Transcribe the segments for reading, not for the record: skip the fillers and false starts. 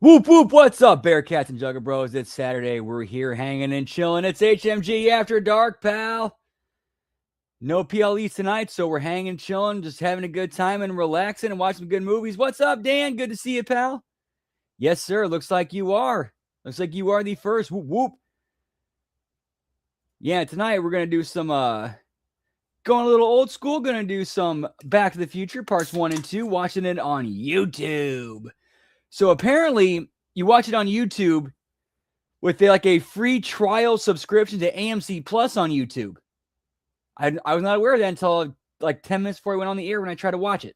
Whoop whoop, what's up, Bearcats and Jugger Bros? It's Saturday. We're here hanging and chilling. It's HMG After Dark, pal. No PLEs tonight, so we're hanging, chilling, just having a good time and relaxing and watching some good movies. What's up, Dan? Good to see you, pal. Yes, sir. Looks like you are. Looks like you are the first. Whoop whoop. Yeah, tonight we're gonna do some going a little old school, gonna do some Back to the Future parts 1 and 2, watching it on YouTube. So apparently you watch it on YouTube with like a free trial subscription to AMC Plus on YouTube. I was not aware of that until like 10 minutes before I went on the air when I tried to watch it.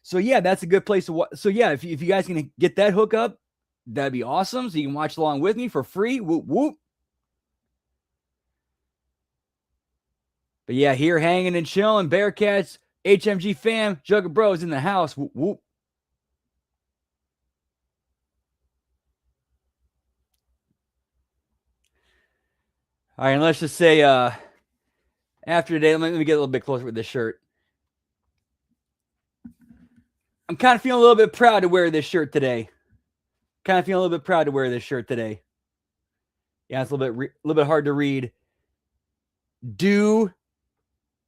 So yeah, that's a good place to watch. So yeah, if you guys can get that hookup, that'd be awesome. So you can watch along with me for free. Whoop whoop. But yeah, here hanging and chilling, Bearcats, HMG fam, Jugger Bros in the house. Whoop whoop. All right, and let's just say after today, let me get a little bit closer with this shirt. I'm kind of feeling a little bit proud to wear this shirt today. Kind of feeling a little bit proud to wear this shirt today. Yeah, it's a little bit hard to read. Do,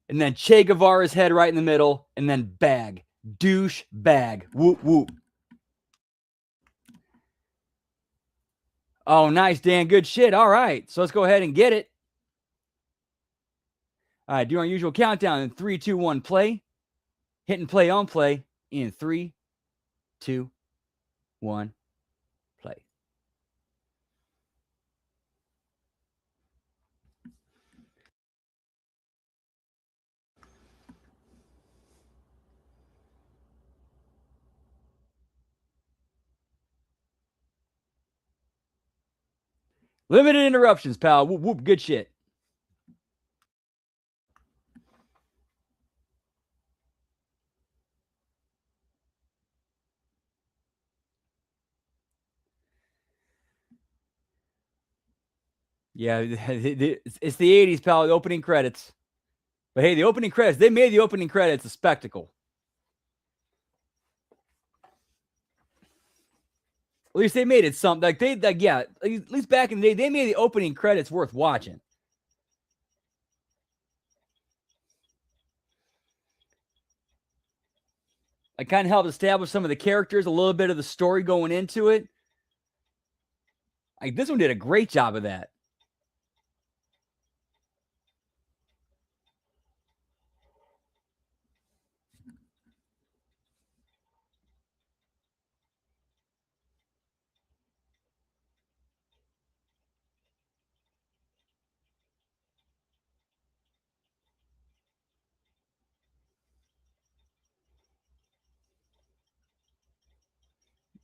and then Che Guevara's head right in the middle, and then bag. Douche bag. Whoop whoop. Oh, nice, Dan. Good shit. All right. So let's go ahead and get it. All right, do our usual countdown in 3, 2, 1, play. Hit and play on play in 3, 2, 1, play. Limited interruptions, pal. Whoop whoop. Good shit. Yeah, it's the 80s, pal. The opening credits. But hey, the opening credits, they made the opening credits a spectacle. At least they made it something. At least back in the day, they made the opening credits worth watching. I kind of helped establish some of the characters, a little bit of the story going into it. Like this one did a great job of that.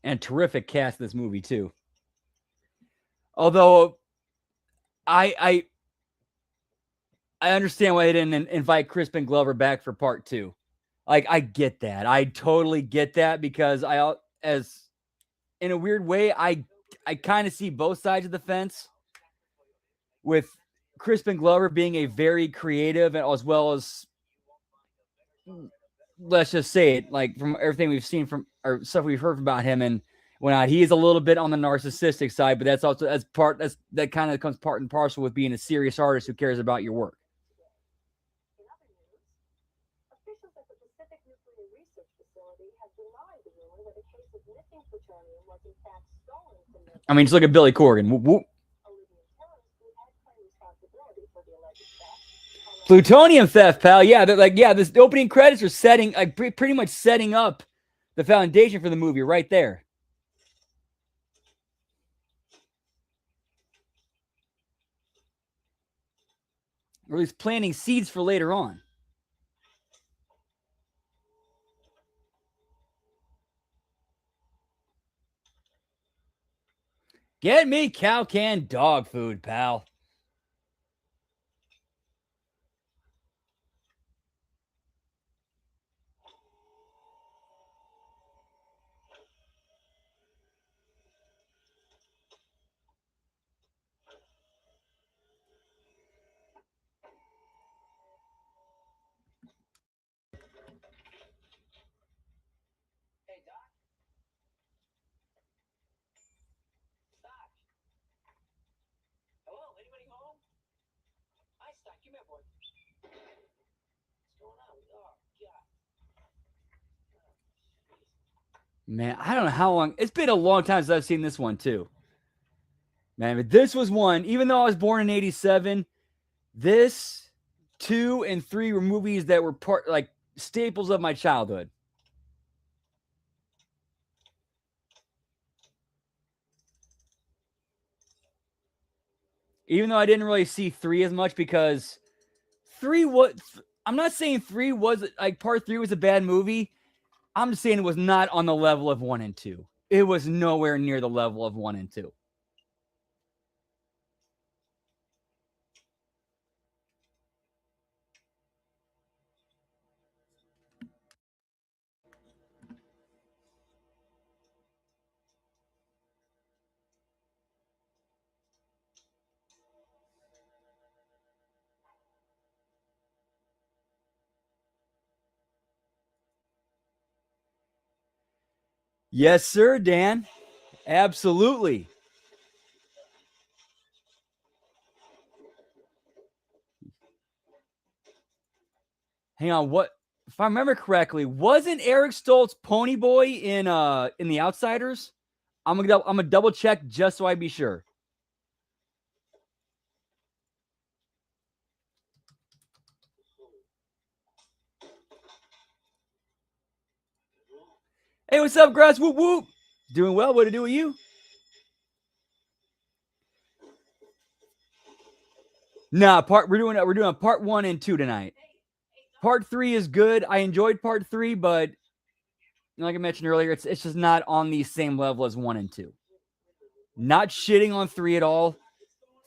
And terrific cast this movie too. Although I understand why they didn't invite Crispin Glover back for part 2. Like I get that. I totally get that because as in a weird way, I kind of see both sides of the fence with Crispin Glover being a very creative and as well as, let's just say it, like from everything we've seen from or stuff we've heard about him and whatnot, he is a little bit on the narcissistic side, but that's also that kind of comes part and parcel with being a serious artist who cares about your work. I mean, just look at Billy Corgan. Whoop, whoop. Plutonium theft, pal. Yeah, this the opening credits are setting, like pretty much setting up the foundation for the movie right there. Or at least planting seeds for later on. Get me cow can dog food, pal. Man, I don't know how long. It's been a long time since I've seen this one too. Man, but this was one. Even though I was born in '87, this 2 and 3 were movies that were like staples of my childhood. Even though I didn't really see 3 as much because 3 was. I'm not saying 3 was like part 3 was a bad movie. I'm just saying it was not on the level of 1 and 2. It was nowhere near the level of 1 and 2. Yes, sir, Dan. Absolutely. Hang on, what if I remember correctly, wasn't Eric Stoltz Ponyboy in The Outsiders? I'm gonna double check just so I be sure. Hey, what's up, Grass? Whoop whoop. Doing well. What to do with you? Nah, we're doing part 1 and 2 tonight. Part 3 is good. I enjoyed part 3, but like I mentioned earlier, it's just not on the same level as 1 and 2. Not shitting on 3 at all.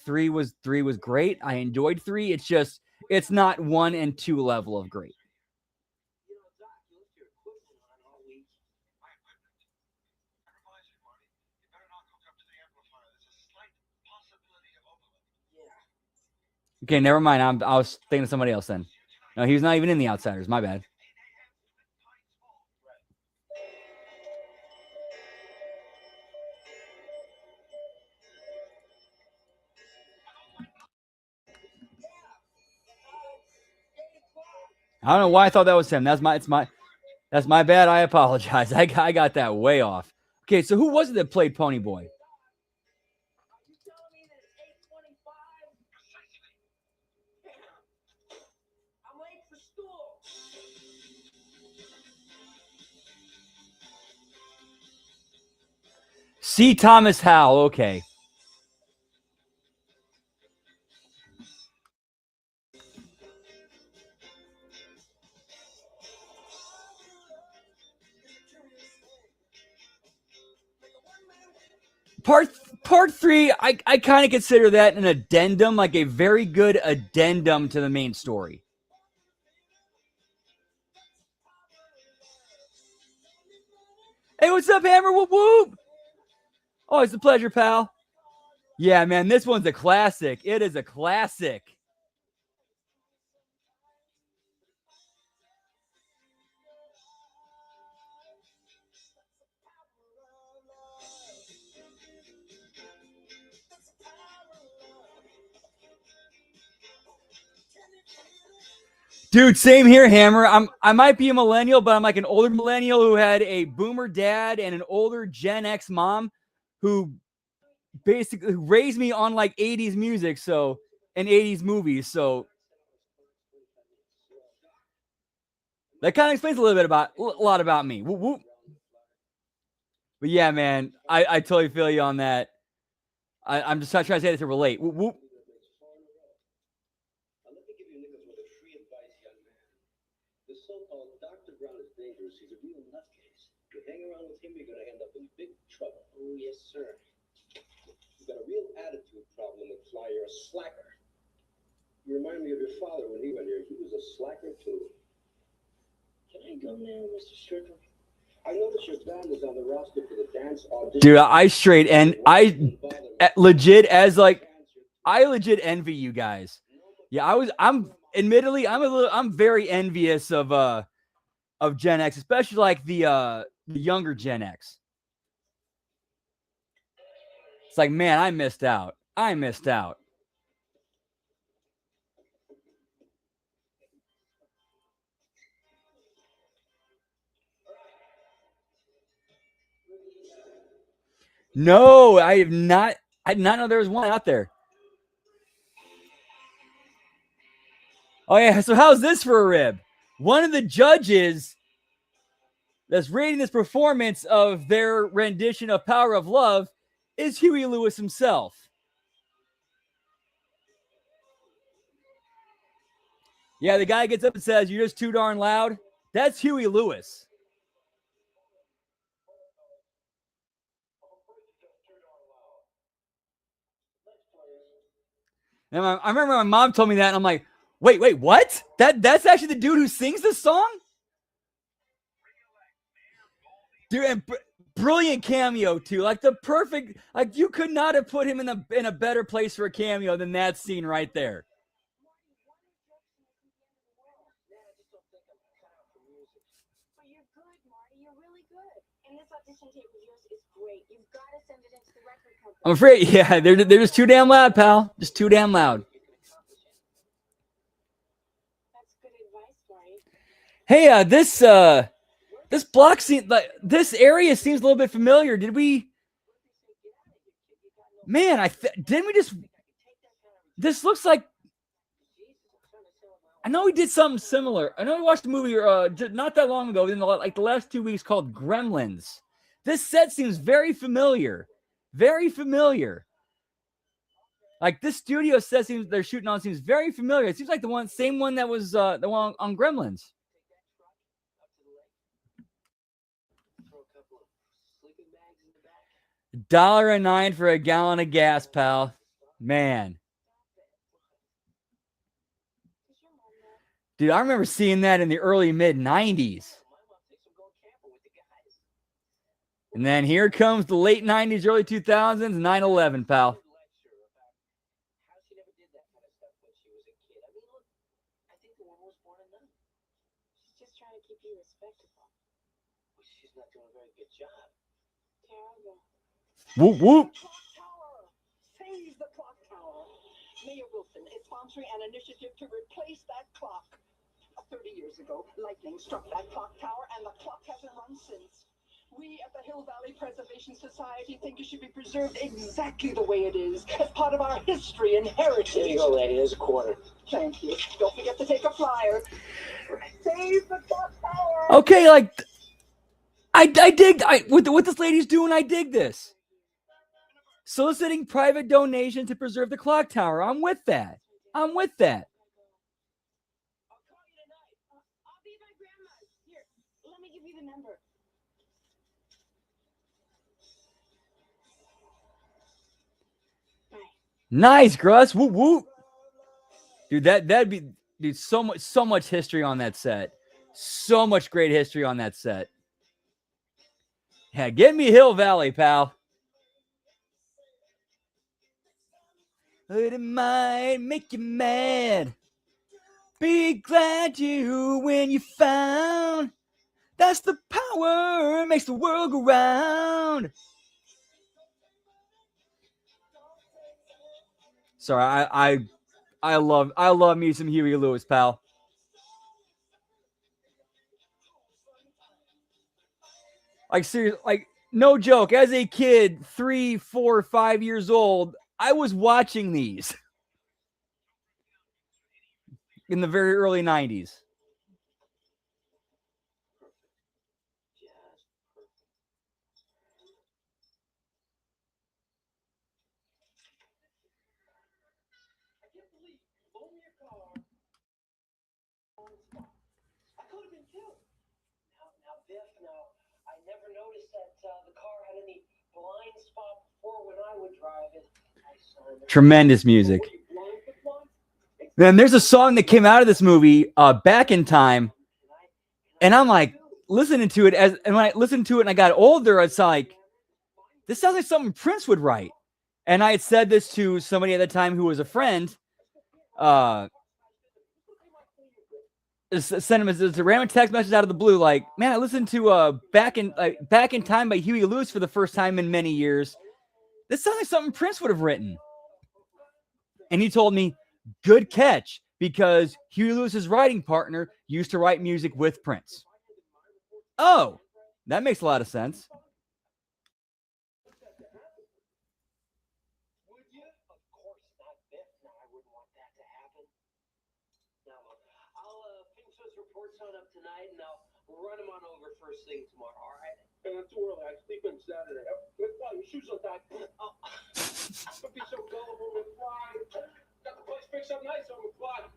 3 was great. I enjoyed 3. It's not 1 and 2 level of great. Okay, never mind. I was thinking of somebody else then. No, he was not even in The Outsiders. My bad. I don't know why I thought that was him. That's my bad. I apologize. I got that way off. Okay, so who was it that played Ponyboy? C. Thomas Howell. Okay. Part 3, I kind of consider that an addendum, like a very good addendum to the main story. Hey, what's up, Hammer? Whoop whoop. Oh, it's a pleasure, pal. Yeah, man, this one's a classic. It is a classic. Dude, same here, Hammer. I might be a millennial, but I'm like an older millennial who had a boomer dad and an older Gen X mom who basically raised me on like 80s music, so and 80s movies. So that kind of explains a lot about me. Whoop, whoop. But yeah, man, I totally feel you on that. I'm just trying to say that to relate. Whoop, whoop. Dr. Brown is dangerous. He's a real nutcase. You hang around with him, you're going to end up in big trouble. Oh, yes, sir. You've got a real attitude problem, McFly. You're a slacker. You remind me of your father when he went here. He was a slacker, too. Can I go now, Mr. Strickland? I noticed your dad was on the roster for the dance audition. Dude, I legit envy you guys. Yeah, I'm very envious of Gen X, especially like the younger Gen X. It's like, man, I missed out. No, I have not. I did not know there was one out there. Oh yeah, so how's this for a rib? One of the judges that's rating this performance of their rendition of Power of Love is Huey Lewis himself. Yeah, the guy gets up and says, "You're just too darn loud." That's Huey Lewis. And I remember my mom told me that, and I'm like, wait, what? That's actually the dude who sings this song? Dude, and brilliant cameo too. Like the perfect, like you could not have put him in a better place for a cameo than that scene right there. But you're good, Marty. You're really good. And this audition tape of yours is great. You've got to send it into the record company. I'm afraid, yeah, they're just too damn loud, pal. Just too damn loud. That's good advice, Marty. Hey, this block scene, like this area seems a little bit familiar. Did we? Man, didn't we just? This looks like. I know we did something similar. I know we watched a movie not that long ago, like the last 2 weeks, called Gremlins. This set seems very familiar. Very familiar. Like this studio set they're shooting on seems very familiar. It seems like the same one that was the one on Gremlins. $1.09 for a gallon of gas, pal. Man. Dude, I remember seeing that in the early mid-90s. And then here comes the late 90s, early 2000s, 9/11, pal. She's just trying to keep you respectable. She's not doing a very good job. Terrible. Whoop, whoop. Clock Tower! Save the clock tower! Mayor Wilson is sponsoring an initiative to replace that clock. 30 years ago, lightning struck that clock tower, and the clock hasn't run since. We at the Hill Valley Preservation Society think it should be preserved exactly the way it is, as part of our history and heritage. Here you go, lady. There's a quarter. Thank you. Don't forget to take a flyer. Save the clock tower! Okay, like I dig what this lady's doing. I dig this. Soliciting private donation to preserve the clock tower. I'm with that. I'm with that. I'll call you tonight. I'll be at my grandma's. Here, let me give you the number. Bye. Nice, Gruss. Whoop whoop. Dude, that'd be so much history on that set. So much great history on that set. Yeah, give me Hill Valley, pal. It might make you mad. Be glad you when you found. That's the power makes the world go round. Sorry, I love me some Huey Lewis, pal. Like seriously, like no joke. As a kid, 3, 4, 5 years old, I was watching these in the very early 90s. I could have been killed. Now, Biff, I never noticed that the car had any blind spot before when I would drive it. Tremendous music. Then there's a song that came out of this movie, Back in Time, and I'm like listening to it and when I listened to it and I got older, it's like this sounds like something Prince would write. And I had said this to somebody at the time who was a friend. Sent him as a random text message out of the blue, like, man, I listened to Back in Time by Huey Lewis for the first time in many years. This sounds like something Prince would have written. And he told me, good catch, because Huey Lewis's writing partner used to write music with Prince. Oh, that makes a lot of sense. Yeah, of course not, Biff. No, I wouldn't want that to happen. Now, I'll finish those reports on up tonight, and I'll run them on over first thing tomorrow, all right? Not too early. I sleep in Saturday. Your shoes are tied. Oh, don't be so gullible, McFly. Got the place fixed up nice on McFly.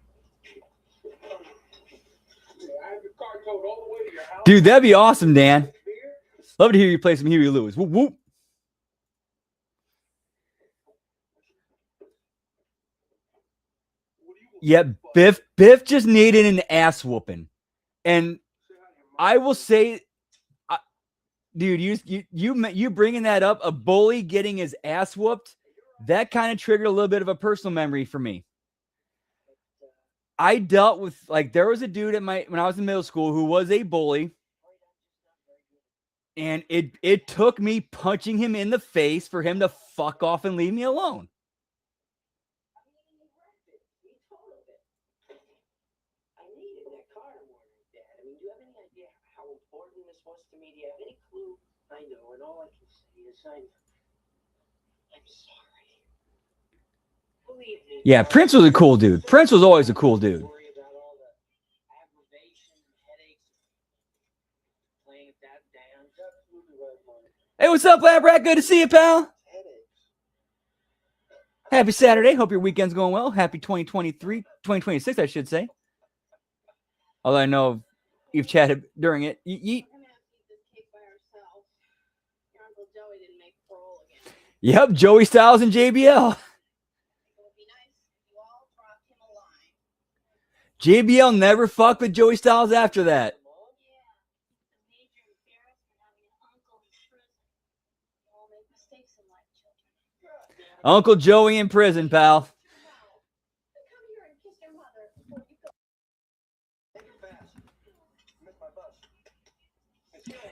I have your car towed all the way to your house. Dude, that'd be awesome, Dan. Love to hear you play some Huey Lewis. Whoop, whoop. Yeah, Biff just needed an ass whooping. And I will say, dude, you bringing that up, a bully getting his ass whooped, that kind of triggered a little bit of a personal memory for me. I dealt with, like, there was a dude when I was in middle school who was a bully, and it took me punching him in the face for him to fuck off and leave me alone. I needed that car tomorrow, Dad. I mean, do you have any idea how important this was to me? Do you have any clue? I know, and all I can say is I'm sorry. Believe me. Yeah, Prince was a cool dude. Prince was always a cool dude. Worry about all the aggravation, headaches, playing at that dance. Absolutely right, Mom. Hey, what's up, Lab Rat? Good to see you, pal. Happy Saturday. Hope your weekend's going well. Happy 2026, I should say. Although I know you've chatted during it. Yep, Joey Styles and JBL. JBL never fucked with Joey Styles after that. Uncle Joey in prison, pal.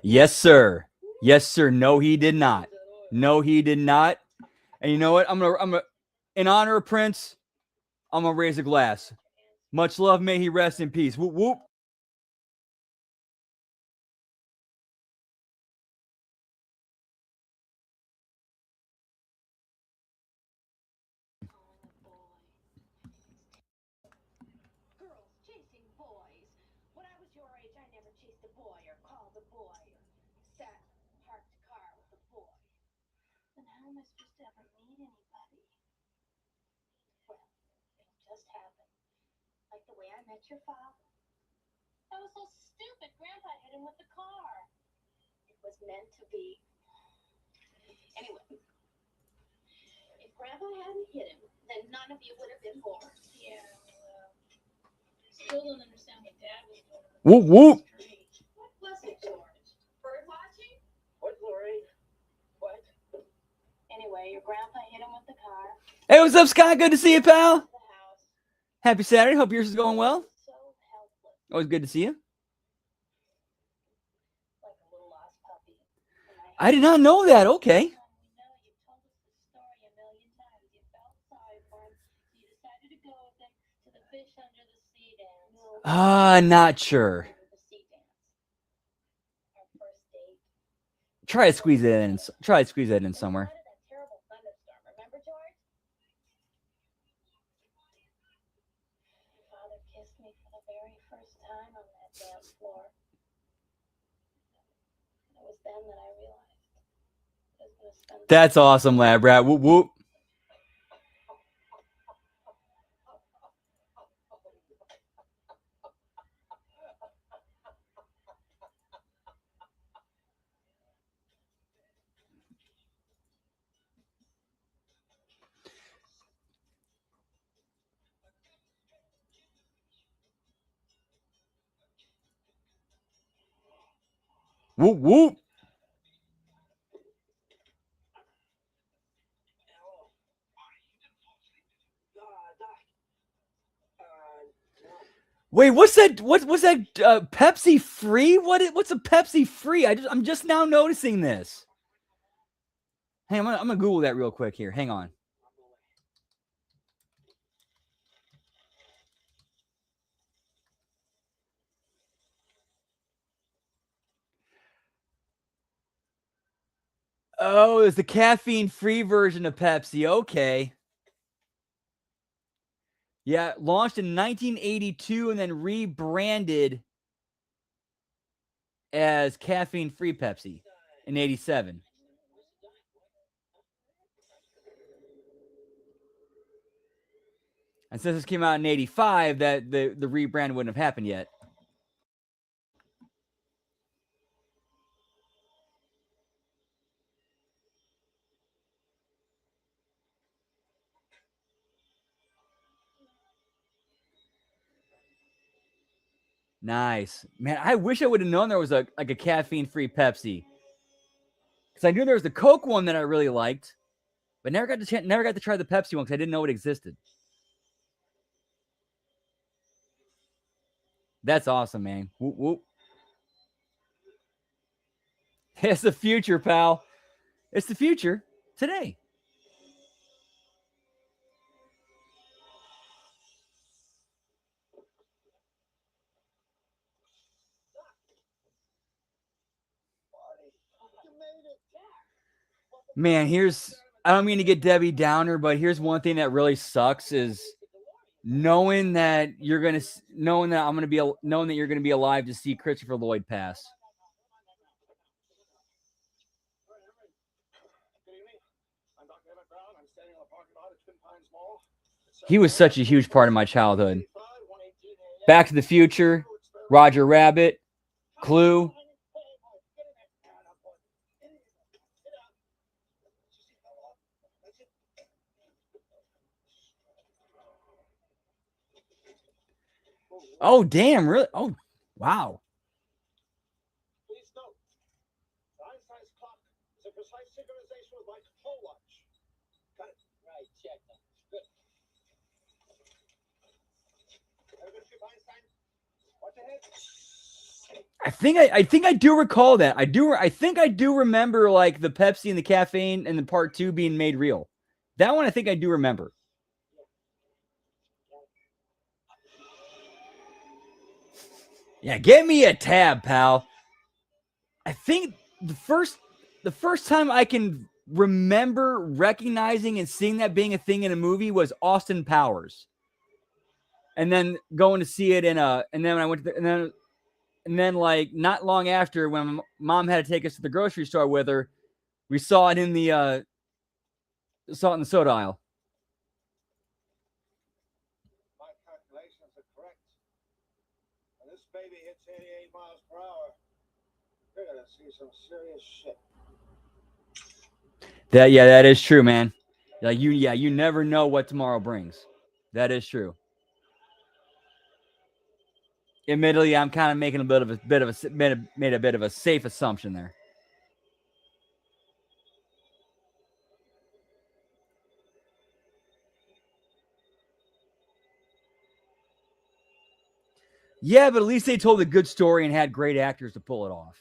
Yes, sir. Yes, sir. No, he did not. No, he did not. And you know what? I'm gonna in honor of Prince, I'm gonna raise a glass. Much love, may he rest in peace. Whoop whoop. Your father. That was so stupid. Grandpa hit him with the car. It was meant to be. Anyway, if Grandpa hadn't hit him, then none of you would have been born. Yeah, still don't understand what Dad was doing. Whoop whoop. What was it, George? Bird watching? What, Lori? What? Anyway, your grandpa hit him with the car. Hey, what's up, Scott? Good to see you, pal. Happy Saturday. Hope yours is going well. Always good to see you. I did not know that. Okay. Not sure. Try to squeeze it in. Try to squeeze that in somewhere. That's awesome, Lab Rat. Whoop whoop. Whoop whoop. Wait, what's that? What's that? Pepsi free? What's a Pepsi free? I'm just now noticing this. Hey, I'm gonna Google that real quick here. Hang on. Oh, it's the caffeine-free version of Pepsi. Okay. Yeah, launched in 1982 and then rebranded as caffeine-free Pepsi in 87. And since this came out in 85, that the rebrand wouldn't have happened yet. Nice. Man, I wish I would have known there was a caffeine-free Pepsi. Because I knew there was the Coke one that I really liked, but never got to try the Pepsi one because I didn't know it existed. That's awesome, man. Whoop, whoop. It's the future, pal. It's the future today. Man, I don't mean to get Debbie Downer, but here's one thing that really sucks is knowing that you're going to knowing that you're going to be alive to see Christopher Lloyd pass. He was such a huge part of my childhood. Back to the Future, Roger Rabbit, Clue. Oh, damn, really? Oh, wow. Please note, Einstein's clock is a precise synchronization with my control watch. Got it? Right, check. Good. Have a good trip, Einstein. Watch ahead. I think I do recall that. I think I do remember like the Pepsi and the caffeine and the part 2 being made real. That one I think I do remember. Yeah, get me a tab, pal. I think the first time I can remember recognizing and seeing that being a thing in a movie was Austin Powers. And then going to see it and then when I went to and then like not long after when mom had to take us to the grocery store with her, we saw it in the soda aisle. My calculations are correct. When this baby hits 88 miles per hour, you're gonna see some serious shit. That is true, man. Like you never know what tomorrow brings. That is true. Admittedly, I'm kind of making a made a bit of a safe assumption there. Yeah, but at least they told a good story and had great actors to pull it off.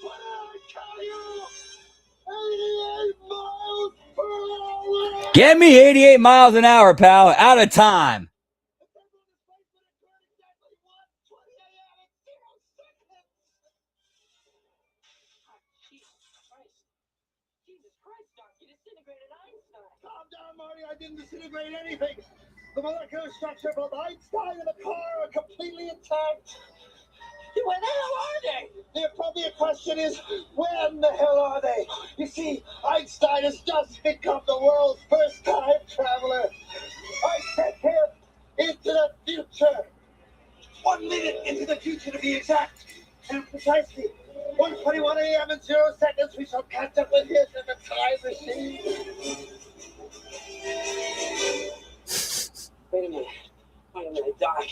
What did I tell you? 88 miles per hour! Get me 88 miles an hour, pal. Out of time. Jesus Christ, Doc, you disintegrated Einstein. Calm down, Marty. I didn't disintegrate anything. The molecular structure of both Einstein and the car are completely intact. Where the hell are they? The appropriate question is, when the hell are they? You see, Einstein has just become the world's first time traveler. I sent him into the future. 1 minute into the future, to be exact. And precisely 1:21 a.m. in 0 seconds, we shall catch up with him in the time machine. Wait a minute, Doc.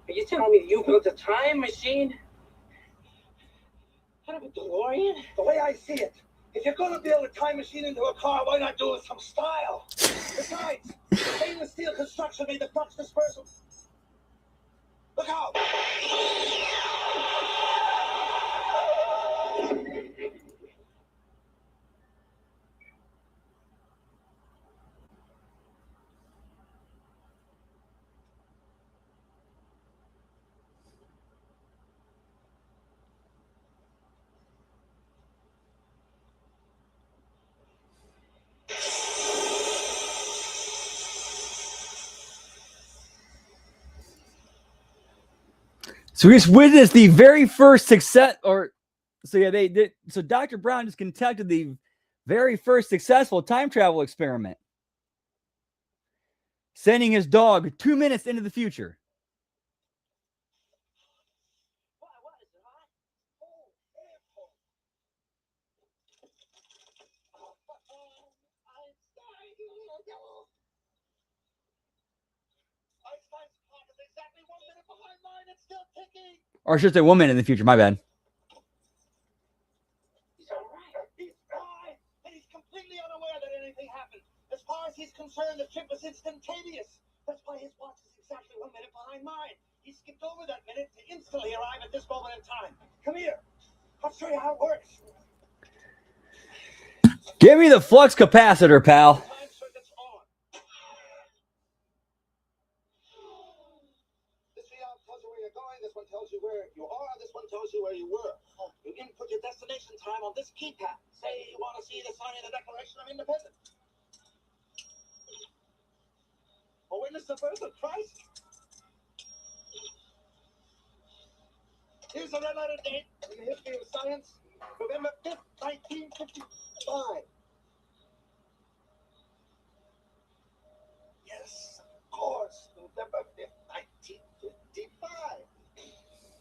Are you telling me you built a time machine out of a DeLorean? The way I see it, If you're going to build a time machine into a car, why not do it with some style? Besides, stainless steel construction made the flux dispersal. Look out! So we just witnessed the very first success, so yeah, they did. So Dr. Brown just conducted the very first successful time travel experiment, sending his dog 2 minutes into the future. What is it, hot? Oh, airport. Einstein's clock is exactly 1 minute behind mine. It's still ticking. Or I should say 1 minute in the future. My bad. He's all right. He's fine. And he's completely unaware that anything happened. As far as he's concerned, the trip was instantaneous. That's why his watch is exactly 1 minute behind mine. He skipped over that minute to instantly arrive at this moment in time. Come here. I'll show you how it works. Give me the flux capacitor, pal. Time circuit's on. This readout tells you where you're going. This one tells you where you are. This one tells you where you were. You input your destination time on this keypad. Say you want to see the sign of the Declaration of Independence. Or witness the birth of Christ. Here's the red letter date in the history of science. November 5th, 1955. Yes, of course. November 5th, 1955.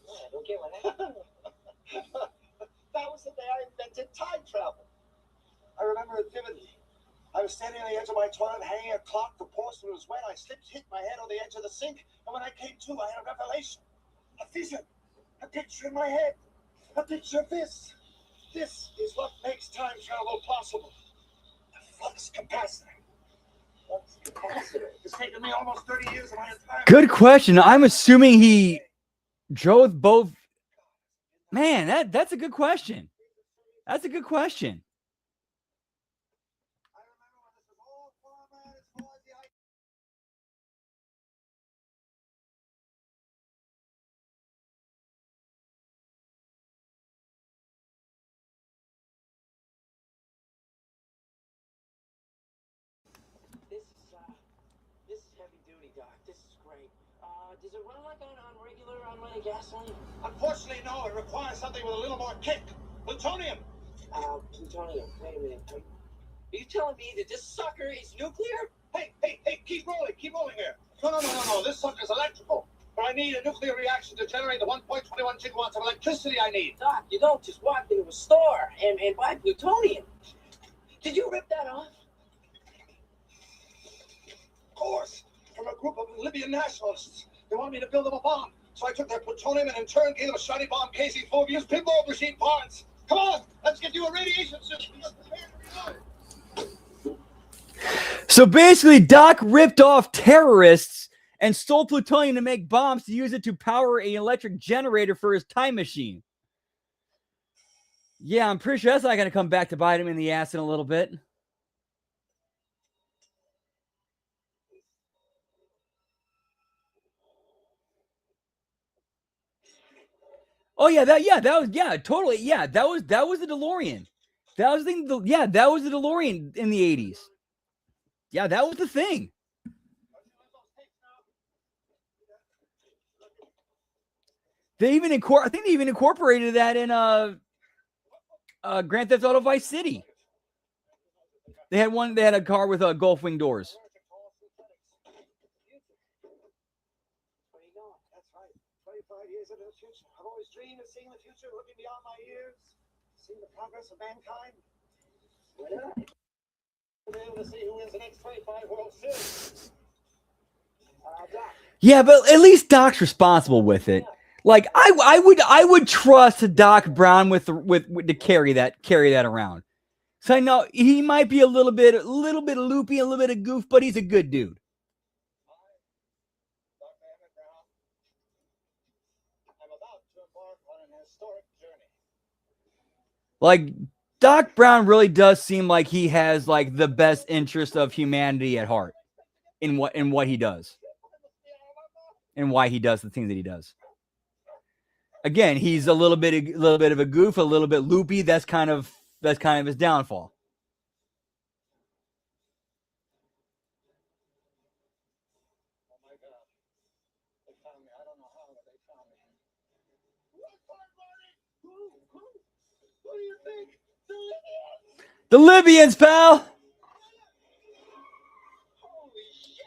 Yeah, don't get one, That was the day I invented time travel. I remember it vividly. I was standing on the edge of my toilet, hanging a clock. The porcelain was wet. I slipped, hit my head on the edge of the sink, and when I came to, I had a revelation, a vision, a picture in my head, a picture of this. This is what makes time travel possible. The flux capacitor. Flux capacitor. It's taken me almost 30 years of my entire. Good question. I'm assuming he drove both. Man, that's a good question. That's a good question. I remember when this was all formatted as far as the idea. This is heavy duty, Doc. This is great. Does it run like on regular unleaded gasoline? Unfortunately, no. It requires something with a little more kick. Plutonium. Plutonium. Wait a minute. Are you telling me that this sucker is nuclear? Hey, keep rolling here. No. This sucker's electrical. But I need a nuclear reaction to generate the 1.21 gigawatts of electricity I need. Doc, you don't just walk into a store and buy plutonium. Did you rip that off? Of course. From a group of Libyan nationalists. They wanted me to build them a bomb. So I took their plutonium and in turn gave them a shiny bomb casing full of used pinball machine parts. Come on, let's get you a radiation suit. So basically, Doc ripped off terrorists and stole plutonium to make bombs to use it to power an electric generator for his time machine. Yeah, I'm pretty sure that's not going to come back to bite him in the ass in a little bit. Oh yeah, that was totally. Yeah, that was the DeLorean. That was the thing. That was the DeLorean in the 80s. Yeah, that was the thing. I think they even incorporated that in Grand Theft Auto Vice City. They had a car with Gulf wing doors. That's right. 25 years into the future. I've always dreamed of seeing the future, looking beyond my years, seeing the progress of mankind. Why not? We'll be able to see who wins the next 25 World Series. Doc. Yeah, but at least Doc's responsible with it. Like I would trust Doc Brown with to carry that around. So I know he might be a little bit loopy, a little bit of goof, but he's a good dude. I'm about to embark on an historic journey. Like Doc Brown really does seem like he has like the best interest of humanity at heart in what he does and why he does the things that he does. Again, he's a little bit of a goof, a little bit loopy. That's kind of his downfall. Oh my God. They found me. I don't know how, but they found me. Who do you think? The Libyans, pal. Holy shit!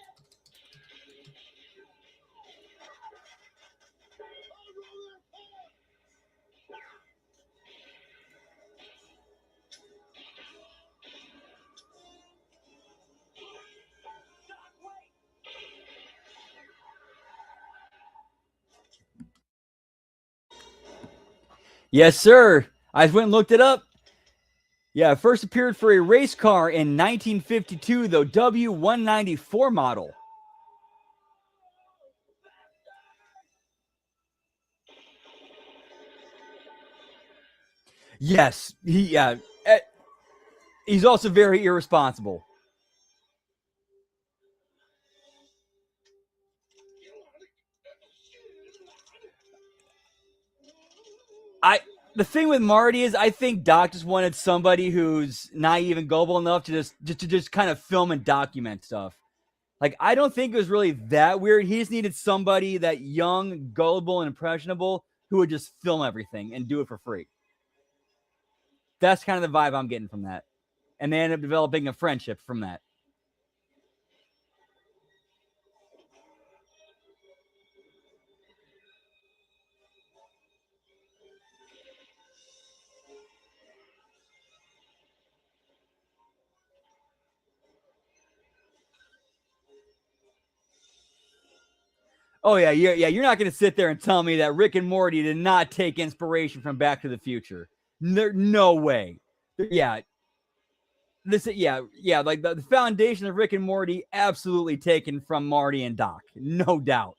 Yes, sir. I went and looked it up. Yeah, first appeared for a race car in 1952, the W194 model. Yes, he's also very irresponsible. The thing with Marty is I think Doc just wanted somebody who's naive and gullible enough to just kind of film and document stuff. Like, I don't think it was really that weird. He just needed somebody that young, gullible, and impressionable who would just film everything and do it for free. That's kind of the vibe I'm getting from that. And they end up developing a friendship from that. Oh, yeah. You're not going to sit there and tell me that Rick and Morty did not take inspiration from Back to the Future. No way. Yeah. Like the foundation of Rick and Morty, absolutely taken from Marty and Doc. No doubt.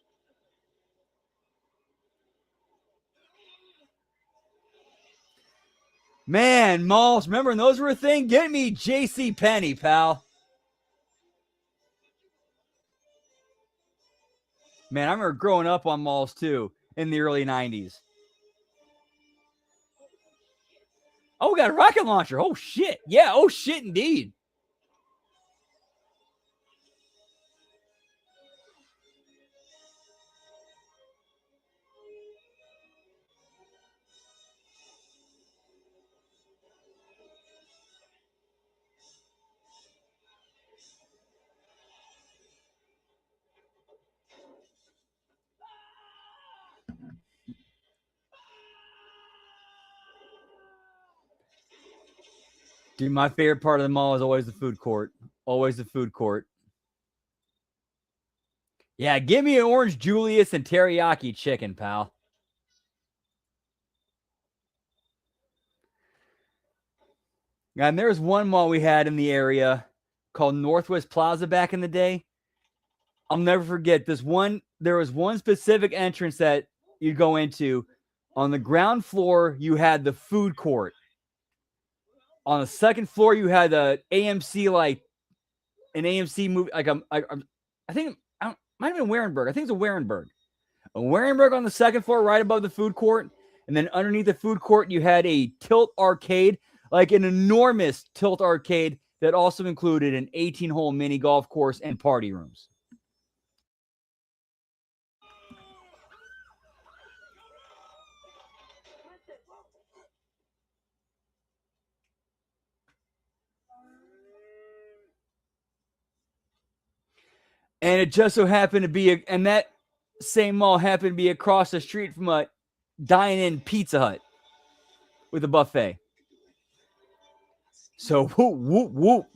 Man, malls, remember when those were a thing? Get me J.C. Penney, pal. Man, I remember growing up on malls too in the early 90s. Oh, we got a rocket launcher. Oh, shit. Yeah, oh, shit, indeed. Dude, my favorite part of the mall is always the food court. Always the food court. Yeah, give me an orange Julius and teriyaki chicken, pal. And there's one mall we had in the area called Northwest Plaza back in the day. I'll never forget this one. There was one specific entrance that you go into. On the ground floor, you had the food court. On the second floor, you had the AMC, like an AMC movie, like I think it might have been Warenberg. I think it's a Warenberg. A Warenberg on the second floor, right above the food court, and then underneath the food court, you had a tilt arcade, like an enormous tilt arcade that also included an 18-hole mini golf course and party rooms. And it just so happened to be, and that same mall happened to be across the street from a dine-in Pizza Hut with a buffet. So whoop, whoop, whoop.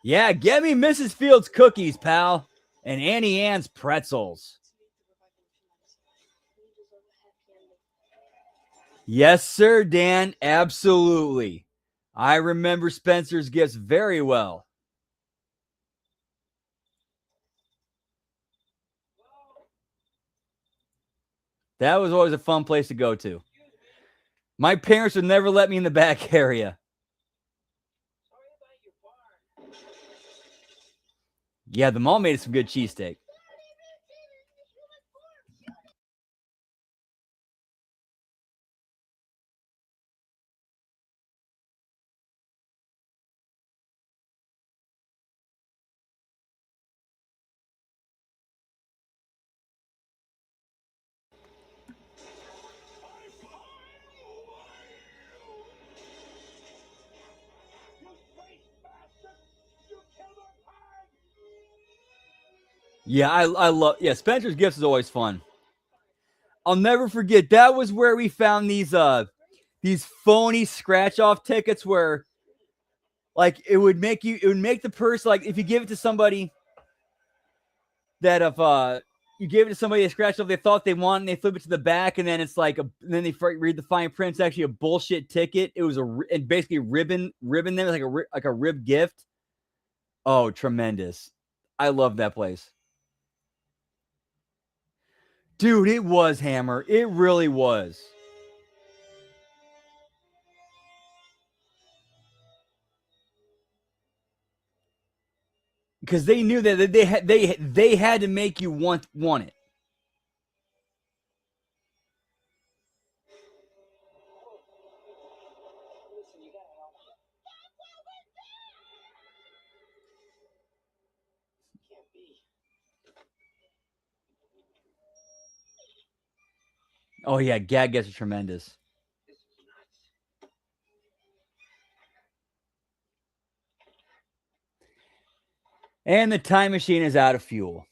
Yeah, get me Mrs. Fields cookies, pal, and Annie Ann's pretzels. Yes, sir, Dan. Absolutely. I remember Spencer's Gifts very well. That was always a fun place to go to. My parents would never let me in the back area. Yeah, the mall made some good cheesesteak. Yeah, I love. Yeah, Spencer's Gifts is always fun. I'll never forget. That was where we found these phony scratch off tickets where, like, it would make the person, like, if you give it to somebody that if you gave it to somebody that scratched off they thought they wanted, and they flip it to the back, and then it's like and then they read the fine print. It's actually a bullshit ticket. It was and basically ribbon them like a rib gift. Oh, tremendous! I love that place. Dude, it was Hammer. It really was. Because they knew that they had to make you want it. Listen, you gotta help me. Can't be. Oh yeah, gag gets tremendous. This is nuts. And the time machine is out of fuel.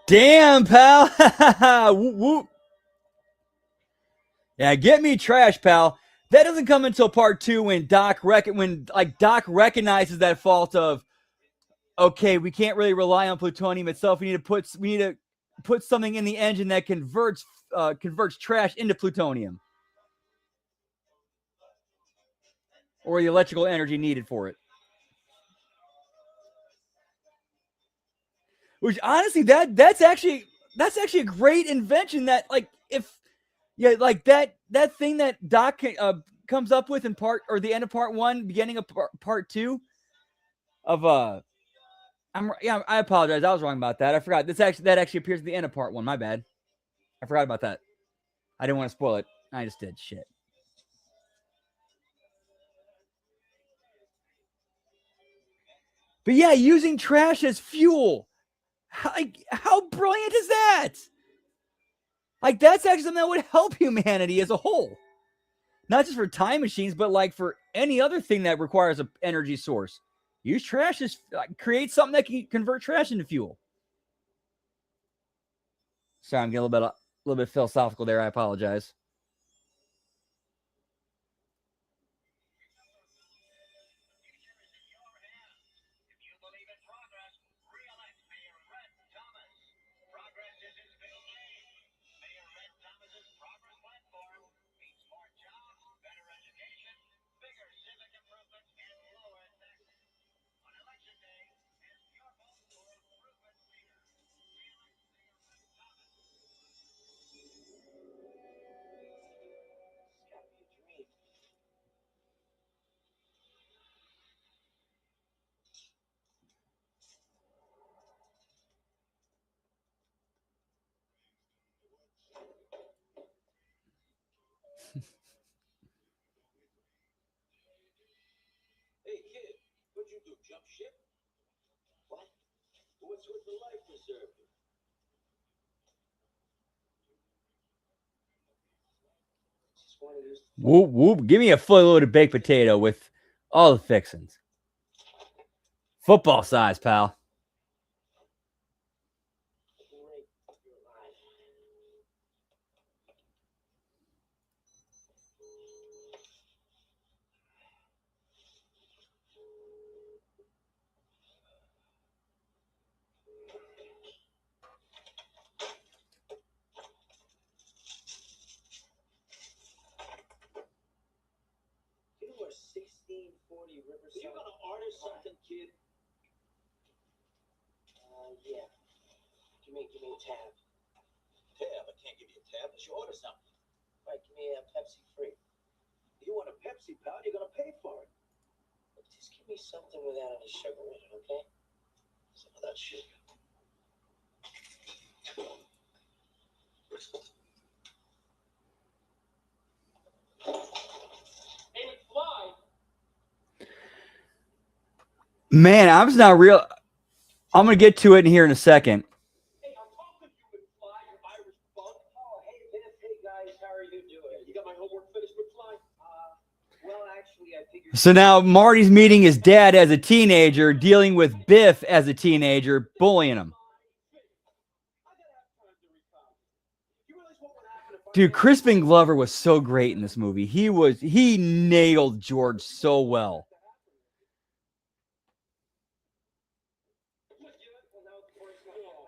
Damn, pal. Whoop, whoop. Yeah, get me trash, pal. That doesn't come until part 2 when Doc recognizes that fault of, okay, we can't really rely on plutonium itself. We need to put something in the engine that converts trash into plutonium, or the electrical energy needed for it. Which honestly, that's actually a great invention. That, like, if yeah, like that thing that Doc comes up with in the end of part 1, beginning of part 2 of I apologize. I was wrong about that. I forgot. That actually appears at the end of part 1. My bad. I forgot about that. I didn't want to spoil it. I just did. Shit. But yeah, using trash as fuel. How brilliant is that? Like, that's actually something that would help humanity as a whole. Not just for time machines, but like for any other thing that requires an energy source. Use trash as create something that can convert trash into fuel. Sorry, I'm getting a little bit philosophical there. I apologize. Hey, kid, what'd you do? Jump ship? What? What's with the life preserver? Whoop, whoop. Give me a fully loaded baked potato with all the fixings. Football size, pal. You know where 1640 Riverside? You gonna order something, kid? Yeah. Give me a tab. Tab? I can't give you a tab unless you order something. Right, give me a Pepsi free. You want a Pepsi, pal? You're gonna pay for it. Look, just give me something without any sugar in it, okay? Some of that sugar. Hey, McFly! Man, I'm just not real. I'm going to get to it in here in a second. Hey, I'm talking to you, McFly, you Irish bug. Oh, hey, Biff. Hey, guys, how are you doing? You got my homework finished, McFly? Well, actually, I figured... So now Marty's meeting his dad as a teenager, dealing with Biff as a teenager, bullying him. Dude, Crispin Glover was so great in this movie. He nailed George so well.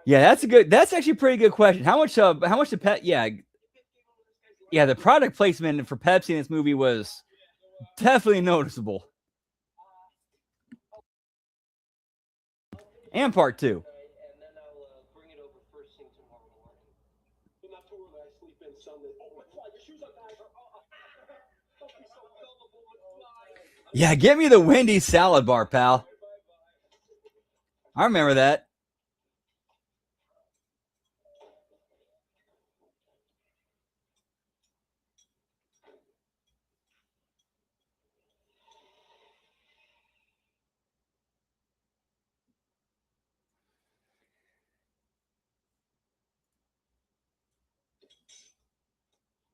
Yeah, that's actually a pretty good question. How much the pet yeah, the product placement for Pepsi in this movie was definitely noticeable. And part 2. And then I'll bring it over first thing tomorrow morning. But not too early, I sleep in Sunday. Oh, McFly, your shoes are nice. Don't be so gullible, McFly. Yeah, get me the Wendy's salad bar, pal. I remember that.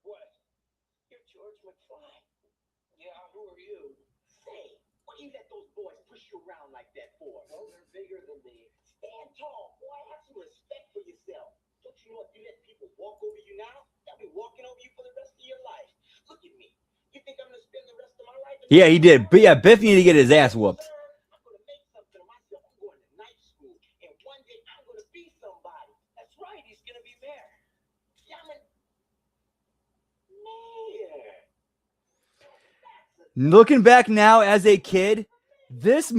What? You're George McFly. Yeah, who are you? Say, what do you let those boys push you around like that for? Well, they're bigger than me. Stand tall, boy. Have some respect for yourself. Don't you know if you let people walk over you now, they'll be walking over you for the rest of your life. Look at me. You think I'm gonna spend the rest of my life? Yeah, he did. But yeah, Biff needed to get his ass whooped. I'm gonna make something of myself. I'm going to night school, and one day I'm gonna be somebody. That's right. He's gonna be mayor. Yeah, I'm mayor. Looking back now as a kid, this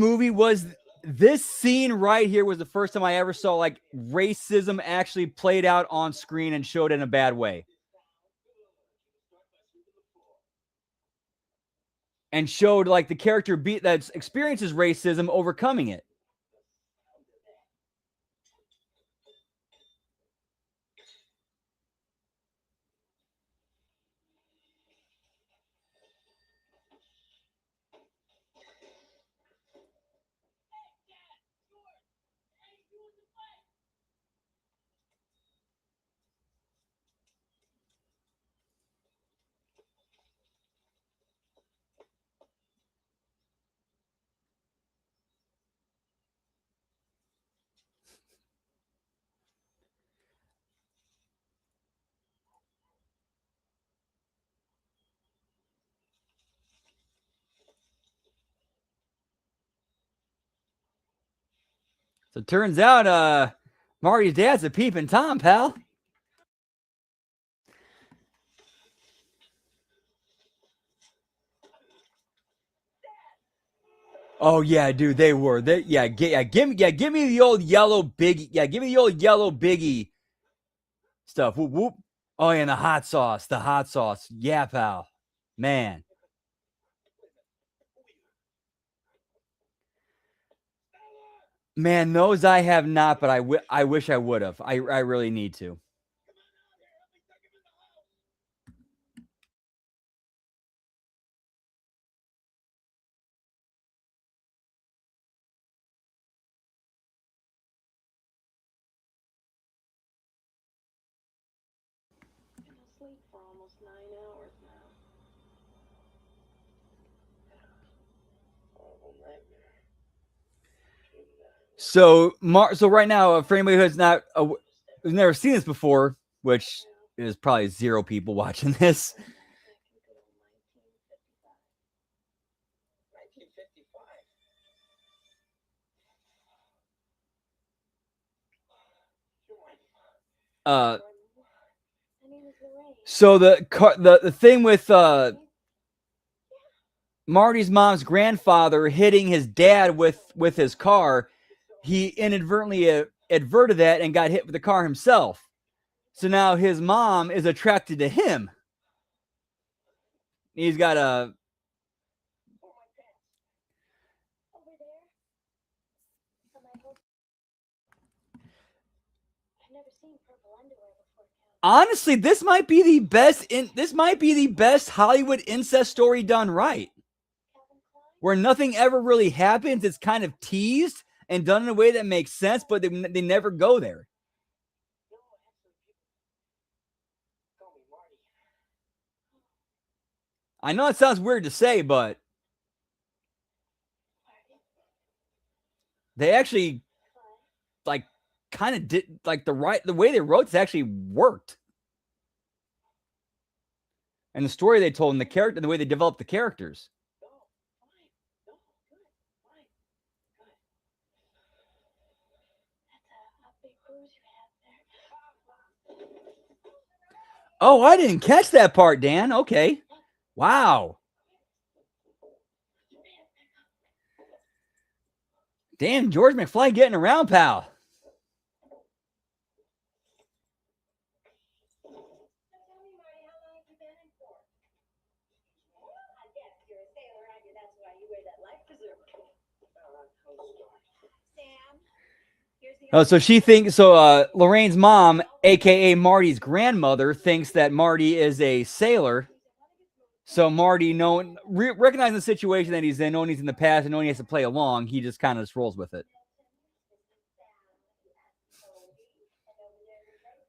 scene right here was the first time I ever saw like racism actually played out on screen and showed in a bad way. And showed like the character that experiences racism overcoming it. So it turns out Marty's dad's a peeping Tom, pal. Oh yeah, dude, they were. Give me the old yellow biggie. Yeah, give me the old yellow biggie stuff. Whoop whoop. Oh, yeah, and the hot sauce. The hot sauce. Yeah, pal. Man. Man, those I have not, but I wish I would have. I really need to. Been asleep for almost 9 hours now. So right now, for anybody who has not who's never seen this before, which is probably 0 people watching this. 1955. So the thing with Marty's mom's grandfather hitting his dad with his car, he inadvertently adverted that and got hit with the car himself. So now his mom is attracted to him. He's got a honestly, this might be the best Hollywood incest story done right. Where nothing ever really happens, it's kind of teased and done in a way that makes sense, but they never go there. I know it sounds weird to say, but they actually like kind of did like the way they wrote this actually worked. And the story they told and the character, the way they developed the characters. Oh, I didn't catch that part, Dan. Okay. Wow. Damn, George McFly getting around, pal. Oh, so she thinks so. Lorraine's mom, aka Marty's grandmother, thinks that Marty is a sailor. So Marty, recognizing the situation that he's in, knowing he's in the past, and knowing he has to play along, he just kind of just rolls with it.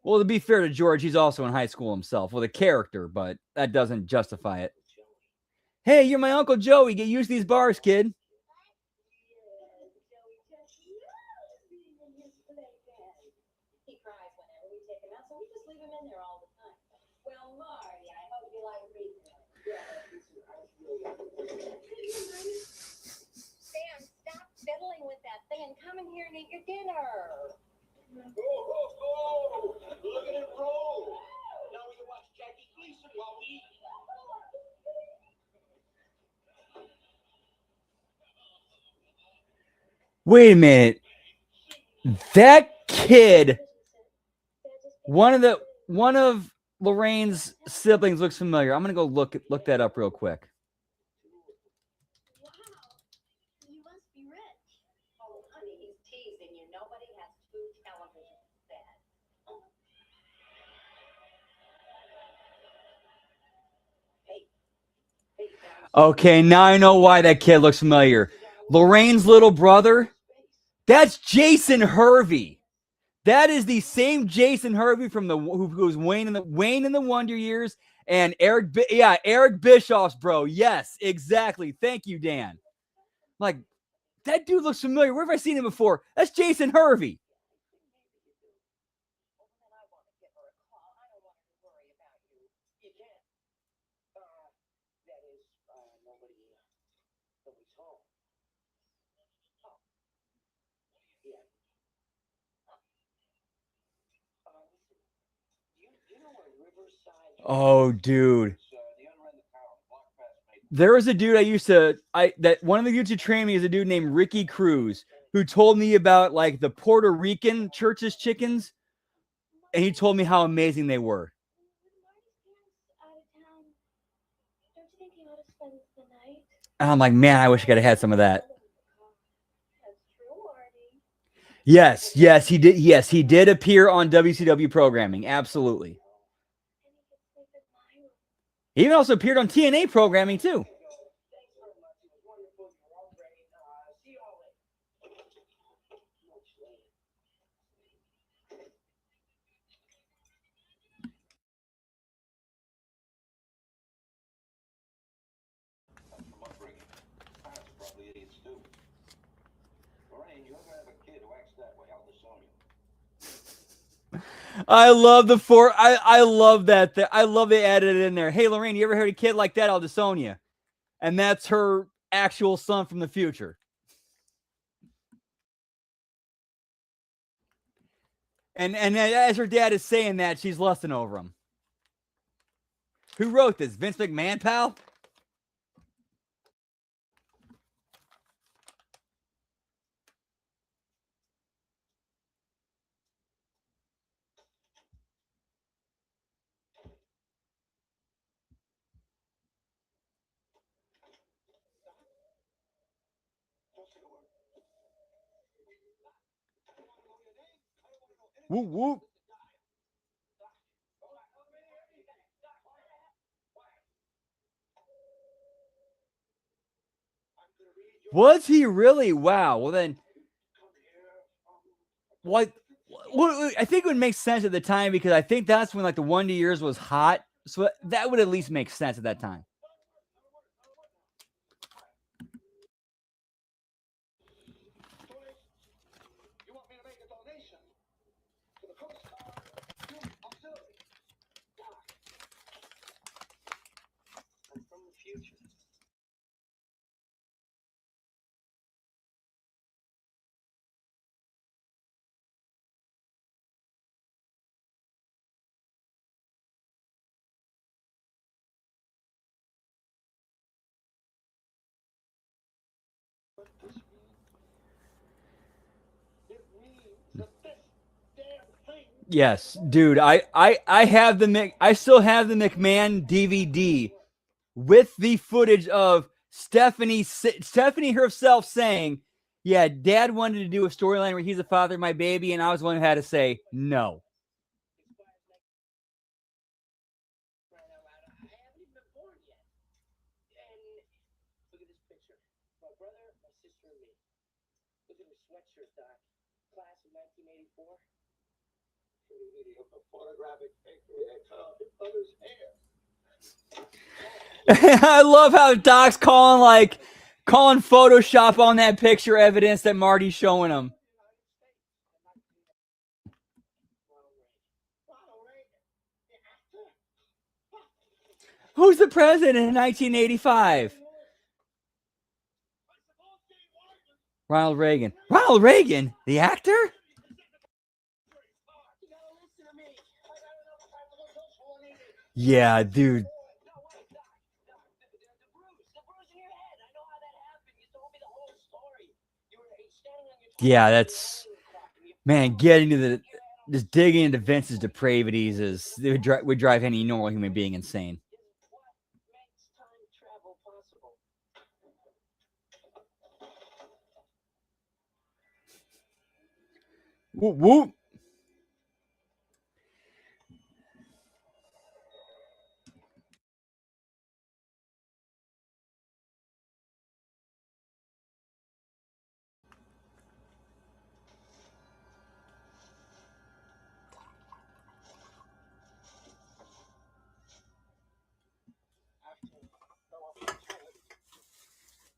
Well, to be fair to George, he's also in high school himself with a character, but that doesn't justify it. Hey, you're my Uncle Joey. Get used to these bars, kid. Sam, stop fiddling with that thing and come in here and eat your dinner. Oh, look at it roll. Now we can watch Jackie Gleason while we eat. Wait a minute. That kid, one of Lorraine's siblings looks familiar. I'm gonna go look that up real quick. Wow, you must be rich. Oh, honey, he's teasing you. Nobody has 2 television sets. Okay, now I know why that kid looks familiar. Lorraine's little brother, that's Jason Hervey. That is the same Jason Hervey from who was Wayne in the Wonder Years and Eric Bischoff's bro. Yes, exactly. Thank you, Dan. Like, that dude looks familiar. Where have I seen him before? That's Jason Hervey. Oh, dude. There was a dude that one of the dudes who trained me is a dude named Ricky Cruz, who told me about like the Puerto Rican church's chickens, and he told me how amazing they were. And I'm like, man, I wish I could have had some of that. Yes, he did. Yes, he did appear on WCW programming. Absolutely. He even also appeared on TNA programming too. that way, I'll disown you. I love the I love that. I love they added it in there. Hey, Lorraine, you ever heard a kid like that? I'll disown you. And that's her actual son from the future. And as her dad is saying that, she's lusting over him. Who wrote this? Vince McMahon, pal? Whoop, whoop. Was he really? Wow. Well, then, what? Well, I think it would make sense at the time because I think that's when like the Wonder Years was hot. So that would at least make sense at that time. You want me to make a donation to the Coast Guard Auxiliary? I'm from the future. Yes, dude. I have I still have the McMahon DVD with the footage of Stephanie herself saying, "Yeah, Dad wanted to do a storyline where he's the father of my baby," and I was the one who had to say no. I haven't even been born yet. And look at this picture. My brother, my sister, and me. Look at her sweatshirt, Doc. Class of 1984. A photographic picture of your brother's hair. I love how Doc's calling Photoshop on that picture evidence that Marty's showing him. Who's the president in 1985? Ronald Reagan. Ronald Reagan, the actor? Yeah, dude. Yeah, that's, man, getting to just digging into Vince's depravities would drive any normal human being insane. Whoop, whoop.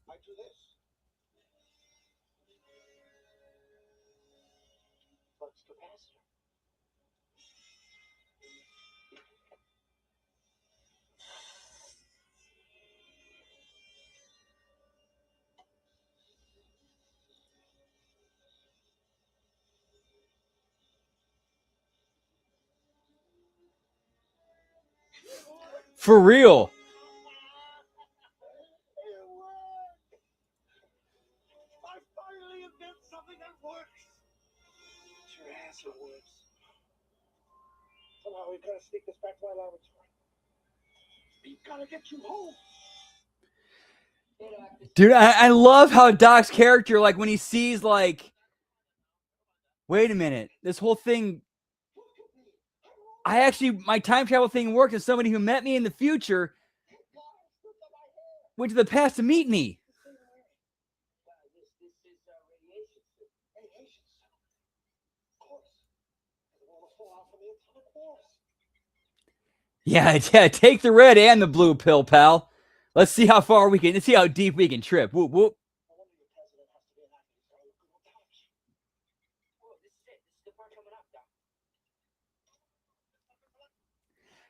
I do this. Flux capacitor. For real. I finally invent something that works. Your ass it works. Somehow we've got to sneak this back to my laboratory. We've got to get you home. Dude, I love how Doc's character, like, when he sees, like, wait a minute, this whole thing, my time travel thing worked as somebody who met me in the future went to the past to meet me. Yeah, take the red and the blue pill, pal. Let's see how deep we can trip. Whoop, whoop.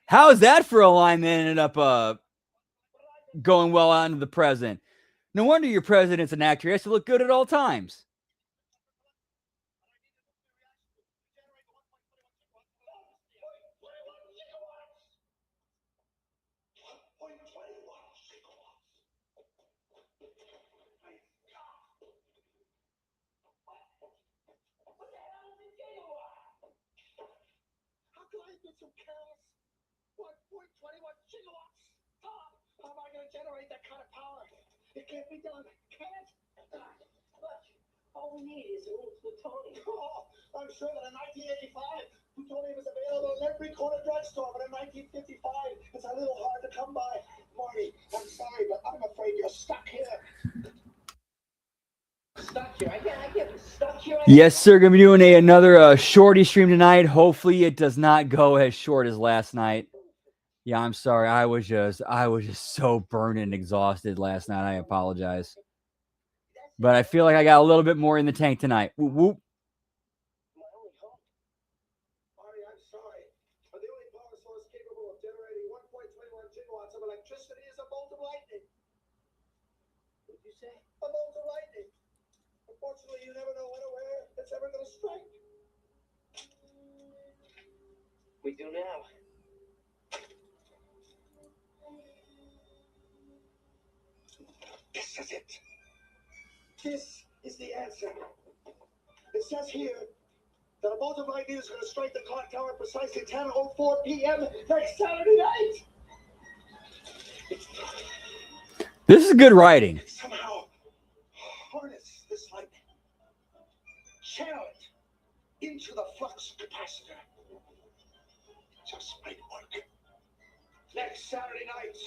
How is that for a line that ended up going well on to the president? No wonder your president's an actor. He has to look good at all times. How could I have been so careless? 1.21 gigawatts! Tom, how am I going to generate that kind of power? It can't be done. Can't. Look, all we need is a little plutonium. Oh, I'm sure that in 1985, plutonium is available in every corner drugstore, but in 1955, it's a little hard to come by. Marty, I'm sorry, but I'm afraid you're stuck here. Stuck here? I get stuck here. Yes, sir. Gonna be doing another shorty stream tonight. Hopefully, it does not go as short as last night. Yeah, I'm sorry. I was just so burned and exhausted last night. I apologize, but I feel like I got a little bit more in the tank tonight. Whoop, whoop. My only hope. Marty, I'm sorry, but the only power source capable of generating 1.21 gigawatts of electricity is a bolt of lightning. What did you say? A bolt of lightning. Unfortunately, you never know when or where it's ever going to strike. We do now. This is it. This is the answer. It says here that a bolt of lightning is going to strike the clock tower at precisely 10:04 p.m. next Saturday night. This is good writing. Somehow harness this lightning, channel it into the flux capacitor. Just might work. Next Saturday night,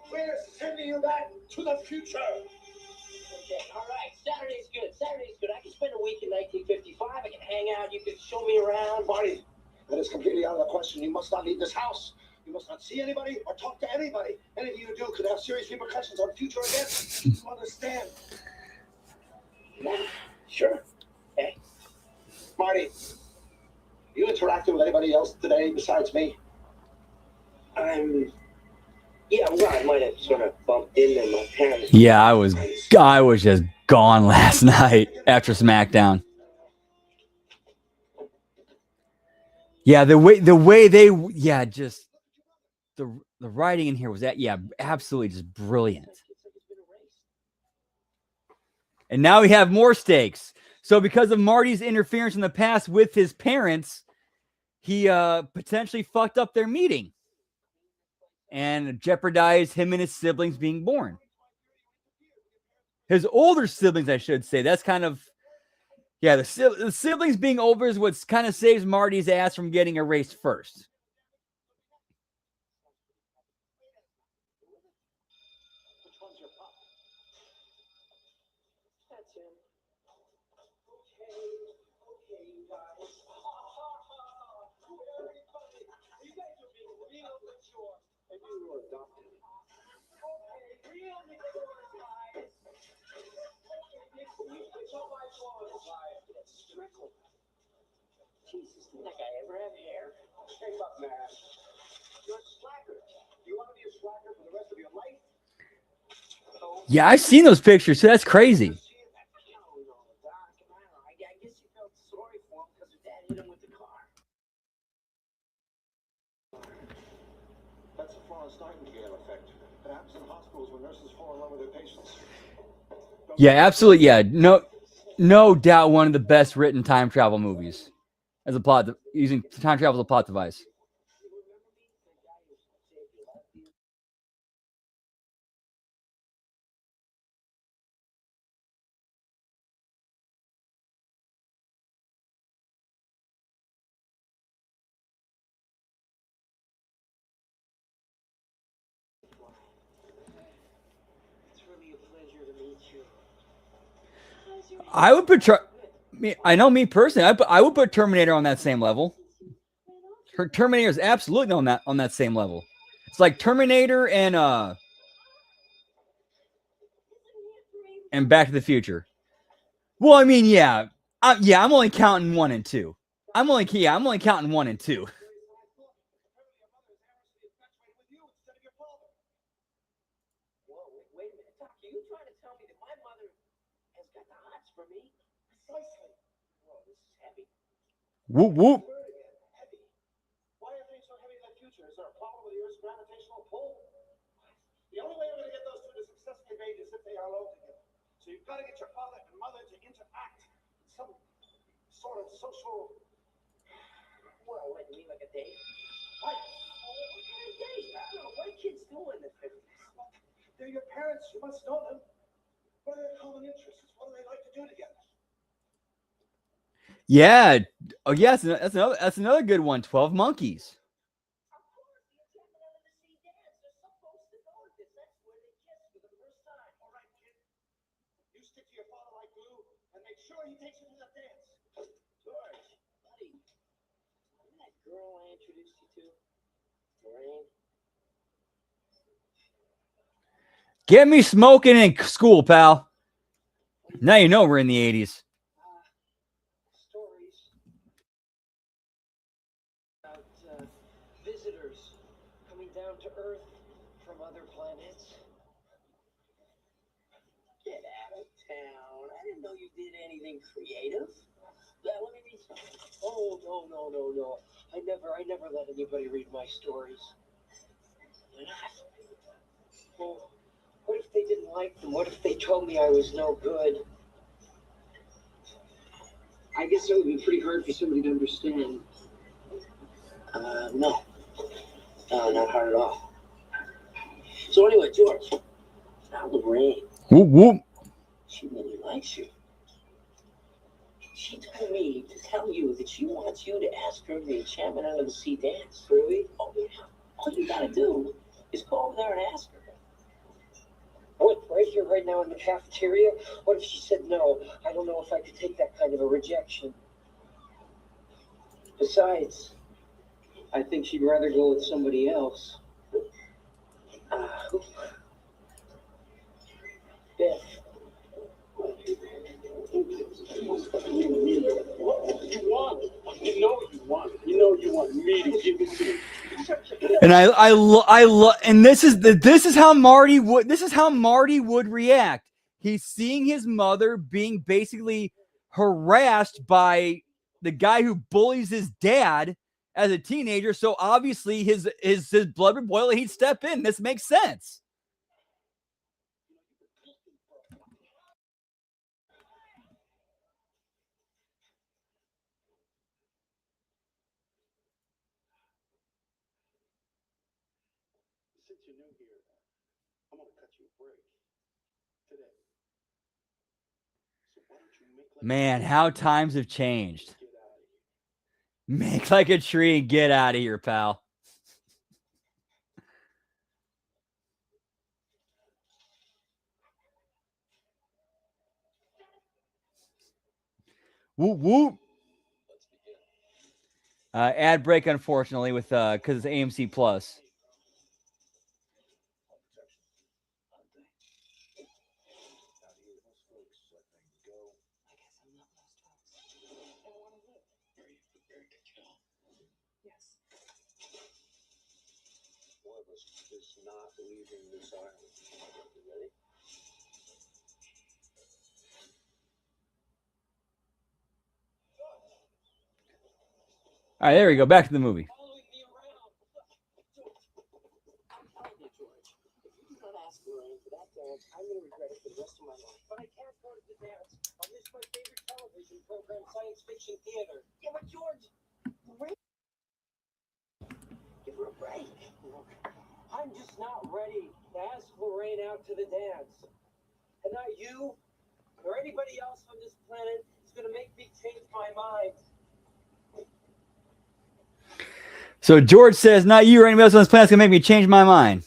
we're sending you back to the future. Okay, all right. Saturday's good. Saturday's good. I can spend a week in 1955. I can hang out. You can show me around. Marty, that is completely out of the question. You must not leave this house. You must not see anybody or talk to anybody. Anything you do could have serious repercussions on future events. You understand? Yeah, sure. Okay. Marty, you interacted with anybody else today besides me? Yeah, well, I might have sort of bumped into my parents. Yeah, I was just gone last night after SmackDown. Yeah, the way they just the writing in here was absolutely just brilliant. And now we have more stakes. So because of Marty's interference in the past with his parents, he potentially fucked up their meeting and jeopardized him and his siblings being born. His older siblings, I should say. That's kind of, the siblings being older is what kind of saves Marty's ass from getting erased first. Which one's your pop? That's him. Okay, you guys. Very funny. You guys are being real mature. And you were adopted. Okay, real mature, guys. You switch on my phone, guys. Strickland. Jesus, did that guy ever have hair? Hey, look, man. You're a slacker. You want to be a slacker for the rest of your life? Yeah, I've seen those pictures, so that's crazy. I guess he felt sorry for him because his dad hit him with the car. That's the Florence Nightingale effect. It happens in hospitals when nurses fall in love with their patients. Yeah, absolutely. Yeah, no doubt one of the best written time travel movies as a plot, using time travel as a plot device. It's really a pleasure to meet you. I would put me personally, I would put Terminator on that same level. Her Terminator is absolutely on that same level. It's like Terminator and Back to the Future. Well, I mean, I'm only counting 1 and 2. I'm only counting 1 and 2. Wait a minute, Doc. Are you trying to tell me that my mother has got the hots for me? Precisely. Whoa, this is heavy. Whoop whoop. Heavy. Why are things so heavy in the future? Is there a problem with the Earth's gravitational pull? The only way we're going to get those two to successfully mate is if they are alone together. So you've got to get your father and mother to interact in some sort of social. Well, what, you mean like a date? Right. Oh, what kind of date? I don't know. What do kids do in the 50s? They're your parents. You must know them. What are their common interests? What do they like to do together? Yeah. Oh, yes. That's another good one. 12 Monkeys. Of course, the enchantment under the sea dance. They're supposed to know this. That's where they kiss for the first time. All right, kid. You stick to your father like glue and make sure he takes you to the dance. George, buddy, remember that girl I introduced you to? Lorraine? Get me smoking in school, pal. Now you know we're in the 80s. Stories about visitors coming down to Earth from other planets. Get out of town. I didn't know you did anything creative. Let me read some. Oh, no. I never let anybody read my stories. Why not? Well, what if they didn't like them? What if they told me I was no good? I guess it would be pretty hard for somebody to understand. No, not hard at all. So anyway, George, now Lorraine, Whoop whoop. she really likes you. She told me to tell you that she wants you to ask her the enchantment under the sea dance. Really? Oh yeah. All you gotta do is go over there and ask her. What, right here, right now in the cafeteria? What if she said no? I don't know if I could take that kind of a rejection. Besides, I think she'd rather go with somebody else. Biff. What do you want? You know you want. You know you want me to give it to you. And and this is how Marty would react. He's seeing his mother being basically harassed by the guy who bullies his dad as a teenager. So obviously his blood would boil and he'd step in. This makes sense. Since you're new here, I'm gonna cut you a break today. So why don't you make like Man, how times have changed. get out of here? Make like a tree and get out of here, pal. Whoop whoop. Ad break, unfortunately, with because it's AMC Plus. One of us is not leaving this island. You ready? All right, there we go. Back to the movie. Following me around. I'm telling you, George, if you do not ask Lorraine for that dance, I'm going to regret it for the rest of my life. But I can't go to the dance. I'll miss my favorite television program, Science Fiction Theater. Yeah, but George, give her a break. I'm just not ready to ask Lorraine out to the dance. And not you, or anybody else on this planet is going to make me change my mind. So George says, not you or anybody else on this planet's going to make me change my mind.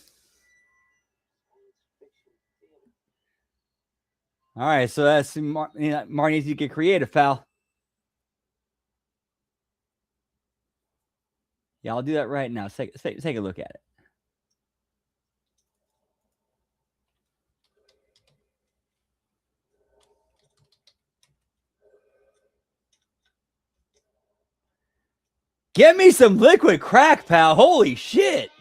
All right, so that's Marty needs to get creative, pal. Yeah, I'll do that right now. Take a look at it. Get me some liquid crack, pal. Holy shit.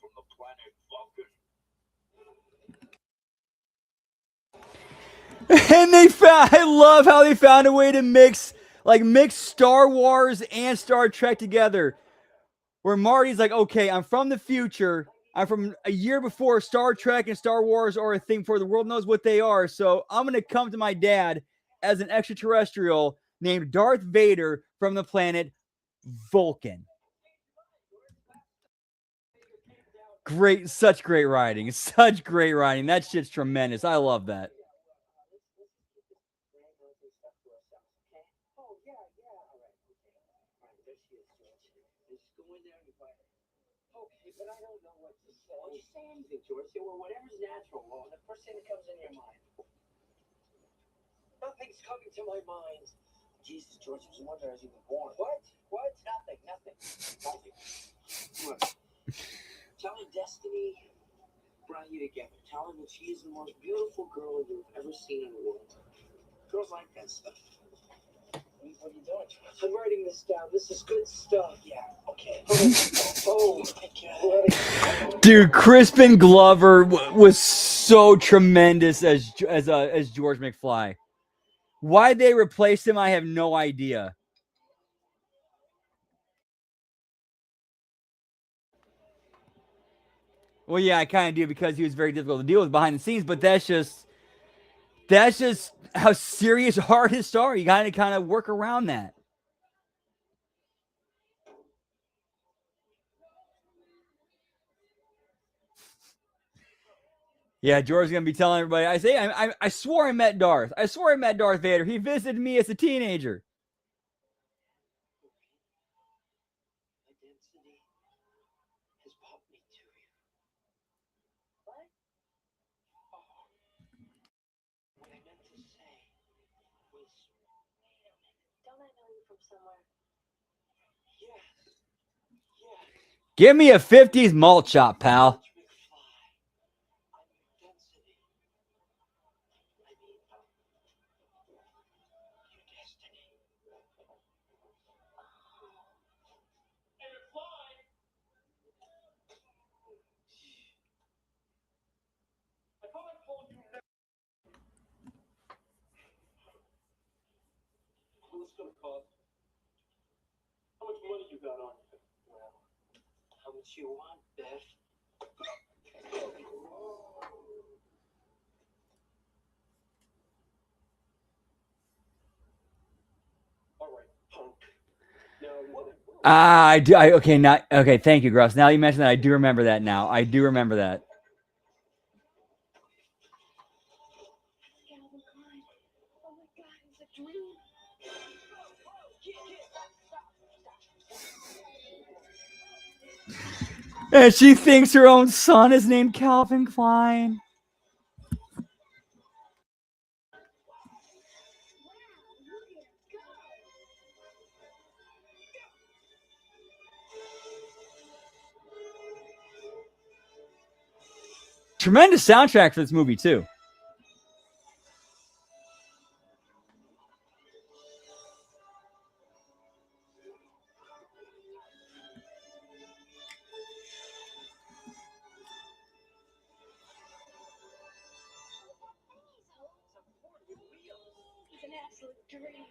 from the planet Vulcan. And they found, I love how they found a way to mix Star Wars and Star Trek together. Where Marty's like, okay, I'm from the future. I'm from a year before Star Trek and Star Wars are a thing for the world knows what they are. So I'm going to come to my dad as an extraterrestrial named Darth Vader from the planet Vulcan. Great, such great writing. Such great writing. That shit's tremendous. I love that. Oh, yeah, all right, okay. All right, there she is, George. Just go in there and you find her. Okay, but I don't know what to say. Well, just say anything, George. Say, well, whatever's natural. Well, the first thing that comes in your mind. Nothing's coming to my mind. Jesus, George, I was wondering I was even born. What? Nothing. Nothing. Look, tell her Destiny brought you together. Tell her that she is the most beautiful girl you've ever seen in the world. Girls like that stuff. What are you doing? I'm writing this down. This is good stuff. Yeah, okay. Oh my God. Dude, Crispin Glover was so tremendous as George McFly. Why they replaced him, I have no idea. Well, yeah, I kind of do because he was very difficult to deal with behind the scenes, but that's just how serious artists are. You gotta kind of work around that. Yeah, George's gonna be telling everybody. I swore I met Darth. I swore I met Darth Vader. He visited me as a teenager. Identity has brought me to you. What? Oh. What I meant to say was. Wait a minute. Don't I know you from somewhere? Yes. Give me a 50s malt shop, pal. What's gonna cost? How much money you got on you? Well, how much you want, Beth? All right, punk. Now, I do. Okay, not okay. Thank you, Gross. Now you mentioned that, I do remember that. Now I do remember that. Calvin Klein. Oh my God, it's a dream. And she thinks her own son is named Calvin Klein. Tremendous soundtrack for this movie too. It's an absolute dream.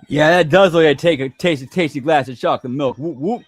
Yeah, that does look like take a tasty glass of chocolate milk. Whoop whoop.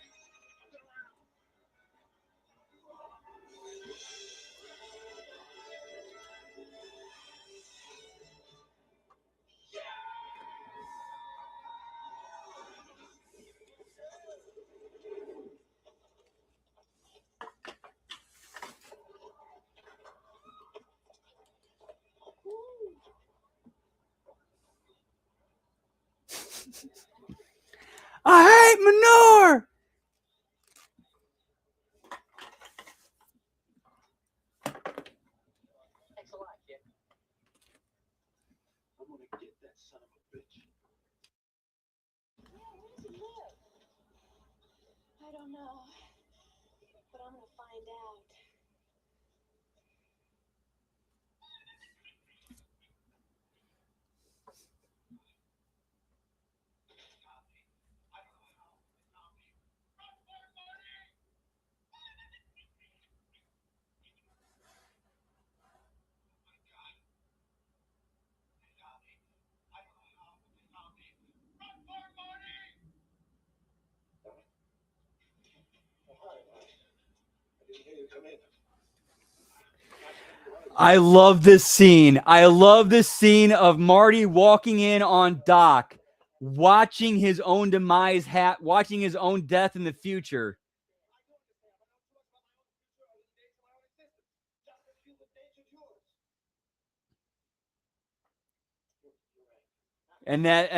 I hate manure. gonna get that son of a bitch. Yeah, where does he live? I don't know, but I'm gonna find out. I didn't hear you come in. I love this scene. I love this scene of Marty walking in on Doc, watching his own demise, watching his own death in the future. And that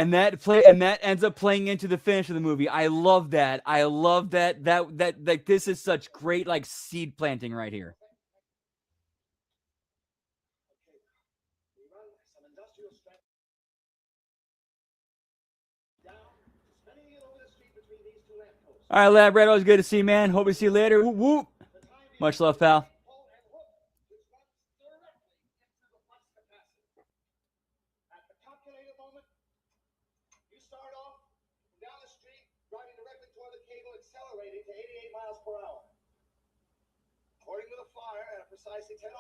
ends up playing into the finish of the movie. I love that. I love that like this is such great like seed planting right here. All right, Lab Red, always good to see you, man. Hope to see you later. Whoop, whoop. Much love, pal. You start off down the street, driving directly toward the cable, accelerating to 88 miles per hour. According to the flyer, at precisely 10:04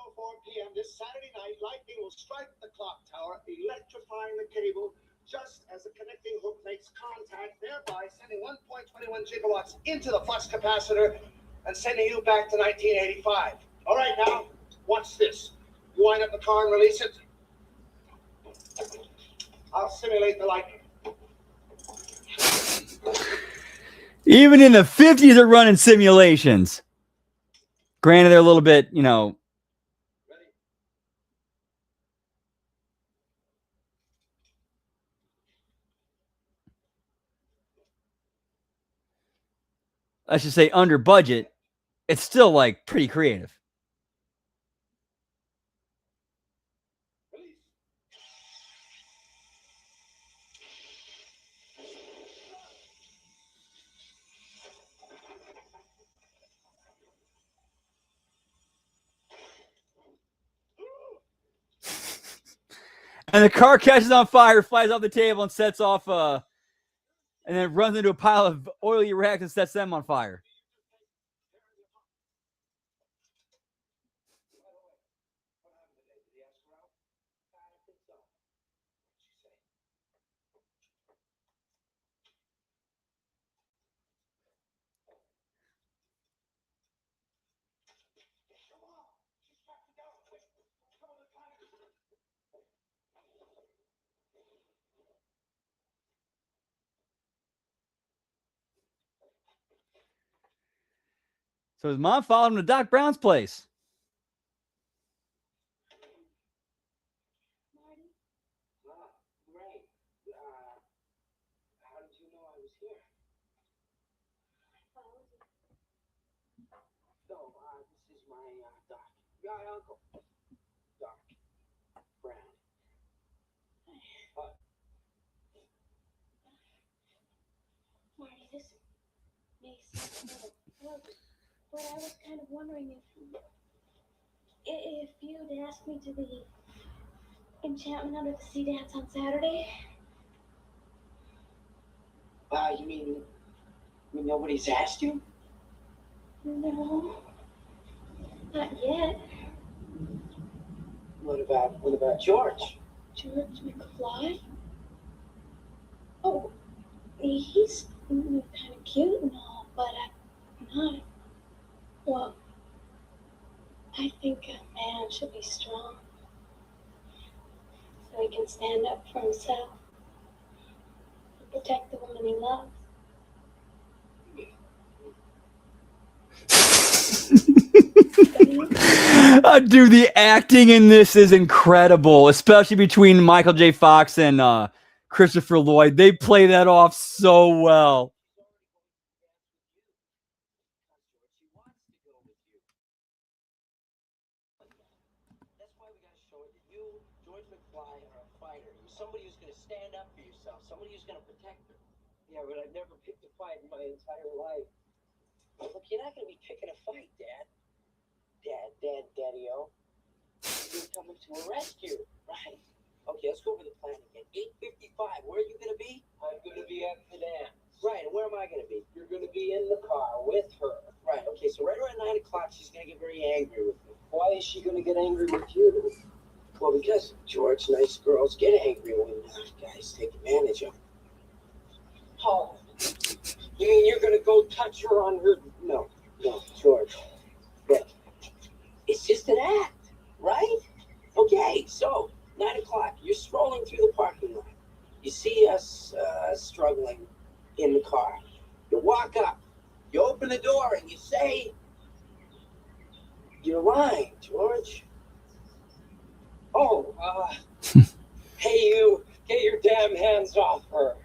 p.m. this Saturday night, lightning will strike the clock tower, electrifying the cable just as the connecting hook makes contact, thereby sending 1.21 gigawatts into the flux capacitor and sending you back to 1985. All right, now, watch this. You wind up the car and release it. I'll simulate the lightning. Even in the 50s, they're running simulations. Granted, they're a little bit, I should say under budget. It's still like pretty creative. And the car catches on fire, flies off the table, and sets off, and then runs into a pile of oily rags and sets them on fire. So his mom followed him to Doc Brown's place. Great. How did you know I was here? No, this is my Doc. My uncle, Doc Brown. Marty, this may seem a little early, but I was kind of wondering if you'd ask me to the Enchantment Under the Sea dance on Saturday. You mean nobody's asked you? No, not yet. What about George? George McFly? Oh, he's kind of cute and all, but I'm not. Well, I think a man should be strong so he can stand up for himself and protect the woman he loves. Dude, the acting in this is incredible, especially between Michael J. Fox and Christopher Lloyd. They play that off so well. That's why we gotta show it that you, George McFly, are a fighter. You somebody who's gonna stand up for yourself, somebody who's gonna protect her. Yeah, but I've never picked a fight in my entire life. Look, you're not gonna be picking a fight, Dad. Daddy-o. You're coming to arrest you, right? Okay, let's go over the plan again. 8:55, where are you gonna be? I'm gonna be at the dance. Right, and where am I gonna be? You're gonna be in the car with her. Right, okay, so right around 9 o'clock, she's gonna get very angry with me. Why is she gonna get angry with you? Well, because, George, nice girls get angry when guys take advantage of them. Oh, you mean you're gonna go touch her on her? No, George. But it's just an act, right? Okay, so 9 o'clock, you're strolling through the parking lot. You see us struggling in the car. You walk up, you open the door, and you say, "You're lying, George." Oh, hey, you, get your damn hands off her.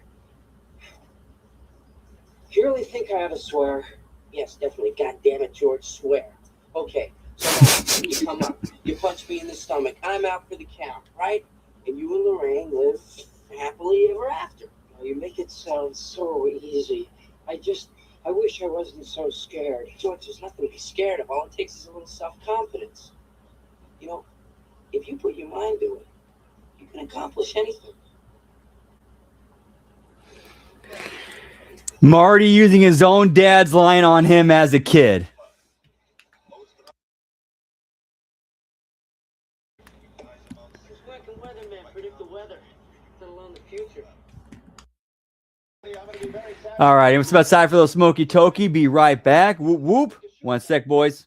You really think I ought to swear? Yes, definitely. God damn it, George, swear. Okay, so you come up, you punch me in the stomach, I'm out for the count, right? And you and Lorraine live happily ever after. Well, you make it sound so easy. I wish I wasn't so scared. George, there's nothing to be scared of. All it takes is a little self-confidence. You know, if you put your mind to it, you can accomplish anything. Marty using his own dad's line on him as a kid. Just working weatherman predict the weather, let alone the future. All right, it's about time for a little smoky toky. Be right back. Whoop whoop. 1 sec, boys. It's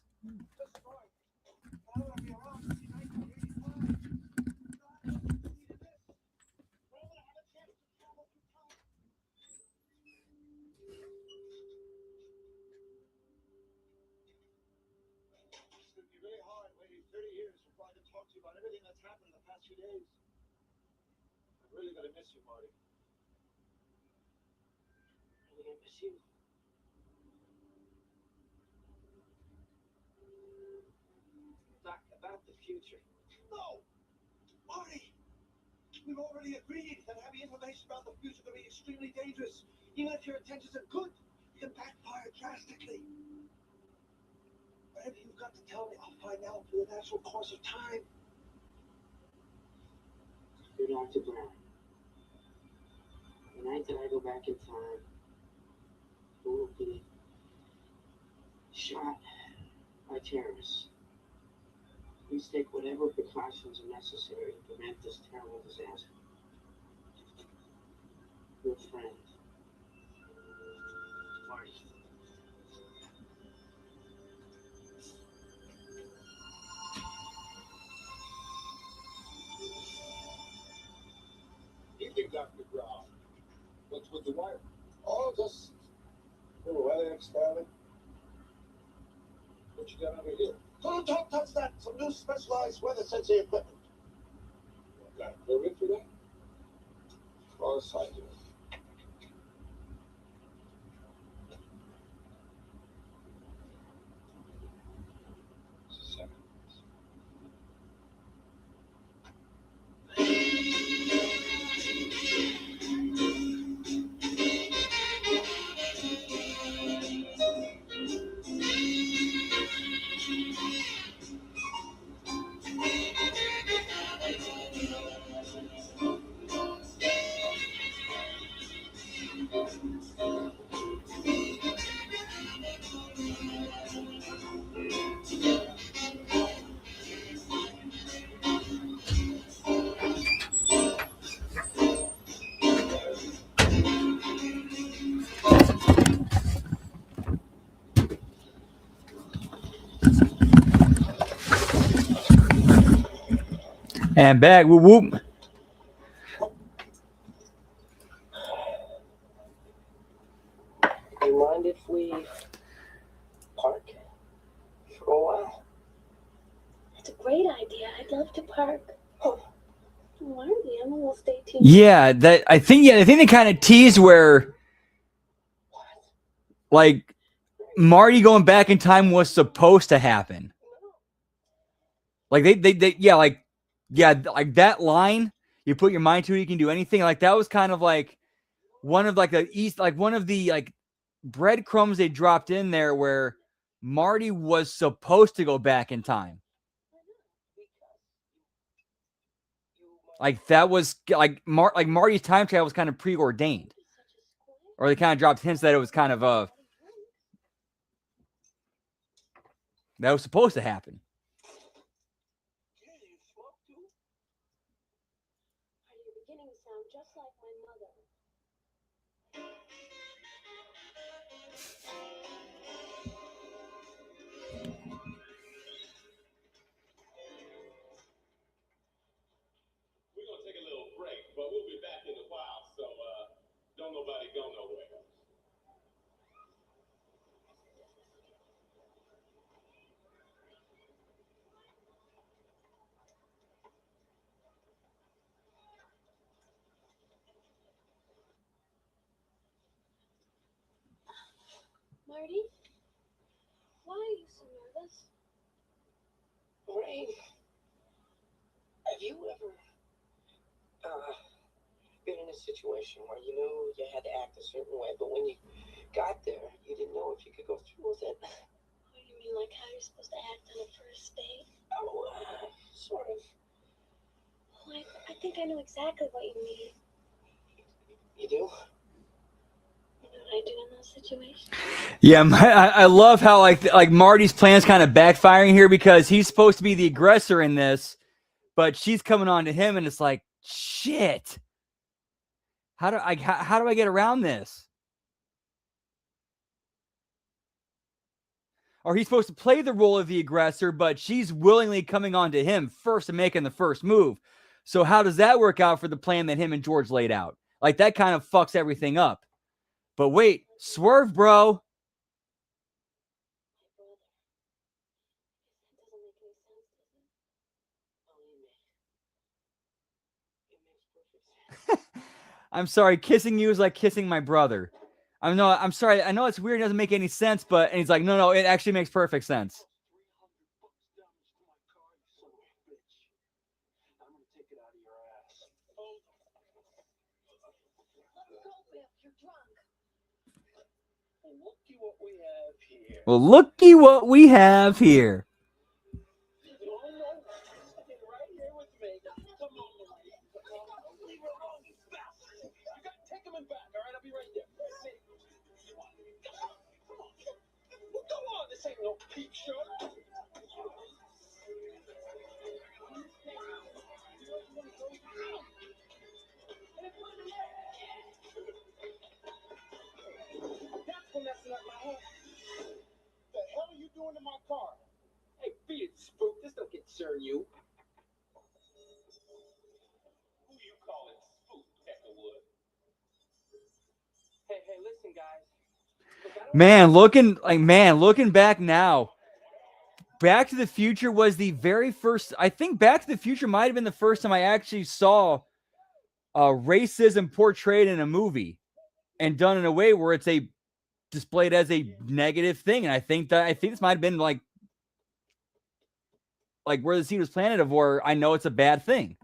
going to be really hard waiting 30 years for Brian to talk to you about everything that's happened in the past few days. I'm really going to miss you, Marty. I'm gonna miss you. Talk about the future. No! Marty! We've already agreed that having information about the future can be extremely dangerous. Even if your intentions are good, it can backfire drastically. Whatever you've got to tell me, I'll find out through the natural course of time. You're Dr. Brown. The night that I go back in time, who will be shot by terrorists. Please take whatever precautions are necessary to prevent this terrible disaster. Your friend, Marty. Evening, Dr. Brown. What's with the wire? Oh, just a little weather experiment. What you got over here? Don't touch that. Some new specialized weather sensing equipment. Got a permit for that? Of course I do. Just a second. And back. Whoop whoop. Do you mind if we park for a while? It's a great idea. I'd love to park. Oh, Marty, I'm almost 18. Yeah, that I think they kind of teased where like Marty going back in time was supposed to happen. Like they like that line, You put your mind to it, you can do anything. Like that was kind of like one of like one of the like breadcrumbs they dropped in there where Marty was supposed to go back in time. Like that was like Marty's time travel was kind of preordained, or they kind of dropped hints that it was kind of that was supposed to happen. You're beginning to sound just like my mother. We're gonna take a little break, but we'll be back in a while, so don't nobody go nowhere. Marty? Why are you so nervous? Ray, have you ever been in a situation where you knew you had to act a certain way, but when you got there, you didn't know if you could go through with it? What do you mean, like how you're supposed to act on a first date? Oh, sort of. Oh, I think I know exactly what you mean. You do? You know what I do in those situations? Yeah, I love how like Marty's plan's kind of backfiring here because he's supposed to be the aggressor in this, but she's coming on to him, and it's like shit. How do I get around this? Or he's supposed to play the role of the aggressor, but she's willingly coming on to him first and making the first move. So how does that work out for the plan that him and George laid out? Like that kind of fucks everything up. But wait, swerve, bro. That doesn't make any sense, does it? Believe me. It makes perfect sense. I'm sorry, kissing you is like kissing my brother. I'm sorry. I know it's weird. It doesn't make any sense, but and he's like, no, it actually makes perfect sense. $300 damage to my car, you son of a bitch. I'm gonna take it out of your ass. Let go, Biff. You're drunk. Well, looky what we have here. Well, looky what we have here. No, stay right here with me. Come on, Louise. Leave her alone, you bastard. You gotta take him in back, all right? I'll be right there. Come on. Well, go on. This ain't no peep show. That's for messing up my head. The hell are you doing to my car? Hey, be it spook. This don't concern you. Who you calling spook, Peckerwood? Hey, listen, guys. Look, I don't Looking back now, Back to the Future was the very first. I think Back to the Future might have been the first time I actually saw racism portrayed in a movie and done in a way where it's displayed as a negative thing. And I think this might have been like where the seed was planted of where I know it's a bad thing.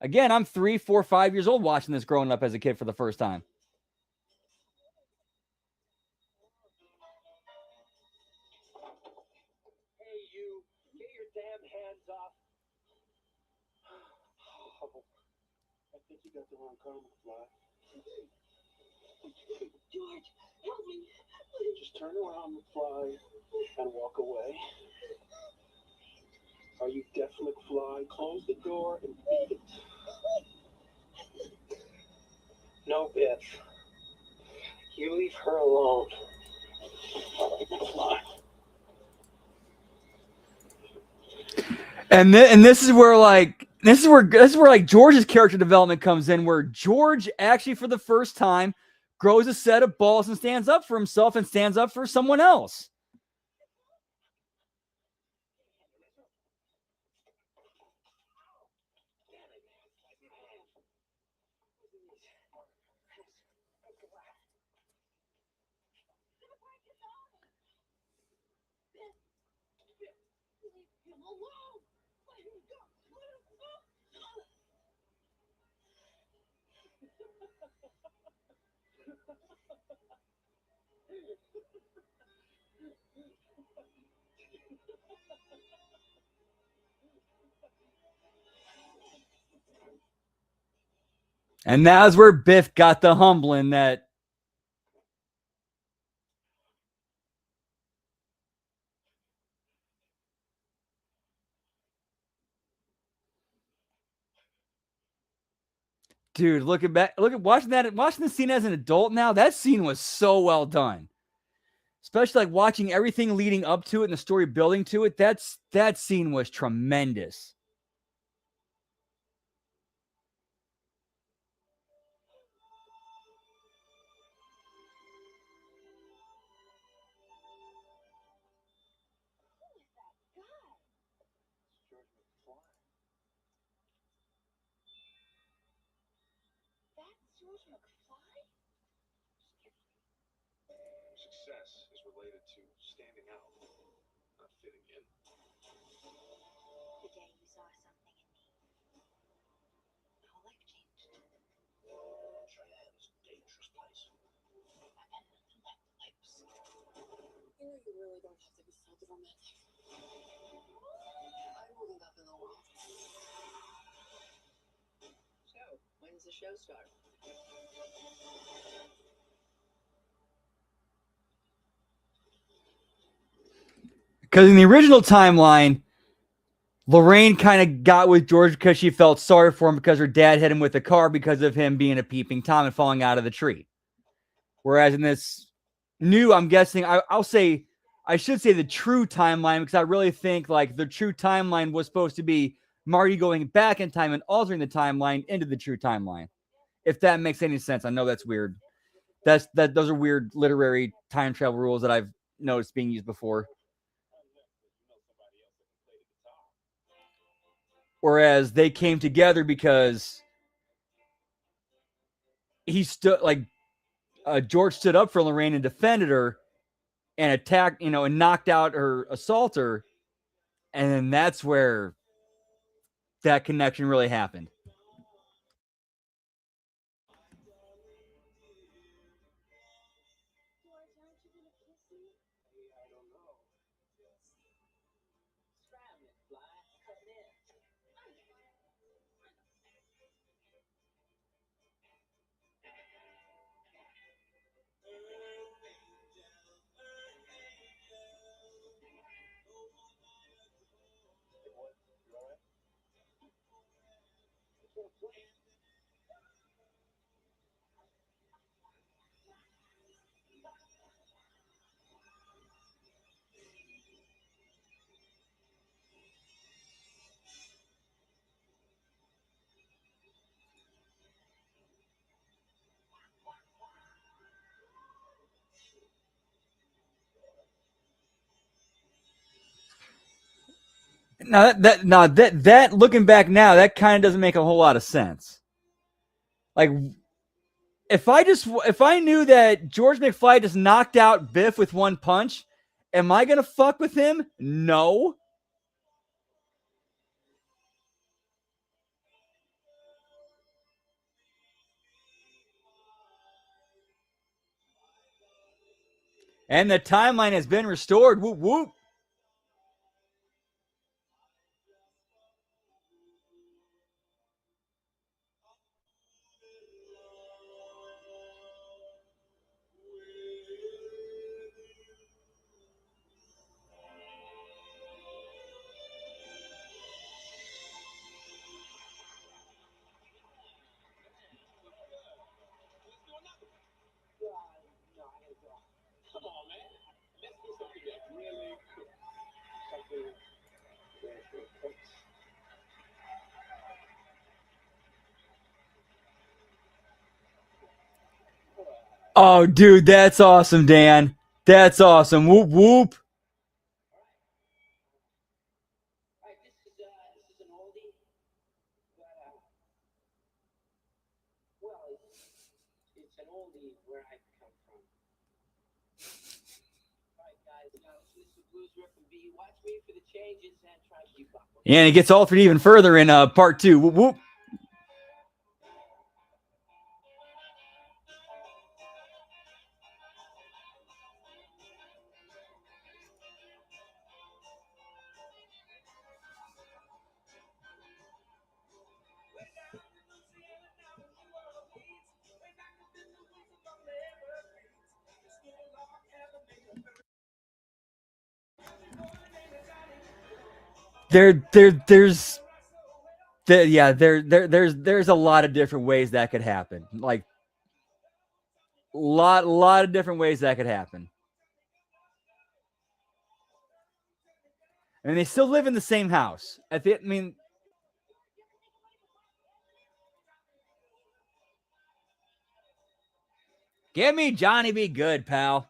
Again, I'm 3, 4, 5 years old watching this growing up as a kid for the first time. Hey, you. Get your damn hands off. Oh, I think you got the wrong camouflage. George, help me. Just turn around, McFly, and walk away. Are you deaf, McFly? Close the door and beat it. No, Biff. You leave her alone. McFly. And this is where George's character development comes in, where George actually for the first time grows a set of balls and stands up for himself and stands up for someone else. And that's where Biff got the humbling that dude, looking back, watching the scene as an adult now, that scene was so well done. Especially like watching everything leading up to it and the story building to it. That scene was tremendous. George McFly? Success is related to standing out, not fitting in. The day you saw something in me, my whole life changed. Cheyenne's a dangerous place. And nothing left lips. You know, you really don't have to be so dramatic. I'm moving up in the world. So, when's the show start? Because in the original timeline, Lorraine kind of got with George because she felt sorry for him because her dad hit him with a car because of him being a peeping Tom and falling out of the tree. Whereas in this new, I'm guessing, I should say the true timeline, because I really think like the true timeline was supposed to be Marty going back in time and altering the timeline into the true timeline. If that makes any sense. I know that's weird. Those are weird literary time travel rules that I've noticed being used before. Whereas they came together because he stood like George stood up for Lorraine and defended her and attacked, and knocked out her assaulter. And then that's where that connection really happened. George, aren't you gonna kiss me? I don't know. Try me, fly. Come in. Now that looking back now, that kind of doesn't make a whole lot of sense. Like if I knew that George McFly just knocked out Biff with one punch, am I gonna fuck with him? No. And the timeline has been restored. Whoop whoop. No, I gotta go. Come on, man. Let's do something that's really cool. Something very cool. Thanks. Oh, dude, that's awesome, Dan. That's awesome. Whoop whoop. All right, this is an oldie, but well, it's an oldie where I come from. All right, guys, now listen to Blues Riff and B. Watch me for the changes and try to keep up. And it gets altered even further in part 2. Whoop whoop. there's there's a lot of different ways that could happen. Like lot of different ways that could happen. And they still live in the same house. I mean, give me Johnny Be Good, pal.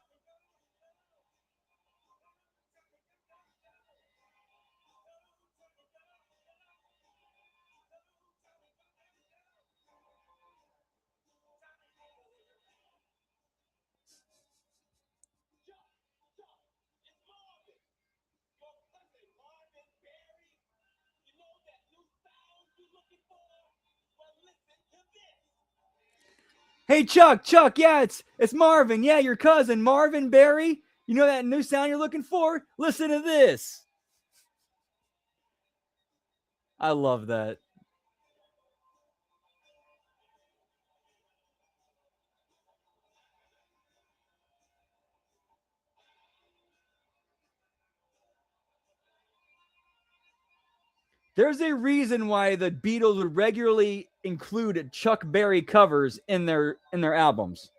Hey Chuck, yeah, it's Marvin. Yeah, your cousin, Marvin Barry. You know that new sound you're looking for? Listen to this. I love that. There's a reason why the Beatles would regularly include Chuck Berry covers in their albums.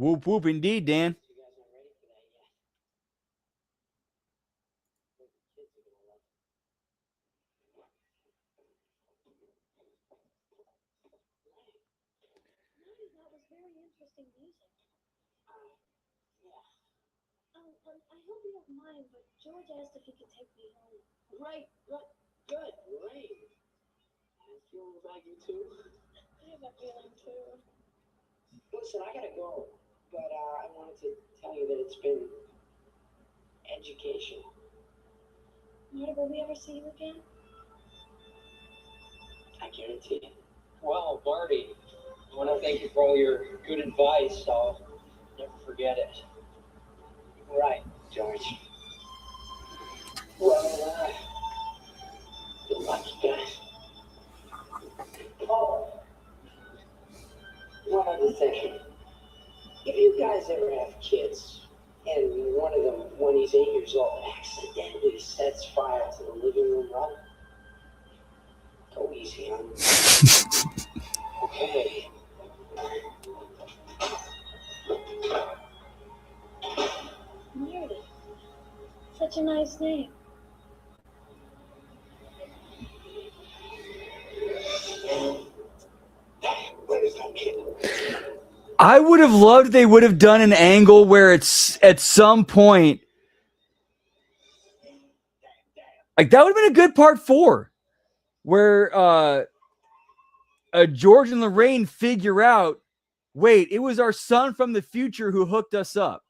Whoop whoop indeed, Dan. You guys aren't ready for that yet. What the kids are gonna love. That was very interesting music. Yeah. I hope you don't mind, but George asked if he could take me home. Right. Good. Great. I feel like you too. I have a feeling too. Listen, I gotta go, but I wanted to tell you that it's been educational. Marty, will we ever see you again? I guarantee it. Well, Marty, I want to thank you for all your good advice. I'll never forget it. Right, George. Well, good luck, you guys. Oh, one other thing. If you guys ever have kids, and one of them, when he's 8 years old, accidentally sets fire to the living room rug, go easy on him. Okay. Marty. Such a nice name. Where is that kid? I would have loved they would have done an angle where it's at some point like that would have been a good part 4 where George and Lorraine figure out, wait, it was our son from the future who hooked us up.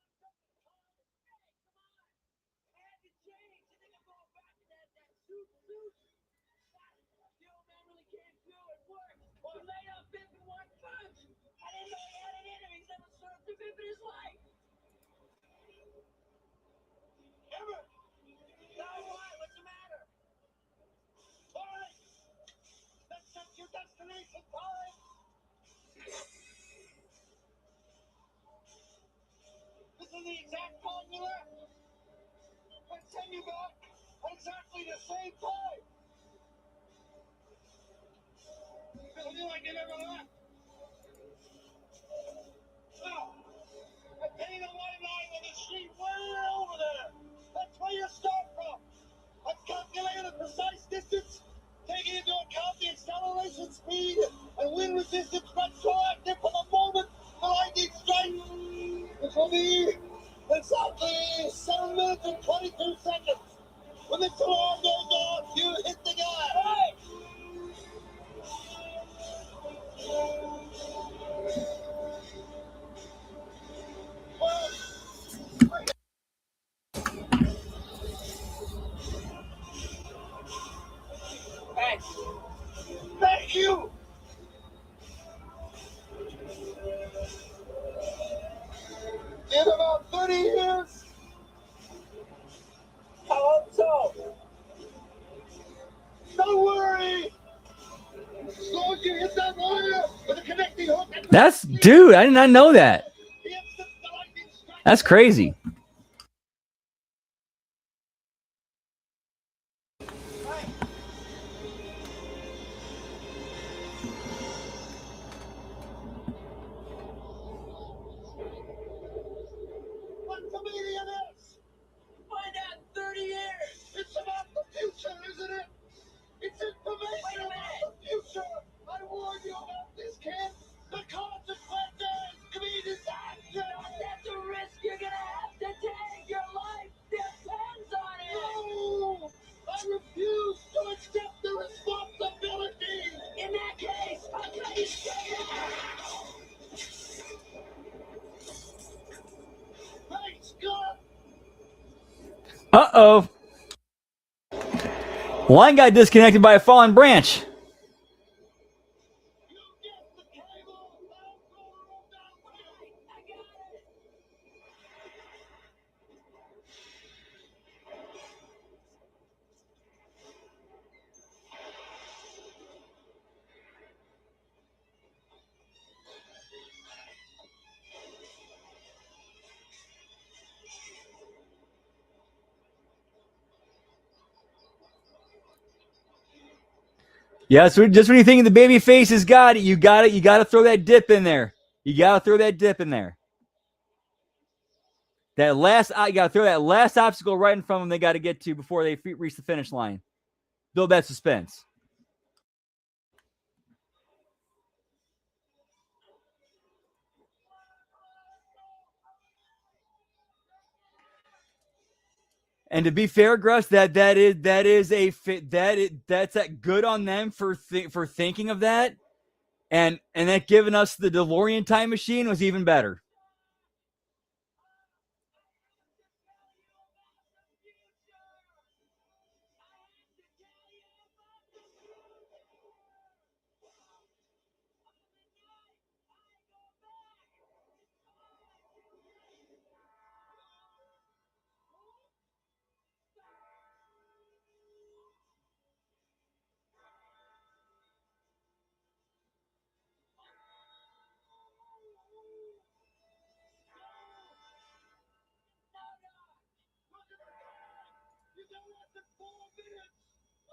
This is the exact time you left. I send you back at exactly the same time. It'll be like you never left. Now, I paid a white line on the street way over there. That's where you start from. I've calculated the precise distance, taking into account the acceleration speed and wind resistance retroactive from the moment the lightning strikes, which will be exactly 7 minutes and 22 seconds. When this alarm goes off, you hit the gas. Right. That's, dude, I did not know that. That's crazy. What comedian is? Find out in 30 years. It's about the future, isn't it? It's information about the future. I warned you about this, kid. The consequences could be disaster. That's a risk you're gonna have to take. Your life depends on it. No, I refuse to accept the responsibility. In that case, I'll tell you straight out. Hey, Scott. Uh-oh. Line got disconnected by a fallen branch. You get the cable. I'll go around that way. I got it. Yeah, so just when you think the baby face has got it, you got to throw that dip in there. You got to throw that dip in there. You got to throw that last obstacle right in front of them they got to get to before they reach the finish line. Build that suspense. And to be fair, Gruss, that's good on them for thinking of that, and that giving us the DeLorean time machine was even better.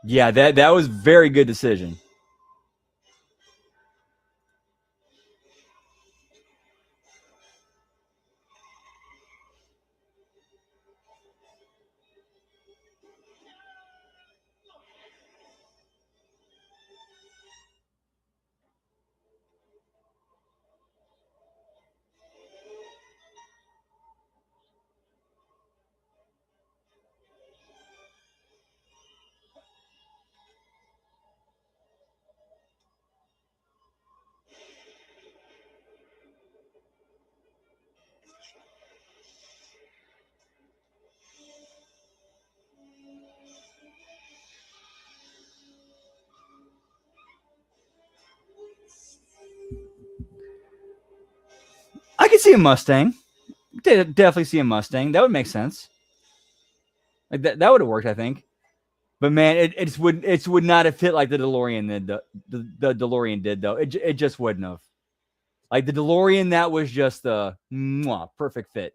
Yeah, that was very good decision. I could see a Mustang. Definitely see a Mustang. That would make sense. Like that would have worked, I think. But man, it would not have fit like the DeLorean did. The DeLorean did though. It just wouldn't have. Like the DeLorean, that was just a perfect fit.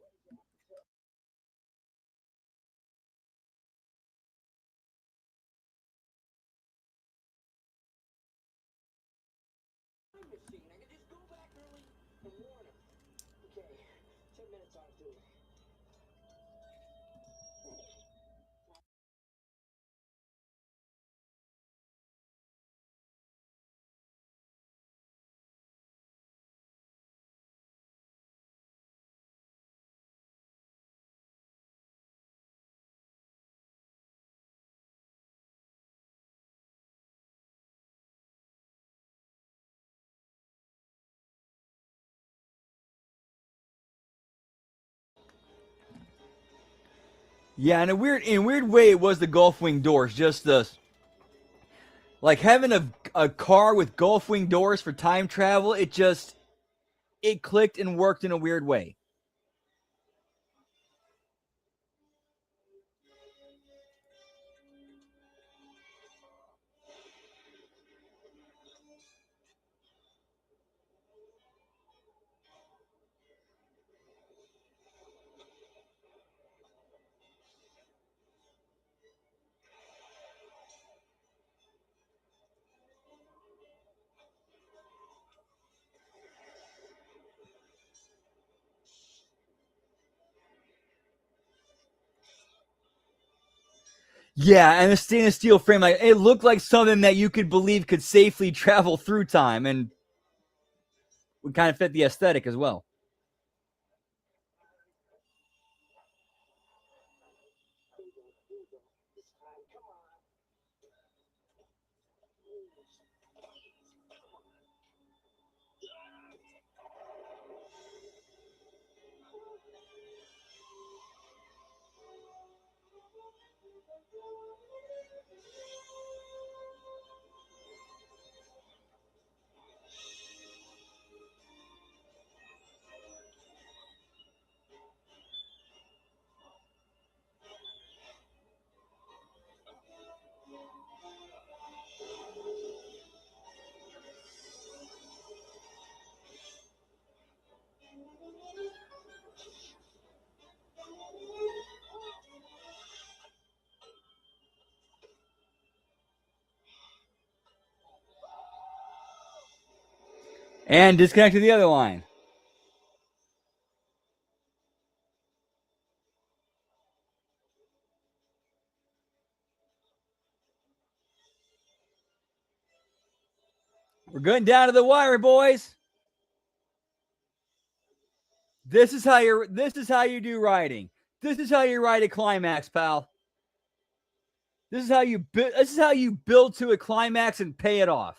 Yeah, in a weird way, it was the Gulf Wing doors. Just the like having a car with Gulf Wing doors for time travel. It clicked and worked in a weird way. Yeah, and the stainless steel frame, like it looked like something that you could believe could safely travel through time, and would kind of fit the aesthetic as well. And disconnected the other line. We're going down to the wire, boys. This is how you do writing. This is how you write a climax, pal. This is how you build to a climax and pay it off.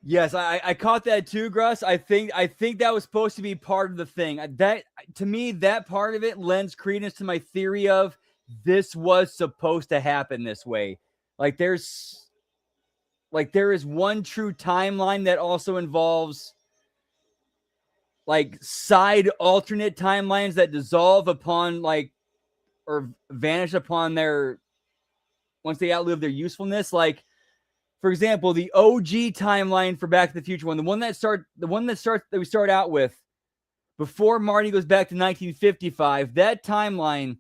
Yes, I caught that too, Gruss. I think that was supposed to be part of the thing. That, to me, that part of it lends credence to my theory of this was supposed to happen this way. Like there is one true timeline that also involves like side alternate timelines that dissolve upon or vanish upon their once they outlive their usefulness. Like, for example, the OG timeline for Back to the Future the one that we start out with before Marty goes back to 1955. That timeline,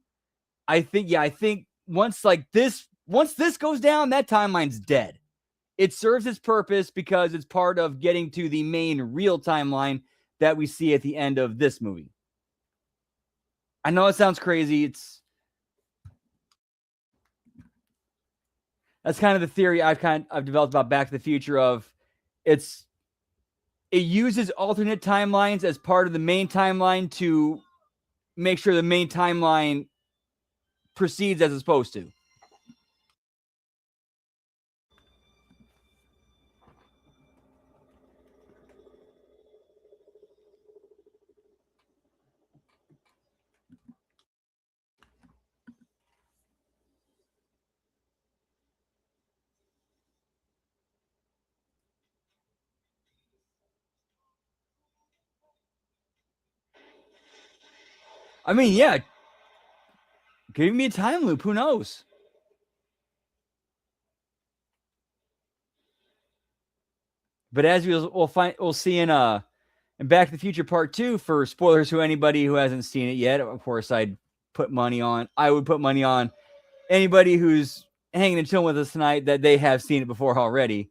I think once this goes down, that timeline's dead. It serves its purpose because it's part of getting to the main real timeline that we see at the end of this movie. I know it sounds crazy. That's kind of the theory I've developed about Back to the Future of it uses alternate timelines as part of the main timeline to make sure the main timeline proceeds as it's supposed to. I mean, yeah, give me a time loop. Who knows? But as we'll see in Back to the Future Part 2, for spoilers to anybody who hasn't seen it yet. Of course, I would put money on anybody who's hanging and chilling with us tonight that they have seen it before already.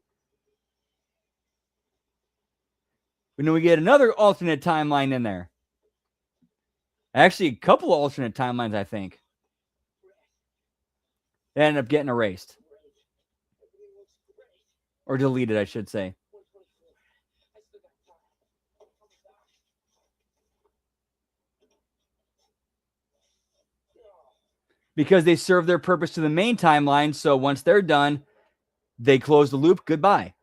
But then we get another alternate timeline in there. Actually, a couple of alternate timelines, I think. They end up getting erased. Or deleted, I should say. Because they serve their purpose to the main timeline, so once they're done, they close the loop. Goodbye.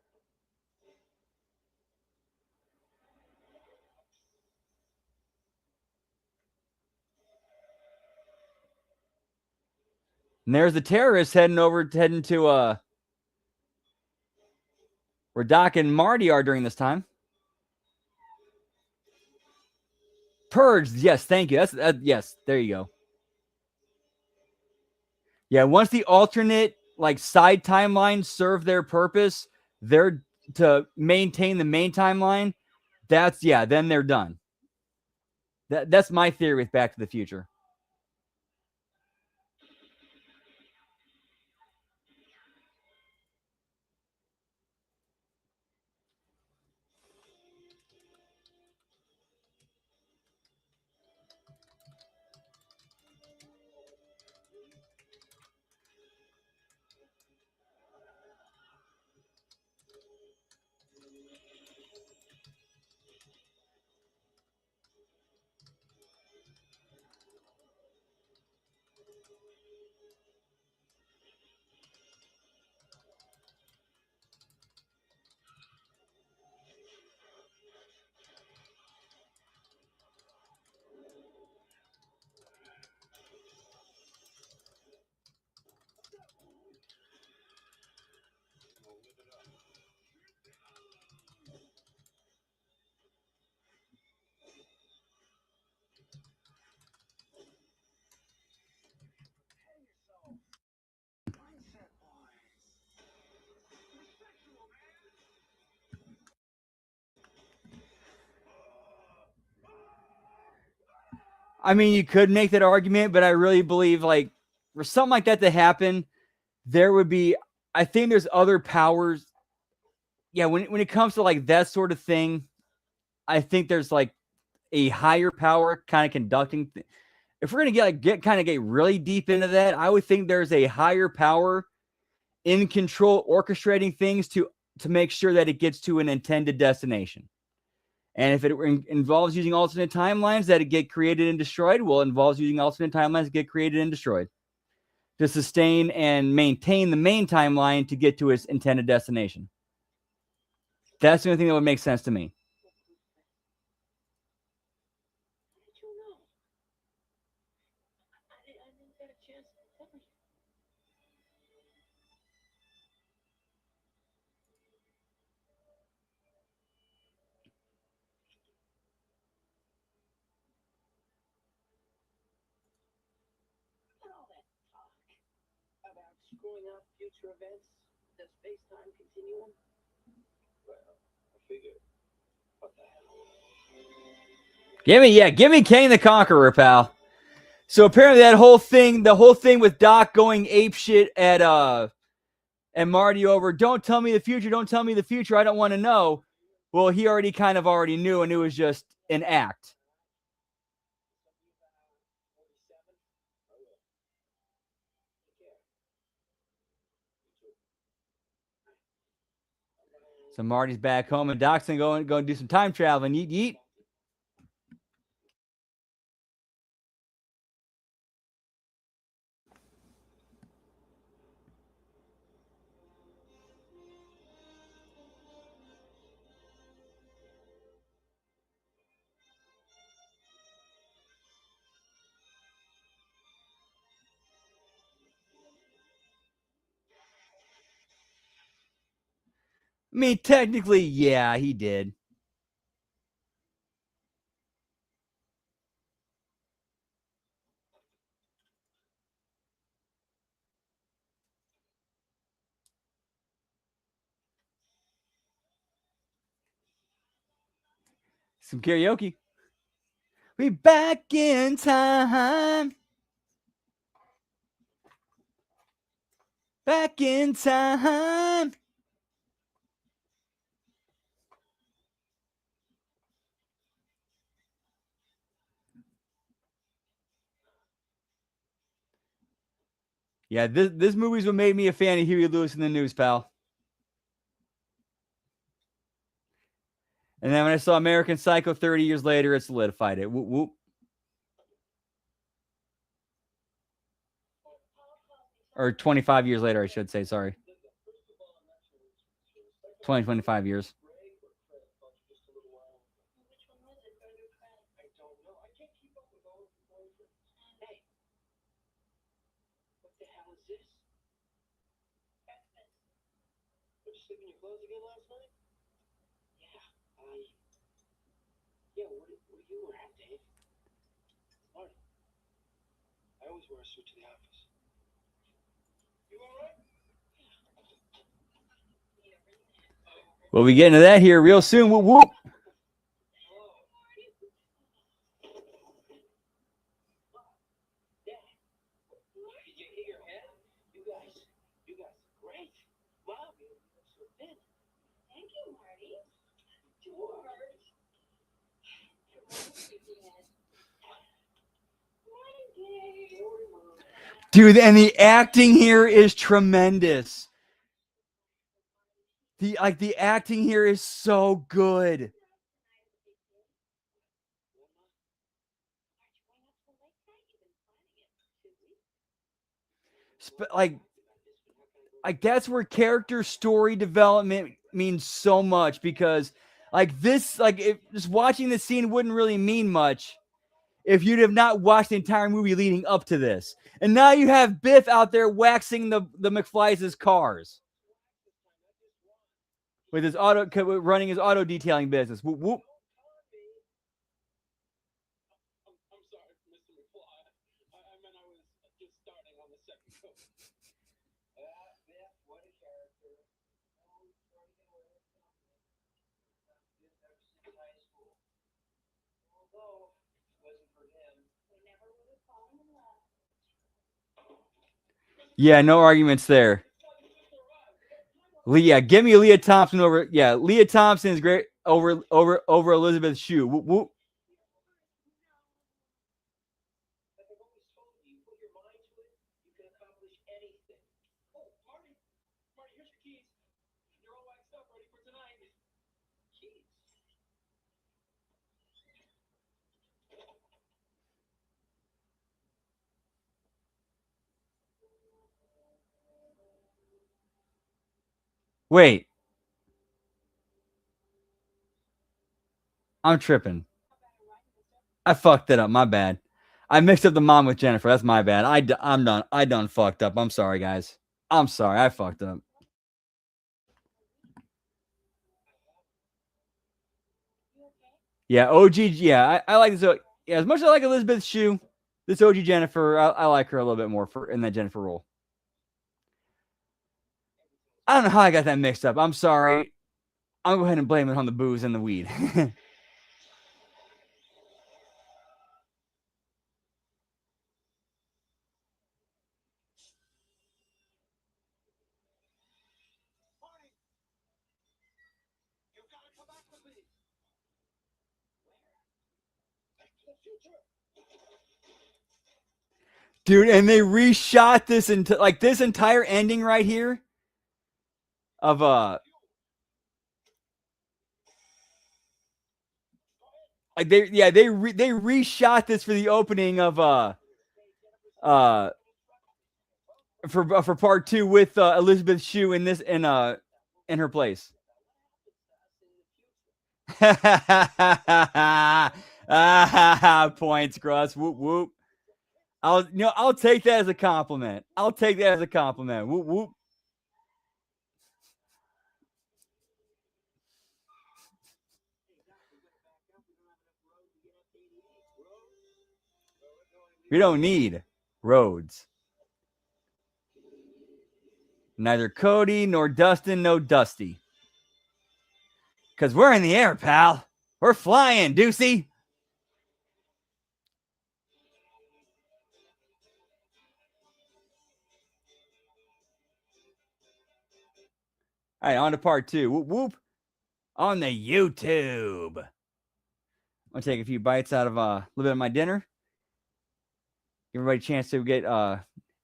And there's the terrorists heading to where Doc and Marty are during this time. Purged. Yes, thank you. Yes, there you go. Yeah, once the alternate side timelines serve their purpose, they're to maintain the main timeline. Then they're done. That's my theory with Back to the Future. I mean, you could make that argument, but I really believe like for something like that to happen, there would be. I think there's other powers. Yeah, when it comes to like that sort of thing, I think there's like a higher power kind of conducting. If we're gonna get really deep into that, I would think there's a higher power in control, orchestrating things to make sure that it gets to an intended destination. And if it involves using alternate timelines that get created and destroyed, well, it involves using alternate timelines that get created and destroyed to sustain and maintain the main timeline to get to its intended destination. That's the only thing that would make sense to me. How did you know? I didn't get a chance to tell you. And all that talk about screwing up future events, the space-time continuum. Well, I figured. What the hell? Give me Kang the Conqueror, pal. So apparently that whole thing, the whole thing with Doc going apeshit at Marty over, don't tell me the future, don't tell me the future, I don't want to know. Well, he already knew, and it was just an act. So Marty's back home, and Doc's gonna go and do some time traveling. Yeet yeet. I mean, technically, yeah, he did. Some karaoke. We back in time. Back in time. Yeah, this movie's what made me a fan of Huey Lewis in the News, pal. And then when I saw American Psycho 30 years later, it solidified it. Whoop, whoop. Or 25 years later, I should say. Sorry. 25 years. What the hell is this? Did you sleep in your clothes again last night? Yeah, what you wear out, Dave? Marty, I always wear a suit to the office. You alright? We'll be getting to that here real soon. Whoop, whoop. Did you hit your head? You guys are great. Wow, you look so thin. Thank you, Marty. George. Dude, and the acting here is tremendous. The acting here is so good. Like that's where character story development means so much, because like this, like if just watching the scene wouldn't really mean much if you'd have not watched the entire movie leading up to this. And now you have Biff out there waxing the McFly's cars with his running his auto detailing business. Whoop, whoop. I'm sorry, Mr. McFly. I meant I was just starting on the second coat. Biff, what a character. Biff ever since high school. Although, it wasn't for him, Yeah, no arguments there. Leah, give me Leah Thompson over. Yeah, Leah Thompson is great over Elizabeth Shue. Whoop, whoop. Like I've always told you, you put your mind to it, you can accomplish anything. Oh, Marty, here's your keys. They're all waxed up, ready for tonight. Keys. Wait, I'm tripping. I fucked it up. My bad. I mixed up the mom with Jennifer. That's my bad. I'm done. I done fucked up. I'm sorry, guys. I'm sorry. I fucked up. Yeah, OG. Yeah, I like this. Yeah, as much as I like Elizabeth Shue, this OG Jennifer, I like her a little bit more for in that Jennifer role. I don't know how I got that mixed up. I'm sorry. I'll go ahead and blame it on the booze and the weed. Marty, you've got to come back with me. Back to the future. Dude, and they reshot this into like this entire ending right here of like they reshot this for the opening of uh for part 2 with Elizabeth Shue in this in her place. Points, Gruss. Whoop whoop. I'll take that as a compliment. I'll take that as a compliment. Whoop whoop. We don't need roads. Neither Cody nor Dustin, no Dusty. Because we're in the air, pal. We're flying, Deucey. All right, on to part 2. Whoop whoop. On the YouTube. I'm gonna take a few bites out of a little bit of my dinner. Give everybody a chance to get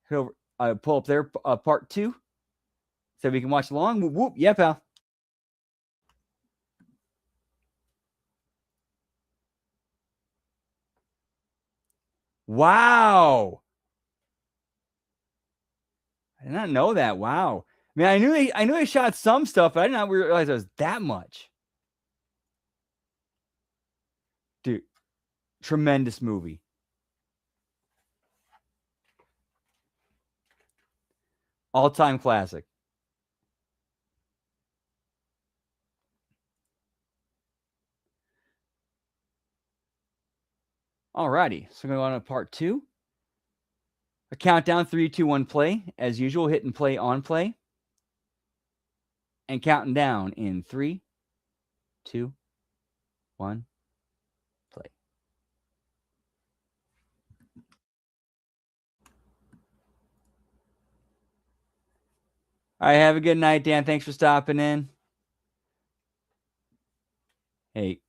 pull up their part 2 so we can watch along. Whoop whoop. Yeah, pal. Wow. I did not know that. Wow. I mean, I knew they shot some stuff, but I did not realize it was that much. Dude, tremendous movie. All-time classic. Alrighty, so we're going to go on to part 2. A countdown, 3, 2, 1, play. As usual, hit and play on play. And counting down in 3, 2, 1, play. All right, have a good night, Dan. Thanks for stopping in. Hey,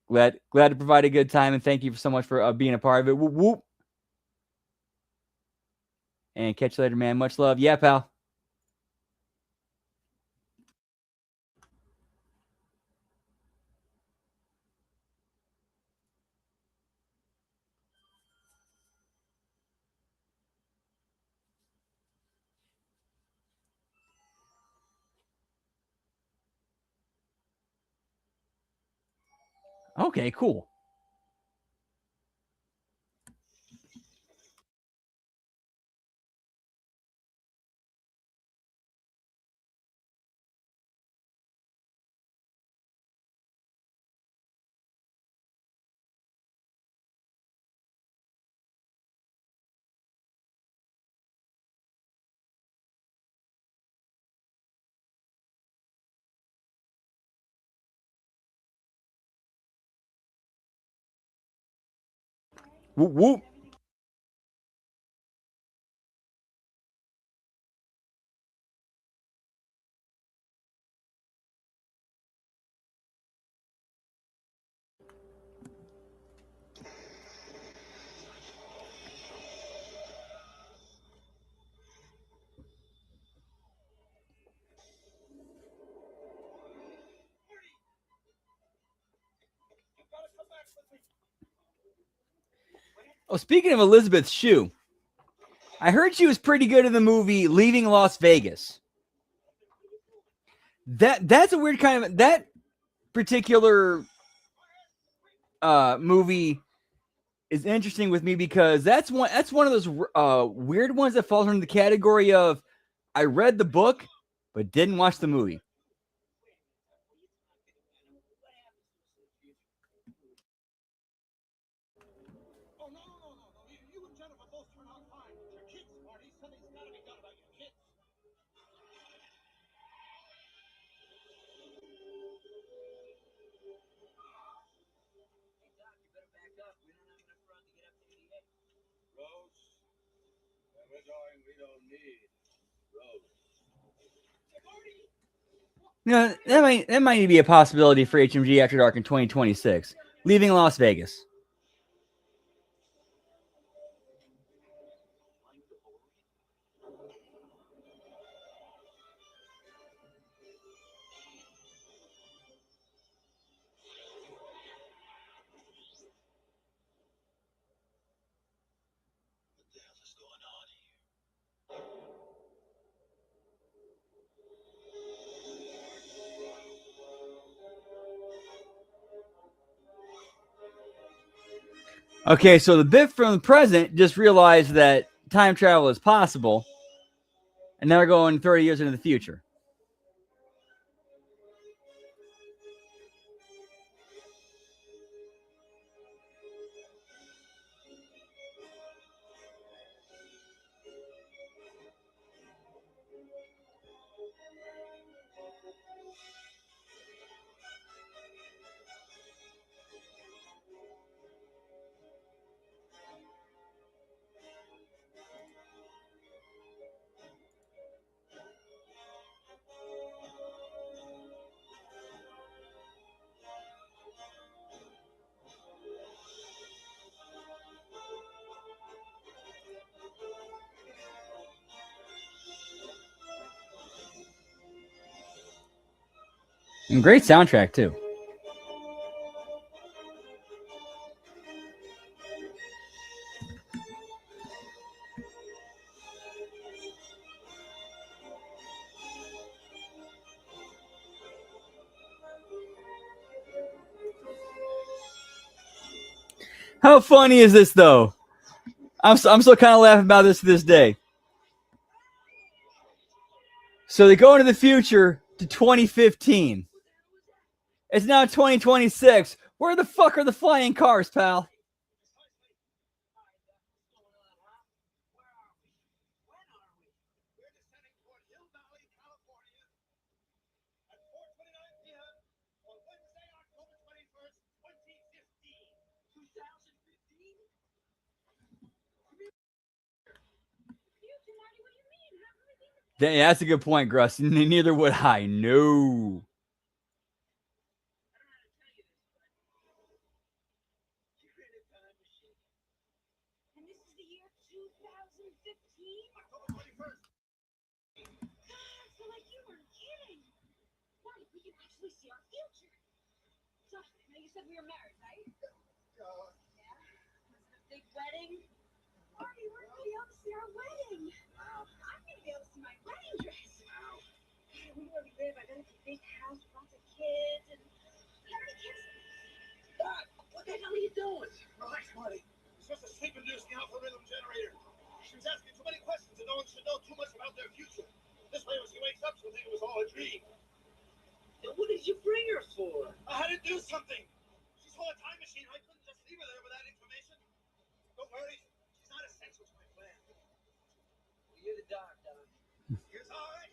glad to provide a good time, and thank you so much for being a part of it. Whoop, whoop. And catch you later, man. Much love. Yeah, pal. Okay, cool. Whoop, whoop. Oh, speaking of Elizabeth Shue, I heard she was pretty good in the movie Leaving Las Vegas. That's a weird kind of that particular movie is interesting with me because that's one of those weird ones that falls under the category of I read the book but didn't watch the movie. Oh, no. You and Jennifer both turn out fine. Your kids, Marty. Something's got to be done about your kids. Rose, when we're going, we don't need Rose. That might be a possibility for HMG After Dark in 2026. Leaving Las Vegas. What the hell is going on here? Okay, so the bit from the present just realized that time travel is possible, and now we're going 30 years into the future. And great soundtrack, too. How funny is this, though? I'm still kind of laughing about this to this day. So they go into the future to 2015. It's now 2026. Where the fuck are the flying cars, pal? We're descending toward Hill Valley, California at 4:29 p.m. on Wednesday, October 21st, 2015. 2015? That's a good point, Gruss. Neither would I. No. And this is the year 2015? October 21st. So like you weren't kidding. Marty, we can actually see our future. So, now you said we were married, right? Yeah. Was it a big wedding? Marty, we're gonna be able to see our wedding. I'm gonna be able to see my wedding dress. God, we really live. I bet it's a big house, lots of kids, and how many kids? Dad, what the hell are you doing? Relax, Marty. It's just a sleep-inducing alpha rhythm generator. She was asking too many questions, and no one should know too much about their future. This way, when she wakes up, she'll think it was all a dream. Then what did you bring her for? I had to do something. She saw a time machine. I couldn't just leave her there without information. Don't worry. She's not essential to my plan. Well, you're the doc, Don. It's all right.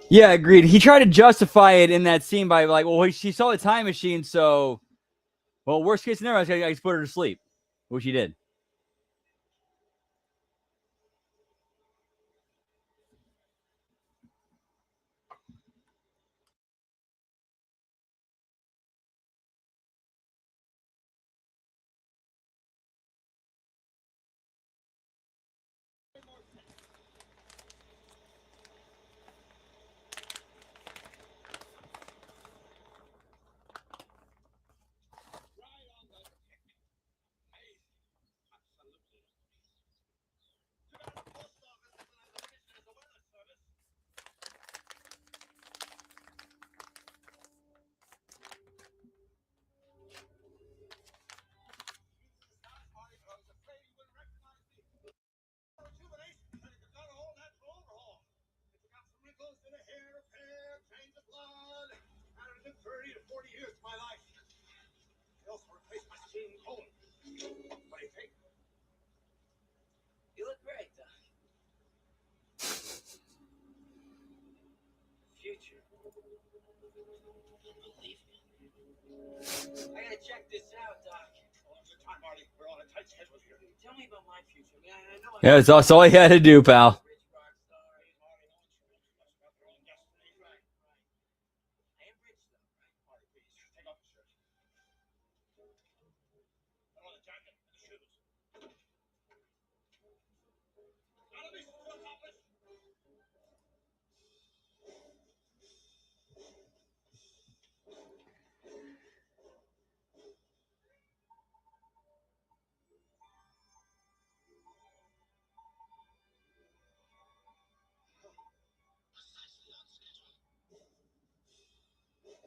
Yeah, agreed. He tried to justify it in that scene by like, well, she saw the time machine, so, well, worst case scenario, I just put her to sleep, which he did. I gotta check this out, Doc. Good time, Marty. We're on a tight schedule here. Tell me about my future. I mean, I know. Yeah, that's all he had to do, pal. Rich rock star. Marty, no one's about their own destiny. Right. I am rich, though, right? Marty, please take off your shirt. Put on the jacket and the shoes. Now let me see you accomplish.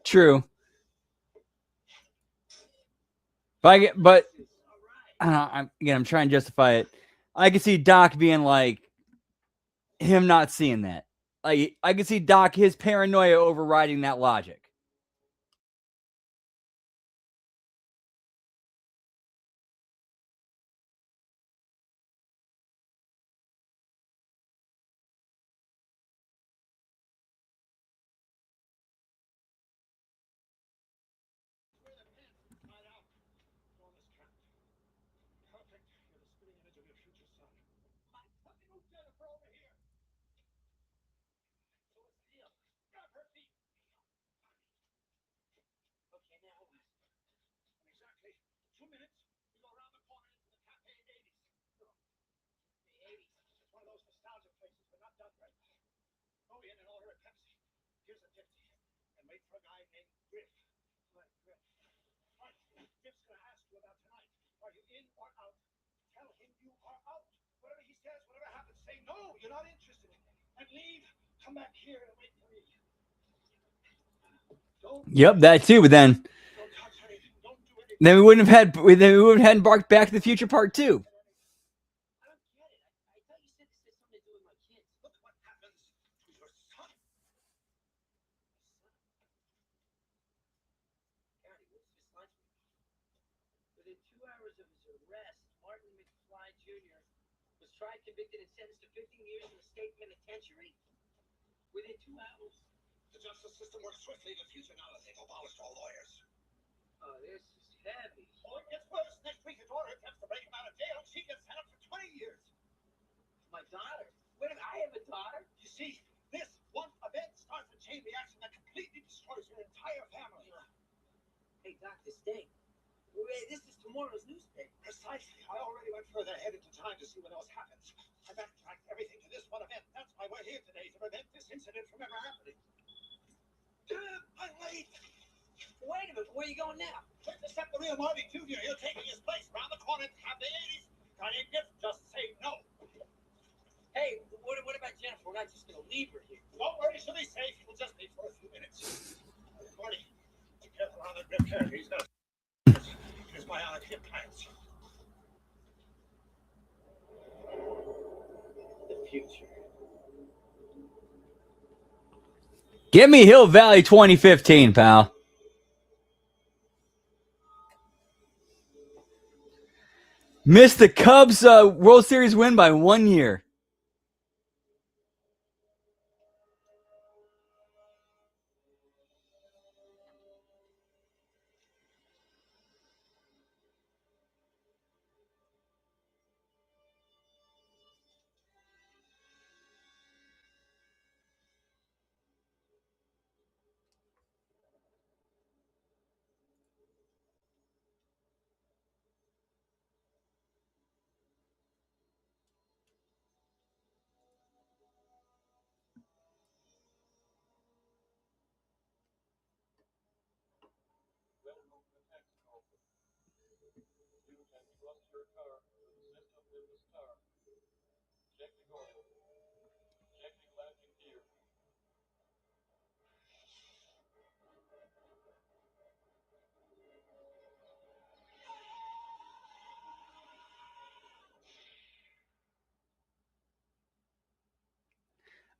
True. But I don't know, I'm trying to justify it. I can see Doc being like him not seeing that. Like I can see Doc his paranoia overriding that logic. Perfect. You're the spitting image of your future son. Move Jennifer over here. So what's the deal? Grab her feet. Okay, now what? In exactly 2 minutes, we go around the corner into the Cafe 80s. The 80s. It's one of those nostalgia places, but not done right. Go in and order a Pepsi. Here's a 50. And wait for a guy named Griff. What, Griff? Right. Griff's gonna ask you about tonight. Are you in or out? Tell him you are out. Whatever he says, whatever happens, say no, you're not interested. And leave. Come back here and wait for me. Yep, that too. But then Don't touch anything. Don't do anything. we wouldn't have had embarked Back to the Future Part 2. I don't get it. I thought you said this had something to do with my kids. Look what happens to your son. Gary, what's this lunch? Within 2 hours of his arrest, Martin McFly Jr. was tried, convicted, and sentenced to 15 years in the state penitentiary. Within 2 hours. The justice system works swiftly in the future now that they've abolished all lawyers. Oh, this is heavy. Oh, it gets worse. Next week, his daughter attempts to break him out of jail. She gets sent up for 20 years. My daughter? Wait a minute, I have a daughter? You see, this one event starts a chain reaction that completely destroys your entire family. Hey, Dr. Sting, this is tomorrow's newspaper. Precisely. I already went further ahead into time to see what else happens. I backtracked everything to this one event. That's why we're here today, to prevent this incident from ever happening. I'm late. Wait a minute, where are you going now? Quick to step the real Marty Jr. You're taking his place round the corner to have the 80s. Got any gift? Just say no. Hey, what about Jennifer? We're not just going to leave her here. Don't worry, she'll be safe. We'll just be for a few minutes. Marty, be careful around that grip character. He's got his bionic hip plants. The future. Give me Hill Valley 2015, pal. Missed the Cubs World Series win by 1 year.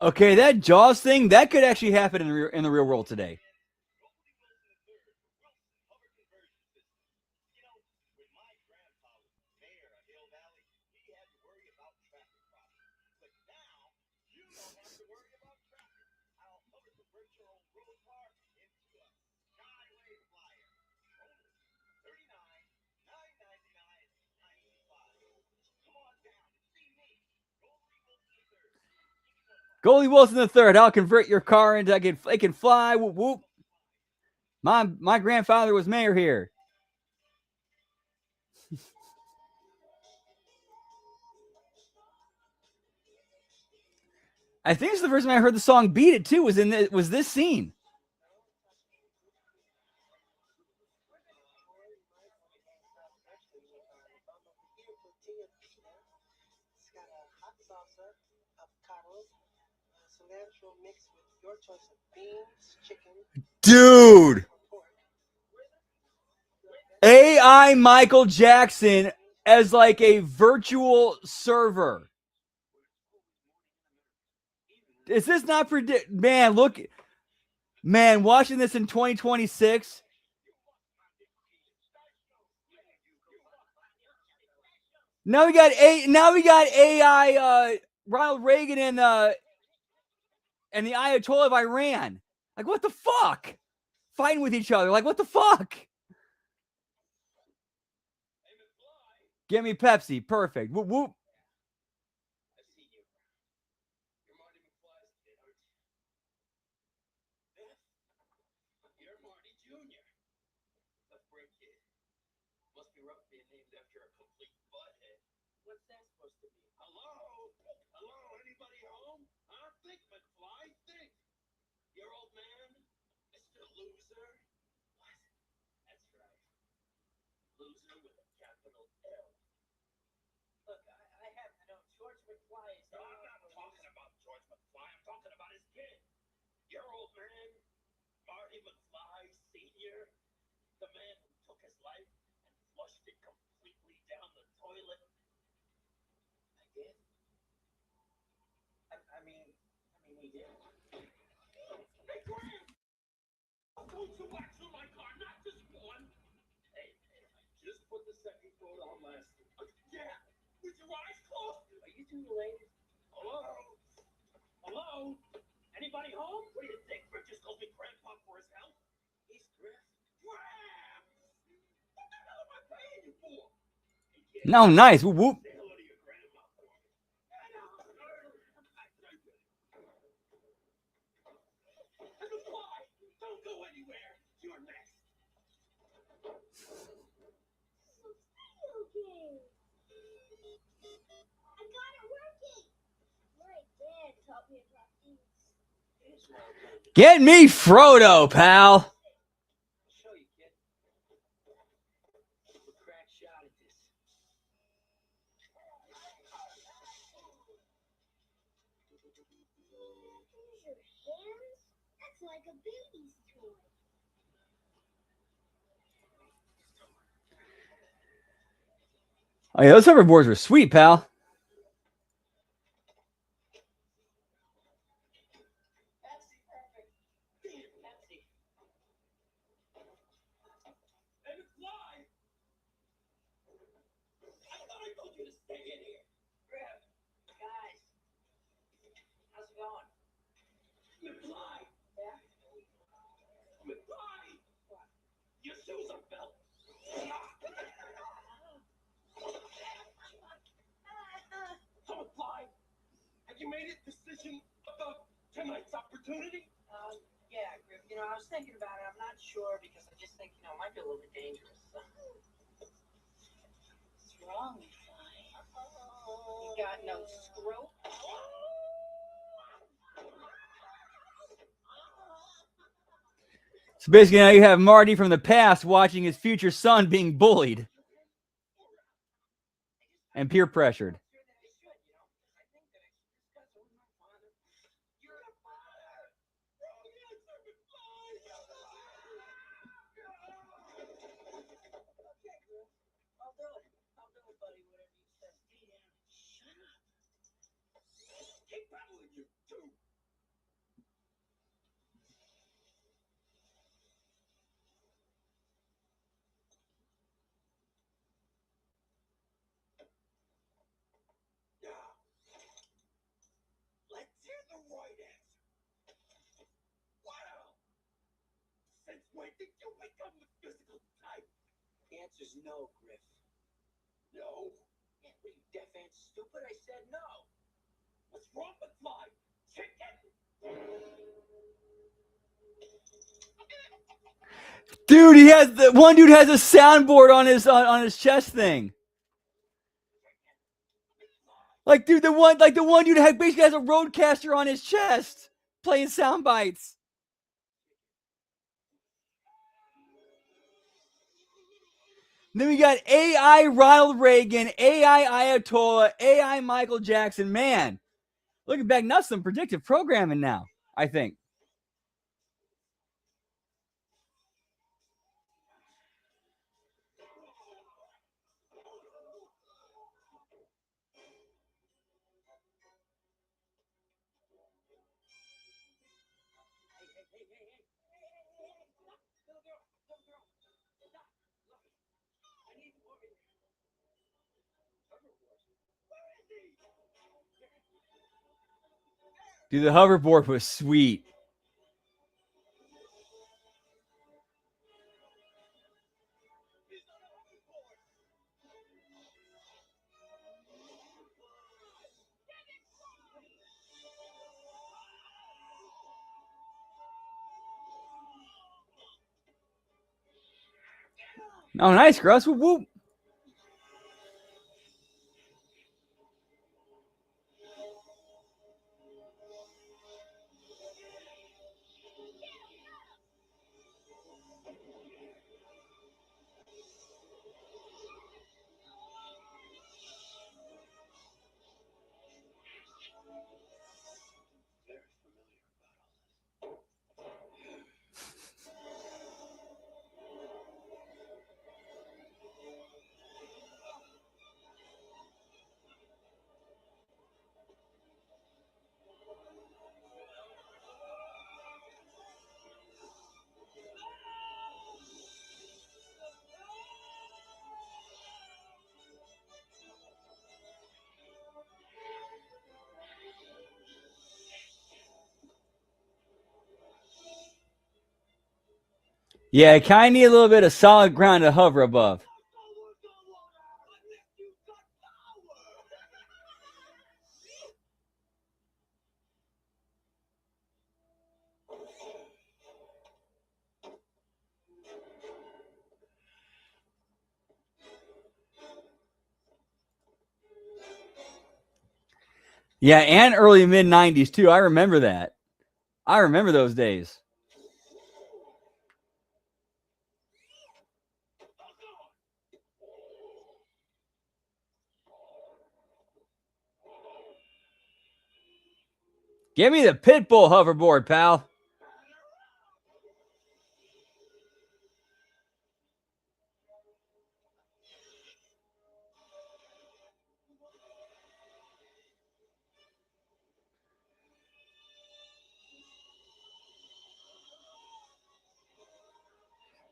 Okay, that Jaws thing, that could actually happen in the real world today. roll car into a skyway flyer. $39,999.95. Come on down and see me, Goldie Wilson III. I'll convert your car into it can fly. Whoop whoop. My grandfather was mayor here. I think it's the first time I heard the song "Beat It" too. Was this scene? It's got a hot salsa, avocados, cilantro mixed with your choice of beans, chicken, Dude, or pork. AI Michael Jackson as like a virtual server. Is this not predict? Man, look, man, watching this in 2026. Now we got AI Ronald Reagan and the Ayatollah of Iran. Like, what the fuck? Fighting with each other. Like, what the fuck? Give me Pepsi. Perfect. Whoop whoop. You're Marty Jr. Let's break it. Must be rough being named after a complete butthead. What's that supposed to mean? Hello? Hello? Anybody home? Huh? Think, McFly. Think. Your old man? Mr. Loser? What? That's right. Loser with a capital L. Look, I happen to know George McFly is... No, I'm not talking about George McFly. I'm talking about his kid. Your old man, Marty McFly Sr., the man who took his life and flushed it completely down the toilet. I did? I mean, he did. Hey, Graham! Don't you wax on my car, not just one. Hey, I just put the second coat on last week. Yeah, with your eyes closed. Are you two related? Hello? Hello? Anybody home? What do you think? Griff just told me Grandpa for his help. He's Griff. Graham! What the hell am I paying you for? Hey, kid, No, nice. Whoop whoop. say hello to your grandma for me. And McFly, don't go anywhere. You're next. Okay. I got it working. My dad taught me about these. Get me Frodo, pal. I'll show you, kid. We'll crack shot at this. Use your hands? That's like a baby's toy. Oh yeah, those hoverboards were sweet, pal. Pepsi, perfect. Damn, Pepsi. Hey, McFly! I thought I told you to stay in here. Griff, guys, how's it going? McFly! Yeah? McFly! What? Your shoes are felt. So, McFly, have you made a decision about tonight's opportunity? Yeah, Griff, I was thinking about it. I'm not sure because I just think, it might be a little bit dangerous. What's wrong, McFly? You got no scrope? So basically, now you have Marty from the past watching his future son being bullied and peer pressured. Keep battling, you two. Now, let's hear the right answer. Wow. When did you become the physical type? The answer's no, Griff. No? Yeah, what are you, deaf and stupid? I said no. What's wrong with my chicken? Dude, he has the one dude has a soundboard on his chest thing. Like, dude, the one dude basically has a roadcaster on his chest playing sound bites. Then we got AI Ronald Reagan, AI Ayatollah, AI Michael Jackson. Man, looking back, not some predictive programming now, I think. Dude, the hoverboard was sweet. Oh, nice, Gruss. Whoop, whoop. Yeah, kind of need a little bit of solid ground to hover above. Yeah, and early mid 90s too. I remember that. I remember those days. Give me the Pitbull hoverboard, pal.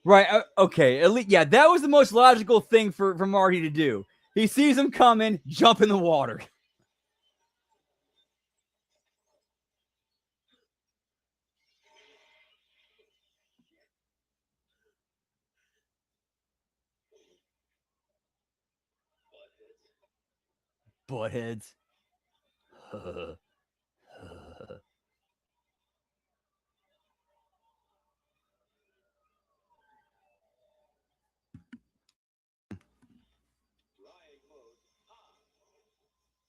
Right. Okay. At least, yeah, that was the most logical thing for Marty to do. He sees him coming, jump in the water. Buttheads. Drying mode.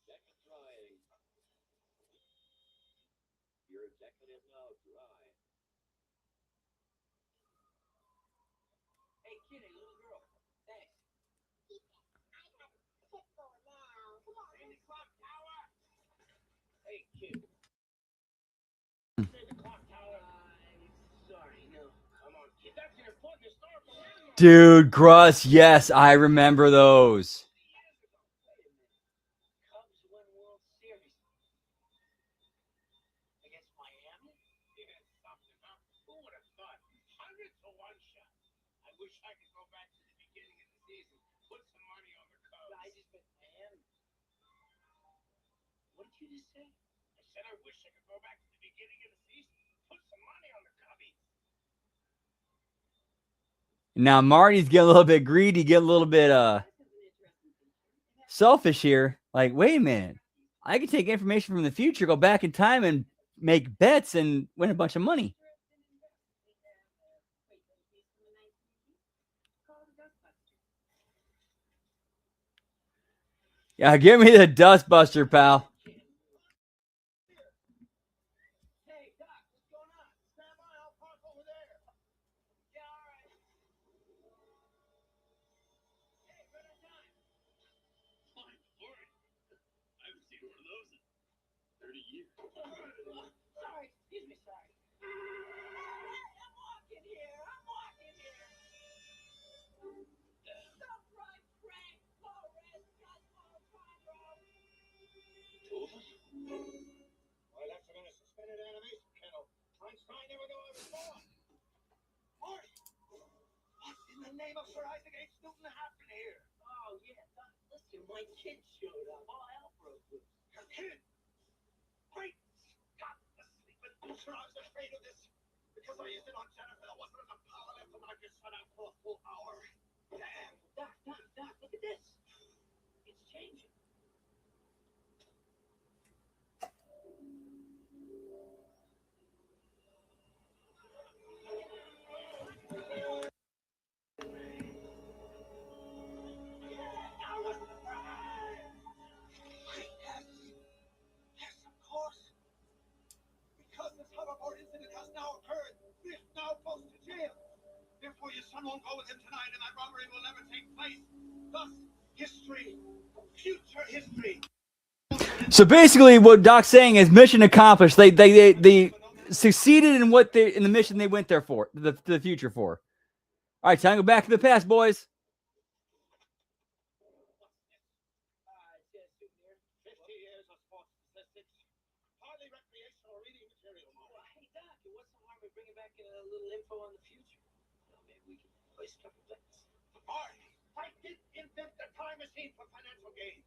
Check drying. Your jacket is now dry. Hey, kitty, little girl. Thanks. Sandy Clock Tower. Hey, kid. Sandy Clock Tower. Sorry, no. Come on, kid. That's an important historical landmark. Dude, Gruss, yes, I remember those. Cubs win World Series against Miami. Yeah, something, huh? Who would have thought? 100-1 shot. I wish I could go back to the beginning of the season. Put some money on the Cubs. I just bet Miami. What did you just say? I said I wish I could go back to the beginning of the season. Put some money on the Cubbies. Now Marty's getting a little bit greedy, getting a little bit selfish here. Like, wait a minute. I can take information from the future, go back in time and make bets and win a bunch of money. Yeah, give me the Dustbuster, pal. Hey, Doc, what's going on? Stand by, I'll park over there. Yeah, all right. Hey, right on time. Fine, Lord. I haven't seen one of those in 30 years. Sorry, excuse me, sorry. I'm walking here. Stop right, Frank, Flores, Cosmo, Conroe. Two of us? Why, that's in a suspended animation kennel. Einstein never knew I was born. Marty, what in the name of Sir Isaac H. Newton happened here? Oh, yeah, Doc, listen, my kid showed up. All hell broke loose. Your kid? Great Scott, the sleeping booster. I was afraid of this. Because I used it on Jennifer, there wasn't enough power left to knock your son out for a full hour. Damn. Doc, look at this. It's changing. Yes, of course. Because this hoverboard incident has now occurred, Biff now goes to jail. Therefore, your son won't go with him tonight, and that robbery will never take place. Thus, history, future history. So basically, what Doc's saying is mission accomplished. They succeeded in what they in the mission they went there for, the future for. All right, time to go back to the past, boys. 50 years of sports statistics. Hardly recreational reading material. Well, hey, Doc, what's the harm in bringing back a little info on the future? Maybe we can place a couple bets. Marty, I did invent the time machine for financial gain.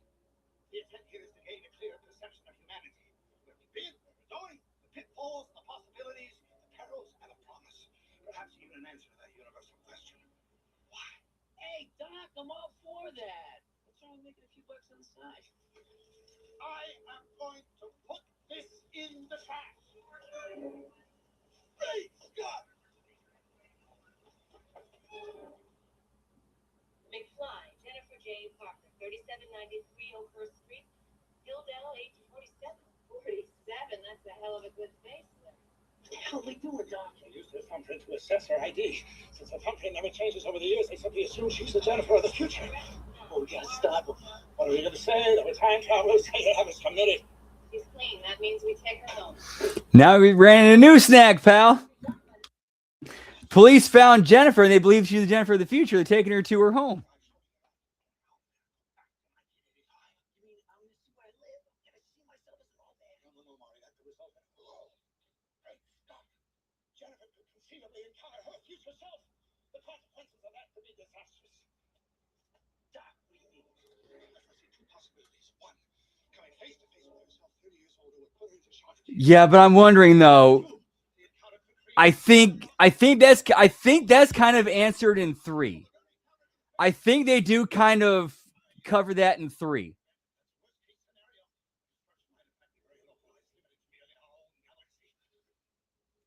The intent here is to gain a clear perception of humanity. Where we've been, where we're going, the pitfalls, the possibilities, the perils, and a promise. Perhaps even an answer to that universal question. Why? Hey, Doc, I'm all for that. What's wrong with making a few bucks on the side? I am going to put this in the trash. Great Scott! McFly, Jennifer J. Parker, 3793 Oakhurst Street, Hilldale, age 47. 47? That's a hell of a good face there. What the hell are they doing, Doc? They use their thumbprint to assess her ID. Since the thumbprint never changes over the years, they simply assume she's the Jennifer of the future. Oh, we gotta stop them. What are we going to say? That we're time travelers? They have us committed. She's clean. That means we take her home. Now we ran into a new snag, pal. Police found Jennifer, and they believe she's the Jennifer of the future. They're taking her to her home. Jennifer could conceivably encounter her future self. The consequences of that could be disastrous. Doc, what do you mean? I foresee two possibilities. One, coming face to face with herself 30 years older would put her into charge. Yeah, but I'm wondering though. I think that's kind of answered in 3. I think they do kind of cover that in 3.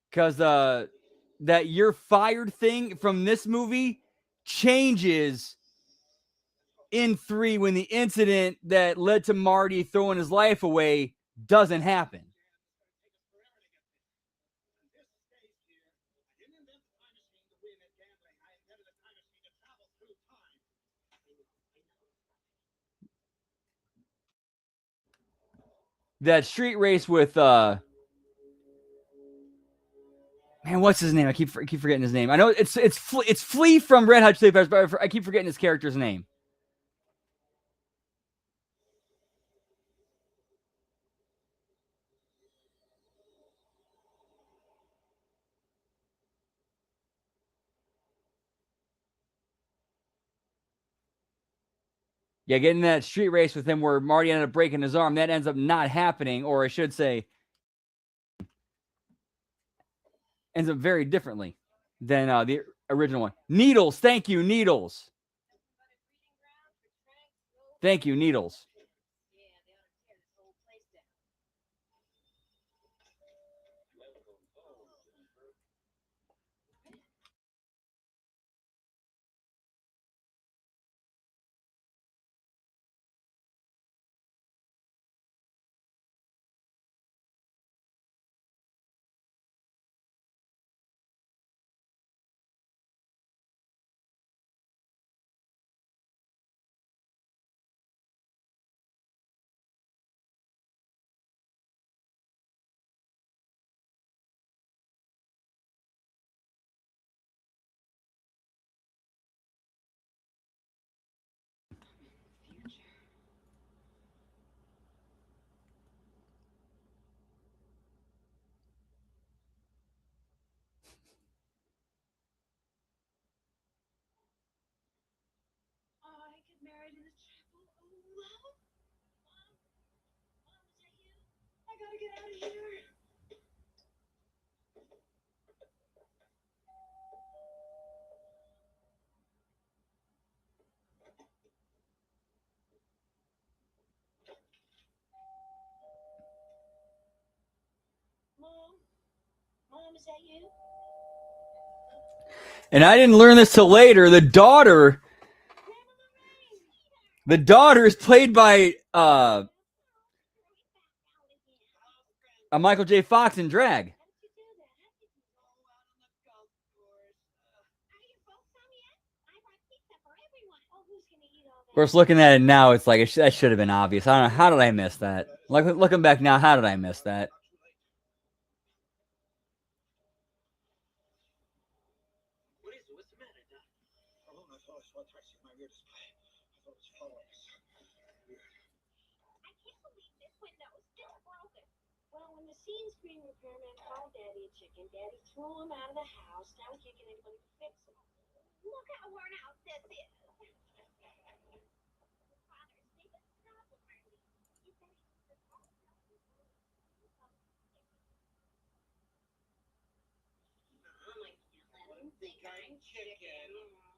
Because that you're fired thing from this movie changes in 3 when the incident that led to Marty throwing his life away doesn't happen. That street race with man, what's his name? I keep forgetting his name. I know it's Flea from Red Hot Chili Peppers, but I keep forgetting his character's name. Yeah, getting that street race with him where Marty ended up breaking his arm, that ends up not happening, or I should say, ends up very differently than the original one. Needles. Thank you, Needles. Thank you, Needles. I get married in the chapel. Oh, Mom, is that you? I gotta get out of here. Mom, is that you? And I didn't learn this till later. The daughter is played by Michael J. Fox in drag. Of course, looking at it now, it's like that should have been obvious. I don't know. How did I miss that? Like looking back now, how did I miss that? What's the matter, Doc? Oh, I thought I saw tracks in my rear display. I thought it was following us. I can't believe this window is still broken. Well, when the scene screen repairman called Daddy a chicken, Daddy threw him out of the house. Now we can't get anybody to fix him. Look how worn out this is. Father's biggest problem, Marty. He said he was the most Think I'm chicken.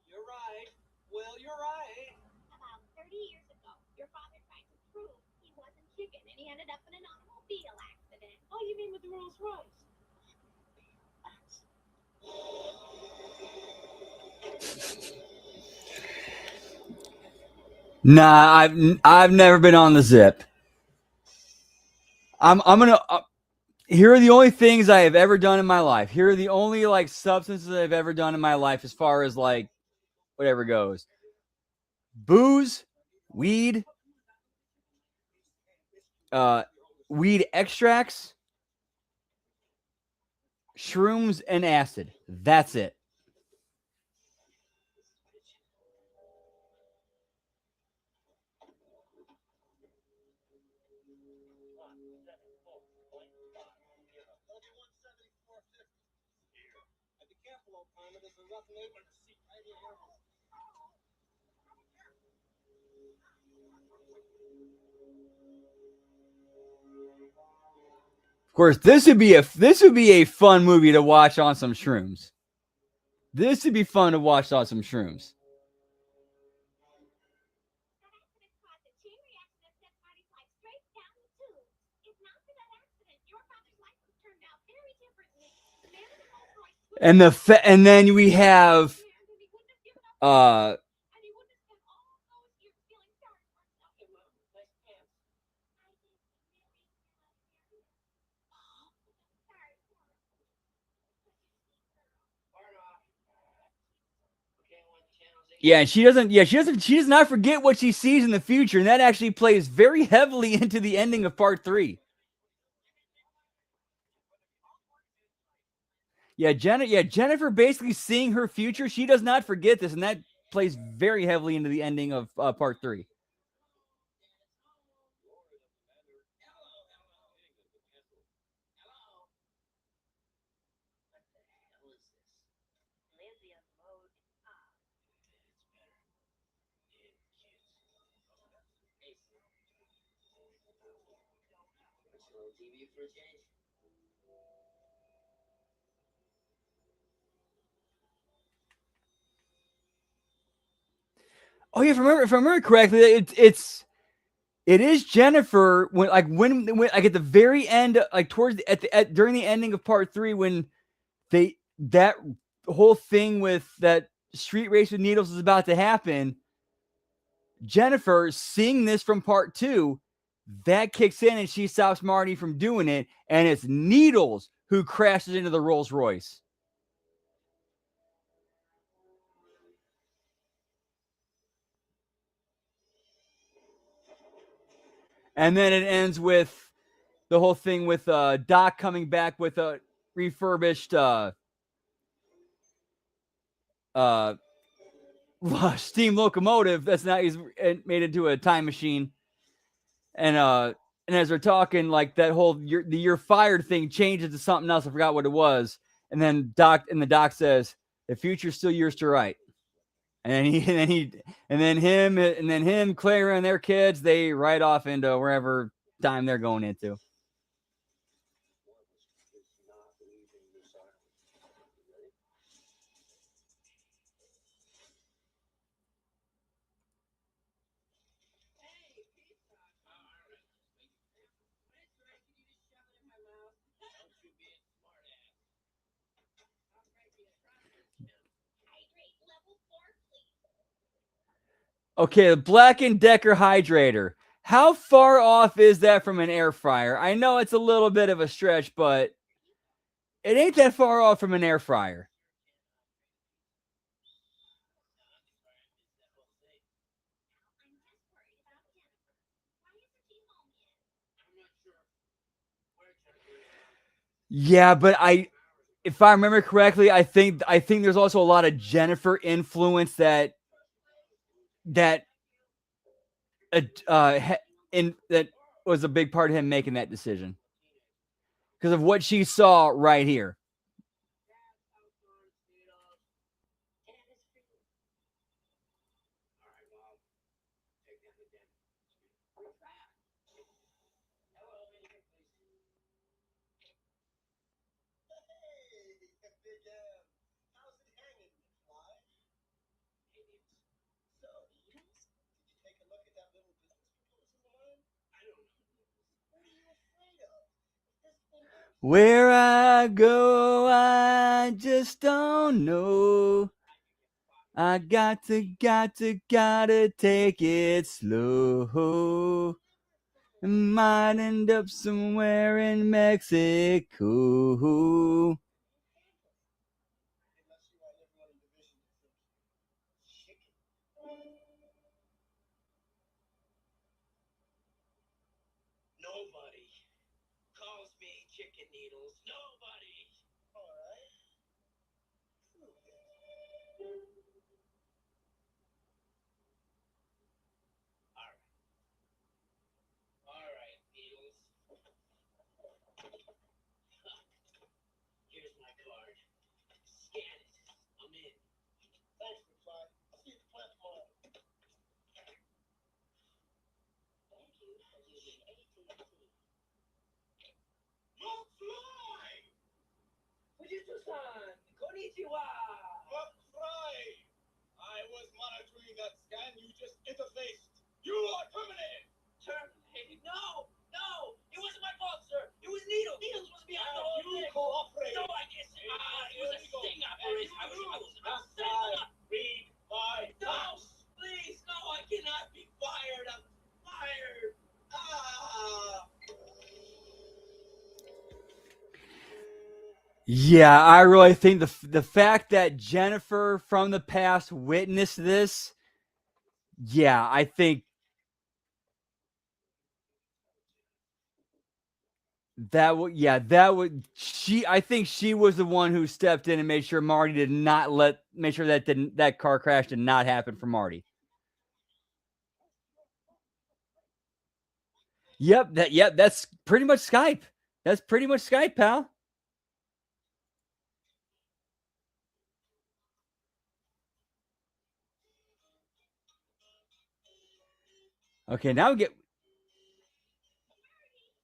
You're right. Well, you're right. About 30 years ago, your father tried to prove he wasn't chicken, and he ended up in an automobile accident. Oh, you mean with the Rolls Royce? Nah, I've never been on the Zip. I'm gonna. Here are the only things I have ever done in my life. Here are the only like substances I've ever done in my life as far as like whatever goes. Booze, weed, weed extracts, shrooms, and acid. That's it. Be careful, old timer. There's a rough neighbor right here. Of course, this would be a fun movie to watch on some shrooms. This would be fun to watch on some shrooms. And then we have yeah, she does not forget what she sees in the future, and that actually plays very heavily into the ending of part 3. Yeah, Jennifer basically seeing her future, she does not forget this, and that plays very heavily into the ending of part 3. TV for a change. Oh yeah, if I remember correctly, it is Jennifer when like at the very end, like towards during the ending of part 3 when that whole thing with that street race with needles is about to happen. Jennifer seeing this from part 2, that kicks in and she stops Marty from doing it, and it's Needles who crashes into the Rolls Royce. And then it ends with the whole thing with Doc coming back with a refurbished steam locomotive that's now he's made into a time machine. And as they're talking, like that whole the you're fired thing changes to something else. I forgot what it was. And then the doc says, the future's still yours to write. And then him, Clara, and their kids, they ride off into wherever time they're going into. Okay, the Black & Decker hydrator. How far off is that from an air fryer? I know it's a little bit of a stretch, but it ain't that far off from an air fryer. Yeah, but if I remember correctly, I think there's also a lot of Jennifer influence that that was a big part of him making that decision because of what she saw right here. Where I go, I just don't know. I gotta take it slow. Might end up somewhere in Mexico. Nobody calls me chicken needles. Nobody. All right. All right, needles. Here's my card. Scan it. I'm in. Thanks, McFly. I'll see you at the plant tomorrow. Thank you for using AT&T. McFly! Fujitsu-san! Konnichiwa! McFly! I was monitoring that scan you just interfaced. You are terminated! Terminated? No! No! It wasn't my fault, sir! It was Needles! Needles was behind the whole thing! Cooperate! No, I guess it was a sting operation! I was setting up! Read my house! Please, no, I cannot be fired! I'm fired! Yeah, I really think the fact that Jennifer from the past witnessed this, yeah, I think that would I think she was the one who stepped in and made sure Marty did not make sure that car crash did not happen for Marty. Yep, that's pretty much Skype. That's pretty much Skype, pal. Okay, now we get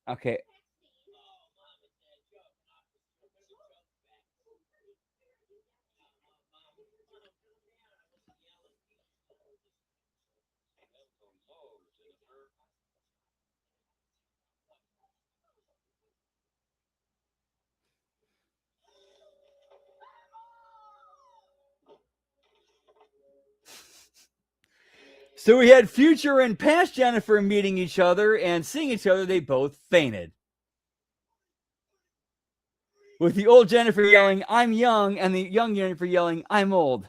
okay. So we had future and past Jennifer meeting each other and seeing each other. They both fainted. With the old Jennifer yelling, "I'm young," and the young Jennifer yelling, "I'm old."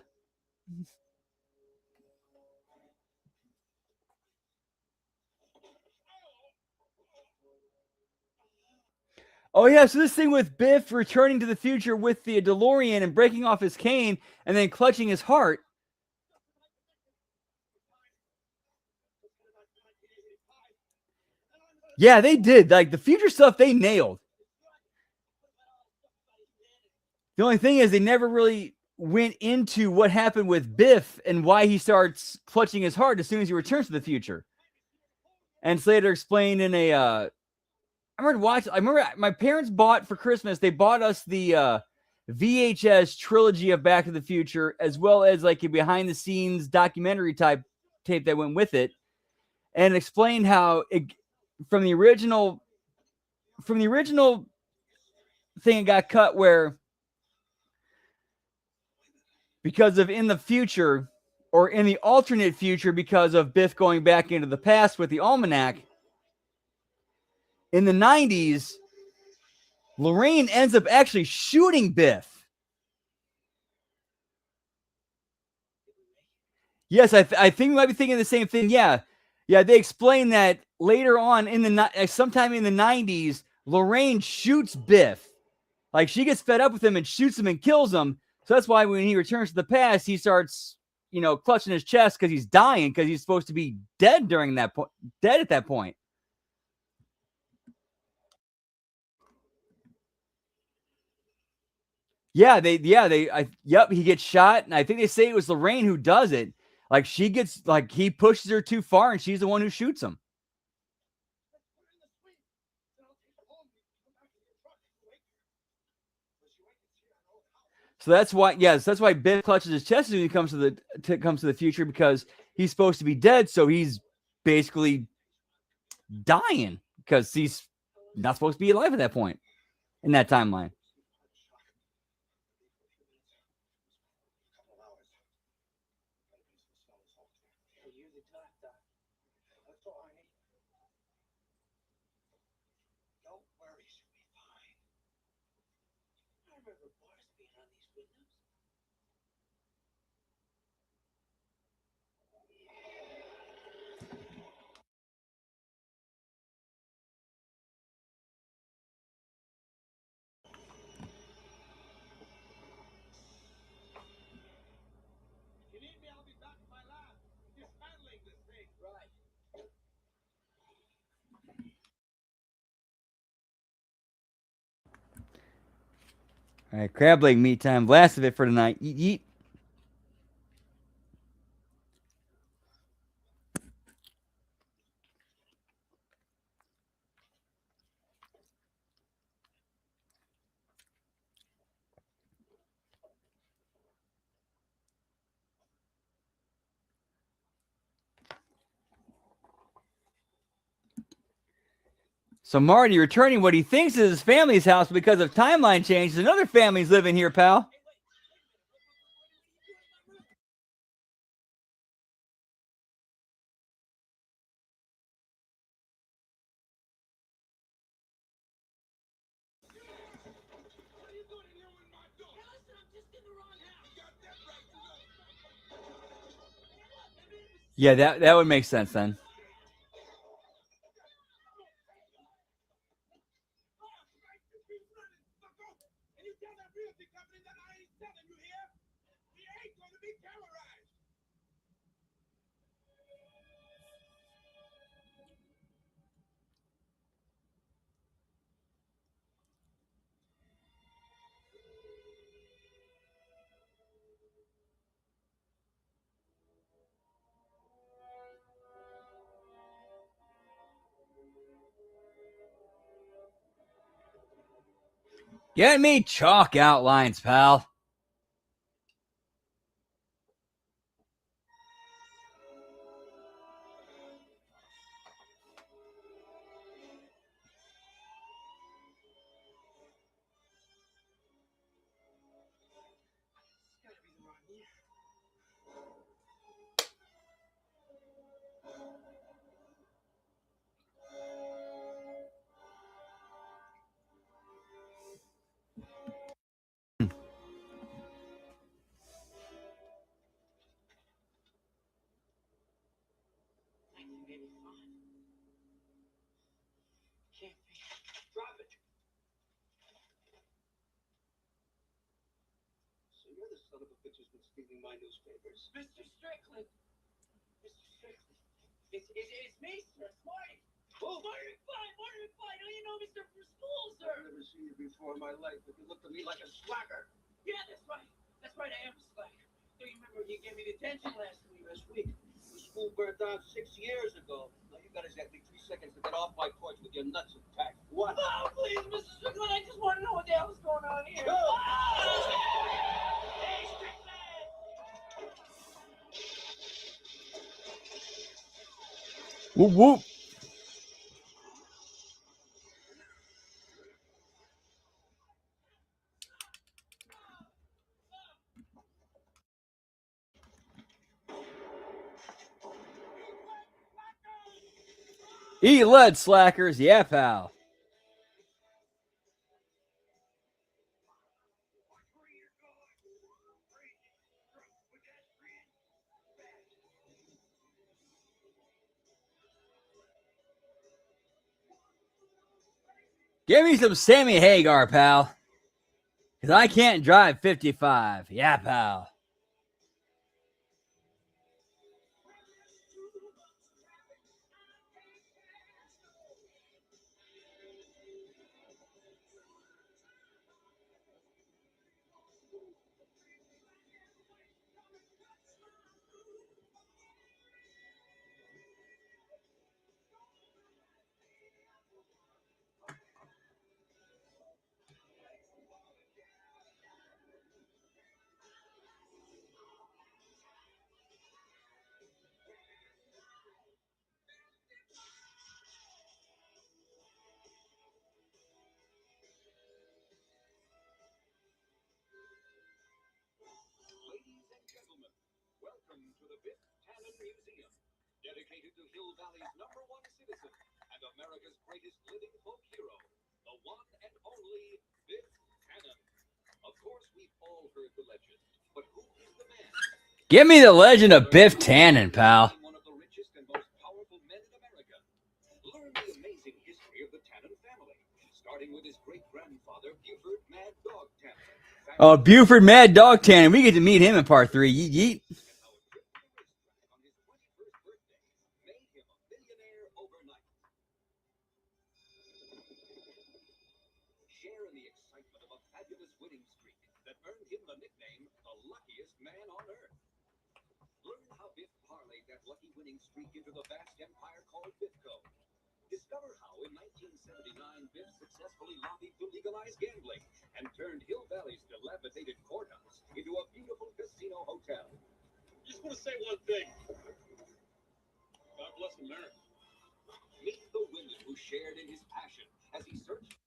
Oh, yeah, so this thing with Biff returning to the future with the DeLorean and breaking off his cane and then clutching his heart. Yeah, they did. Like, the future stuff, they nailed. The only thing is they never really went into what happened with Biff and why he starts clutching his heart as soon as he returns to the future. And it's later explained in a I remember my parents bought for Christmas, they bought us the VHS trilogy of Back to the Future, as well as like a behind the scenes documentary type tape that went with it, and explained how it, from the original thing, it got cut where because of in the future or in the alternate future, because of Biff going back into the past with the almanac in the 90s, Lorraine ends up actually shooting Biff. Yes, I think we might be thinking the same thing. Yeah, they explain that later on in the sometime in the 90s, Lorraine shoots Biff. Like, she gets fed up with him and shoots him and kills him. So that's why when he returns to the past, he starts, clutching his chest because he's dying, because he's supposed to be dead during that point, dead at that point. He gets shot, and I think they say it was Lorraine who does it. Like, he pushes her too far, and she's the one who shoots him. So that's why Biff clutches his chest when he comes to the future, because he's supposed to be dead, so he's basically dying because he's not supposed to be alive at that point in that timeline. All right, crab leg meat time. Last of it for tonight. Eat, eat. So Marty returning what he thinks is his family's house because of timeline changes. Another family's living here, pal. Yeah, that would make sense then. Get me chalk outlines, pal. can't be fun. Can't be. Drop it. So you're the son of a bitch who's been stealing my newspapers. Mr. Strickland. Mr. Strickland. It's me, sir. It's Marty. Oh. Marty McFly. Marty McFly. Don't you know Mr. For school, sir? I've never seen you before in my life, but you looked at me like a slacker. Yeah, that's right. That's right. I am a slacker. Don't you remember you gave me detention last week? The school burned down 6 years ago. Now you got exactly 3 seconds to get off my porch with your nuts intact. What? Oh, please, Mr. Strickland. I just want to know what the hell is going on here. Go. Hey, Strickland! Whoop whoop. Eat lead, slackers. Yeah, pal. Give me some Sammy Hagar, pal. Because I can't drive 55. Yeah, pal. Ladies and gentlemen, welcome to the Biff Tannen Museum, dedicated to Hill Valley's #1 citizen and America's greatest living folk hero, the one and only Biff Tannen. Of course, we've all heard the legend, but who is the man? Give me the legend of Biff Tannen, pal. One of the richest and most powerful men in America. Learn the amazing history of the Tannen family, starting with his great-grandfather, Buford Mad Dog Tannen. Oh, Buford Mad Dog Tannen. We get to meet him in part 3. Yeet yeet. And how a trip to the racetrack on his 21st birthday made him a millionaire overnight. Share in the excitement of a fabulous winning streak that earned him the nickname, the luckiest man on earth. Learn how Biff parlayed that lucky winning streak into the vast empire called Biffco. Discover how in 1979 Biff successfully lobbied to legalize gambling and turned Hill Valley's dilapidated courthouse into a beautiful casino hotel. Just want to say one thing. God bless America. Meet the women who shared in his passion as he searched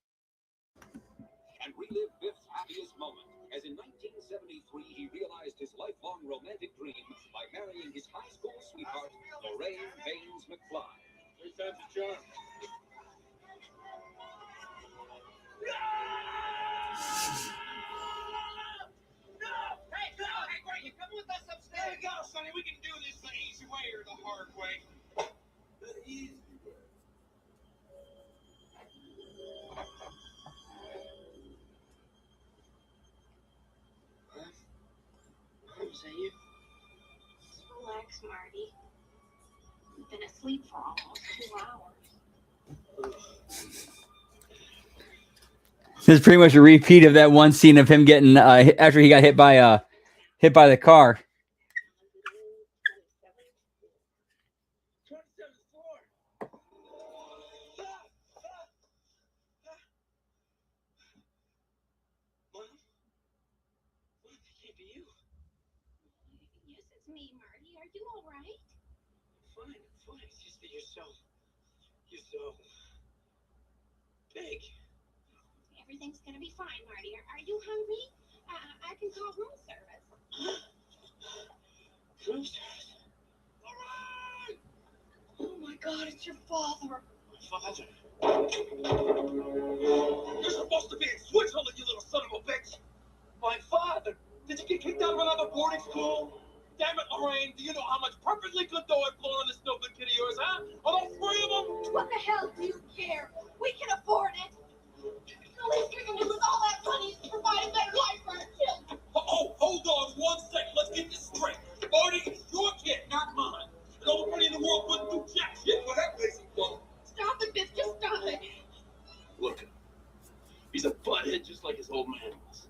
and relived Biff's happiest moment, as in 1973 he realized his lifelong romantic dream by marrying his high school sweetheart, Lorraine Baines McFly. 3 times a charm. Hey, Greg, you coming with us upstairs? There you go, Sonny. We can do this the easy way or the hard way. The easy way. Is that you? Just relax, Marty. You've been asleep for almost 2 hours. This is pretty much a repeat of that one scene of him getting after he got hit by the car. 27th floor. Mom? Mom, it can't be you. Yes, it's me, Marty. Are you all right? I'm fine. It's just that you're so big. Everything's gonna be fine, Marty. Are you hungry? I can call room service. Room service? All right! Oh my God, it's your father. My father? You're supposed to be in Switzerland, you little son of a bitch. My father? Did you get kicked out of another boarding school? Damn it, Lorraine, do you know how much perfectly good dough I've blown on this no good kid of yours, huh? All three of them? What the hell do you care? We can afford it. The least you're gonna do with all that money is provide a better life for our children. Oh, hold on 1 second. Let's get this straight. Marty, it's your kid, not mine. And all the money in the world wouldn't do jack shit for that basic fun. Stop it, Biff. Just stop it. Look, he's a butthead just like his old man was.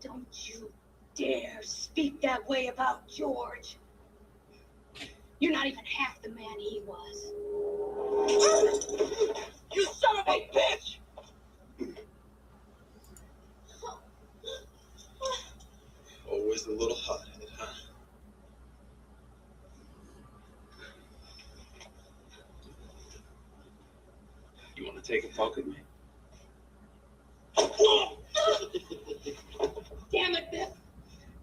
Don't you dare speak that way about George. You're not even half the man he was. You son of a bitch! Always a little hot-headed, huh? You want to take a poke at me? Damn it, Biff.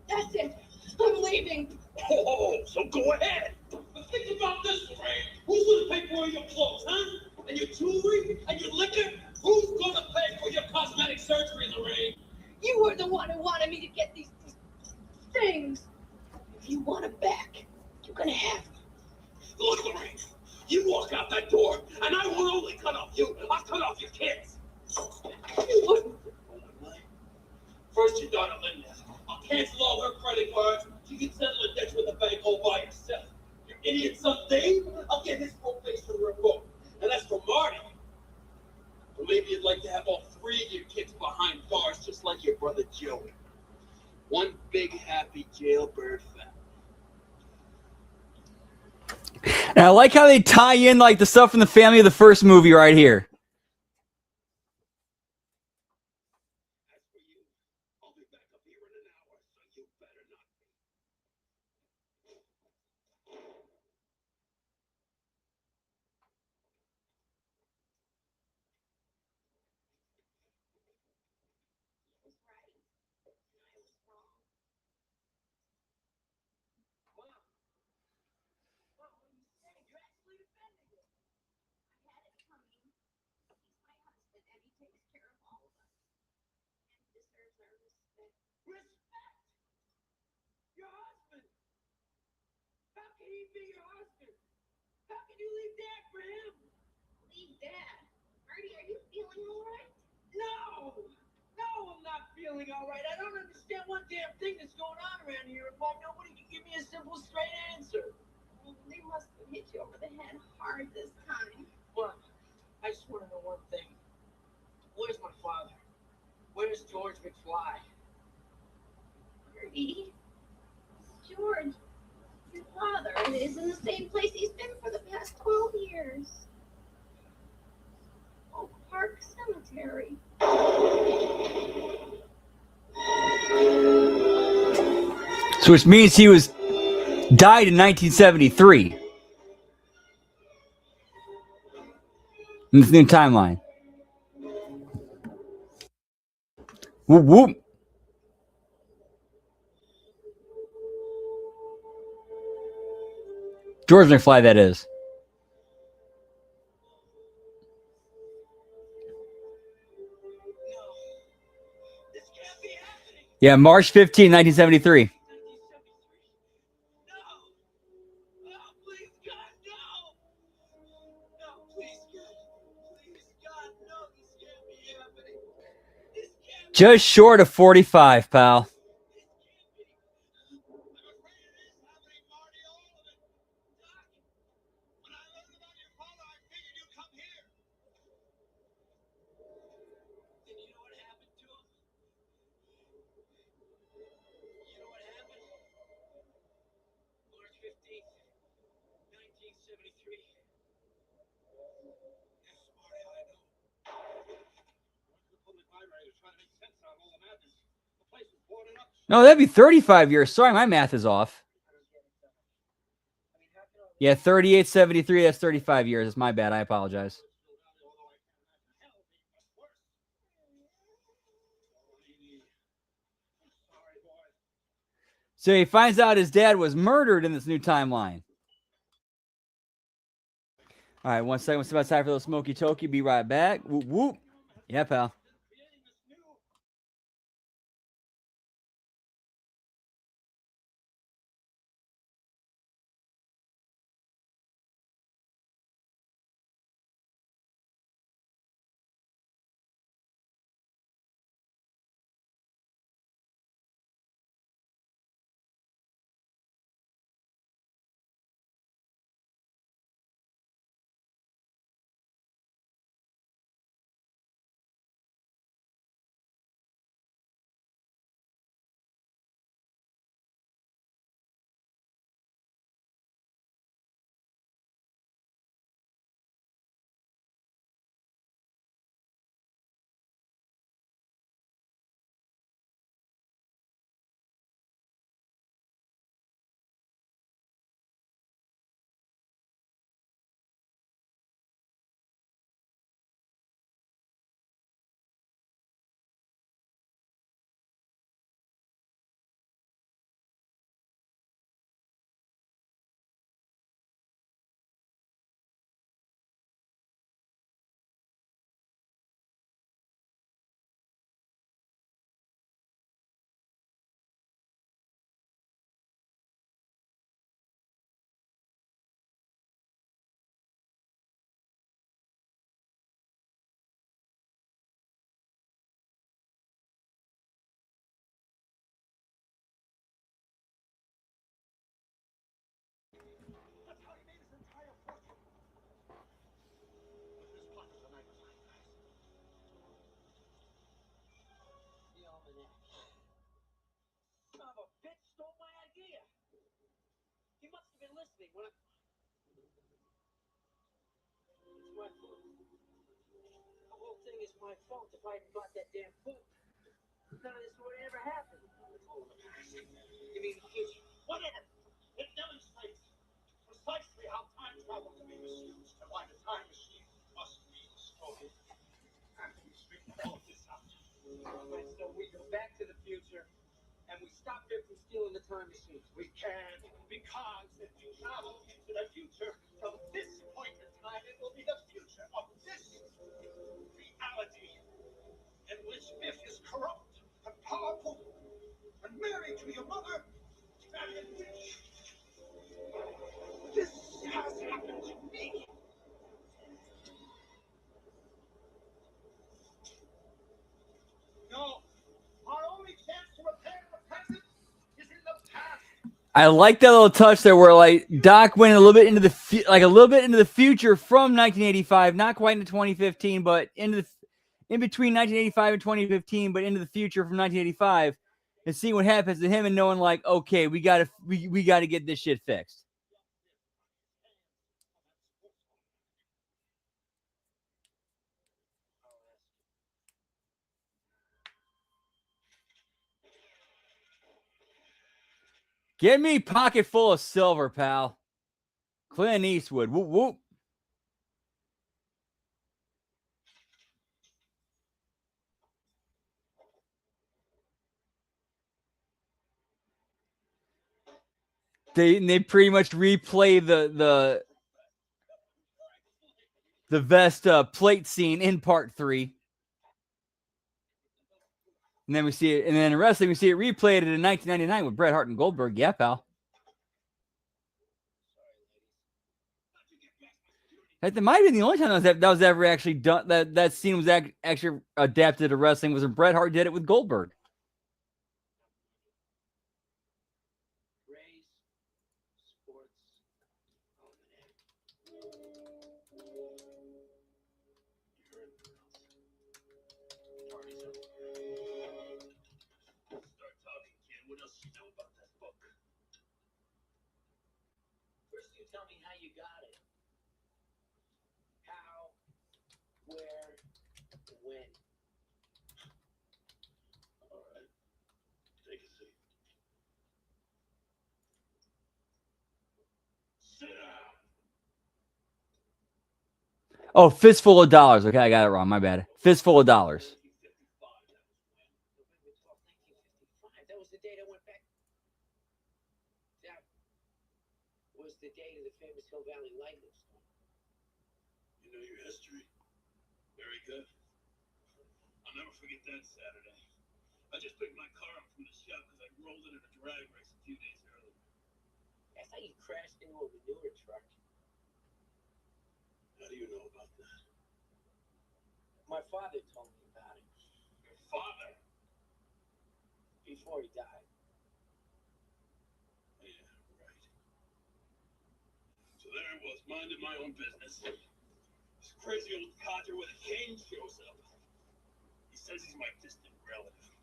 That's it. I'm leaving. Oh, so go ahead. But think about this, Lorraine. Who's going to pay for all your clothes, huh? And your jewelry? And your liquor? Who's going to pay for your cosmetic surgery, Lorraine? You were the one who wanted me to get these things. If you want them back, you're gonna have them. Look, Lorraine. You walk out that door, and I won't only cut off you, I'll cut off your kids. You wouldn't. First, your daughter Linda. I'll cancel all her credit cards. You can settle the debts with the bank all by yourself. Your idiot son Dave, I'll get his probation revoked. And that's for Marty. Or maybe you'd like to have all three of your kids behind bars, just like your brother Joey. One big happy jailbird family. And I like how they tie in like the stuff from the family of the first movie right here. As for you, I'll be back up here in an hour, so you better not be. Respect! Your husband! How can he be your husband? How can you leave Dad for him? Leave Dad. Marty, are you feeling all right? No! No, I'm not feeling all right. I don't understand one damn thing that's going on around here and why nobody can give me a simple, straight answer. Well, they must have hit you over the head hard this time. What? I just want to know one thing. Where's my father? Where's George McFly? Marty, George, your father is in the same place he's been for the past 12 years. Oak Park Cemetery. So which means he was died in 1973. In this new timeline. Whoop whoop. George McFly, that is. This can't be happening. Yeah, March 15, 1973. 1973. No! Oh, please, God, no! No, please, God. Please, God, no, this can't be happening. This can't be. Just short of 45, pal. This can't be. I'm afraid it is happening, Marty, all of it. Doc, when I learned about your father, I figured you'd come here. Then you know what happened to him? You know what happened? March 15th, 1973. Yes, Marty, I know. I went to the public library to try to make sense out of all the madness. The place was boarded up. No, that'd be 35 years. Sorry, my math is off. Yeah, 38, 73, that's 35 years. It's my bad. I apologize. So he finds out his dad was murdered in this new timeline. All right, 1 second. What's about time for those smoky toki? Be right back. Whoop, whoop. Yeah, pal. bitch stole my idea. He must have been listening when I... It's my fault. The whole thing is my fault. If I hadn't bought that damn book, none of this would have ever happened. You mean the future? Whatever. It demonstrates precisely how time travel can be misused and why the time machine must be destroyed. And we straighten all of this out. Right, so we go back to the future and we stop him from stealing the time machine. We can, because if you travel into the future from this point in time, it will be the future of this reality in which Biff is corrupt and powerful and married to your mother, and in which this has happened to me. No, our only chance to repair the present is in the past. I like that little touch there, where like Doc went a little bit into the a little bit into the future from 1985, not quite into 2015, but in between 1985 and 2015, but into the future from 1985, and seeing what happens to him and knowing like, okay, we gotta get this shit fixed. Get me pocket full of silver, pal. Clint Eastwood. Whoop whoop. They pretty much replay the vest plate scene in part 3. And then we see it, and then in wrestling, we see it replayed in 1999 with Bret Hart and Goldberg. Yeah, pal. That might have been the only time that was ever actually done. That scene was actually adapted to wrestling, was when Bret Hart did it with Goldberg. What else do you know about that book? First, you tell me how you got it. How, where, when. All right. Take a seat. Sit down. Oh, fistful of dollars. Okay, I got it wrong. My bad. Fistful of dollars. That was the date I went back. That was the date of the famous Hill Valley lightning storm. You know your history. Very good. I'll never forget that Saturday. I just picked my car up from the shop because I rolled it in a drag race a few days earlier. That's how you crashed into a manure truck. How do you know about that? My father told me about it. Your father? Before he died. Yeah, right. So there I was, minding my own business. This crazy old codger with a cane shows up. He says he's my distant relative.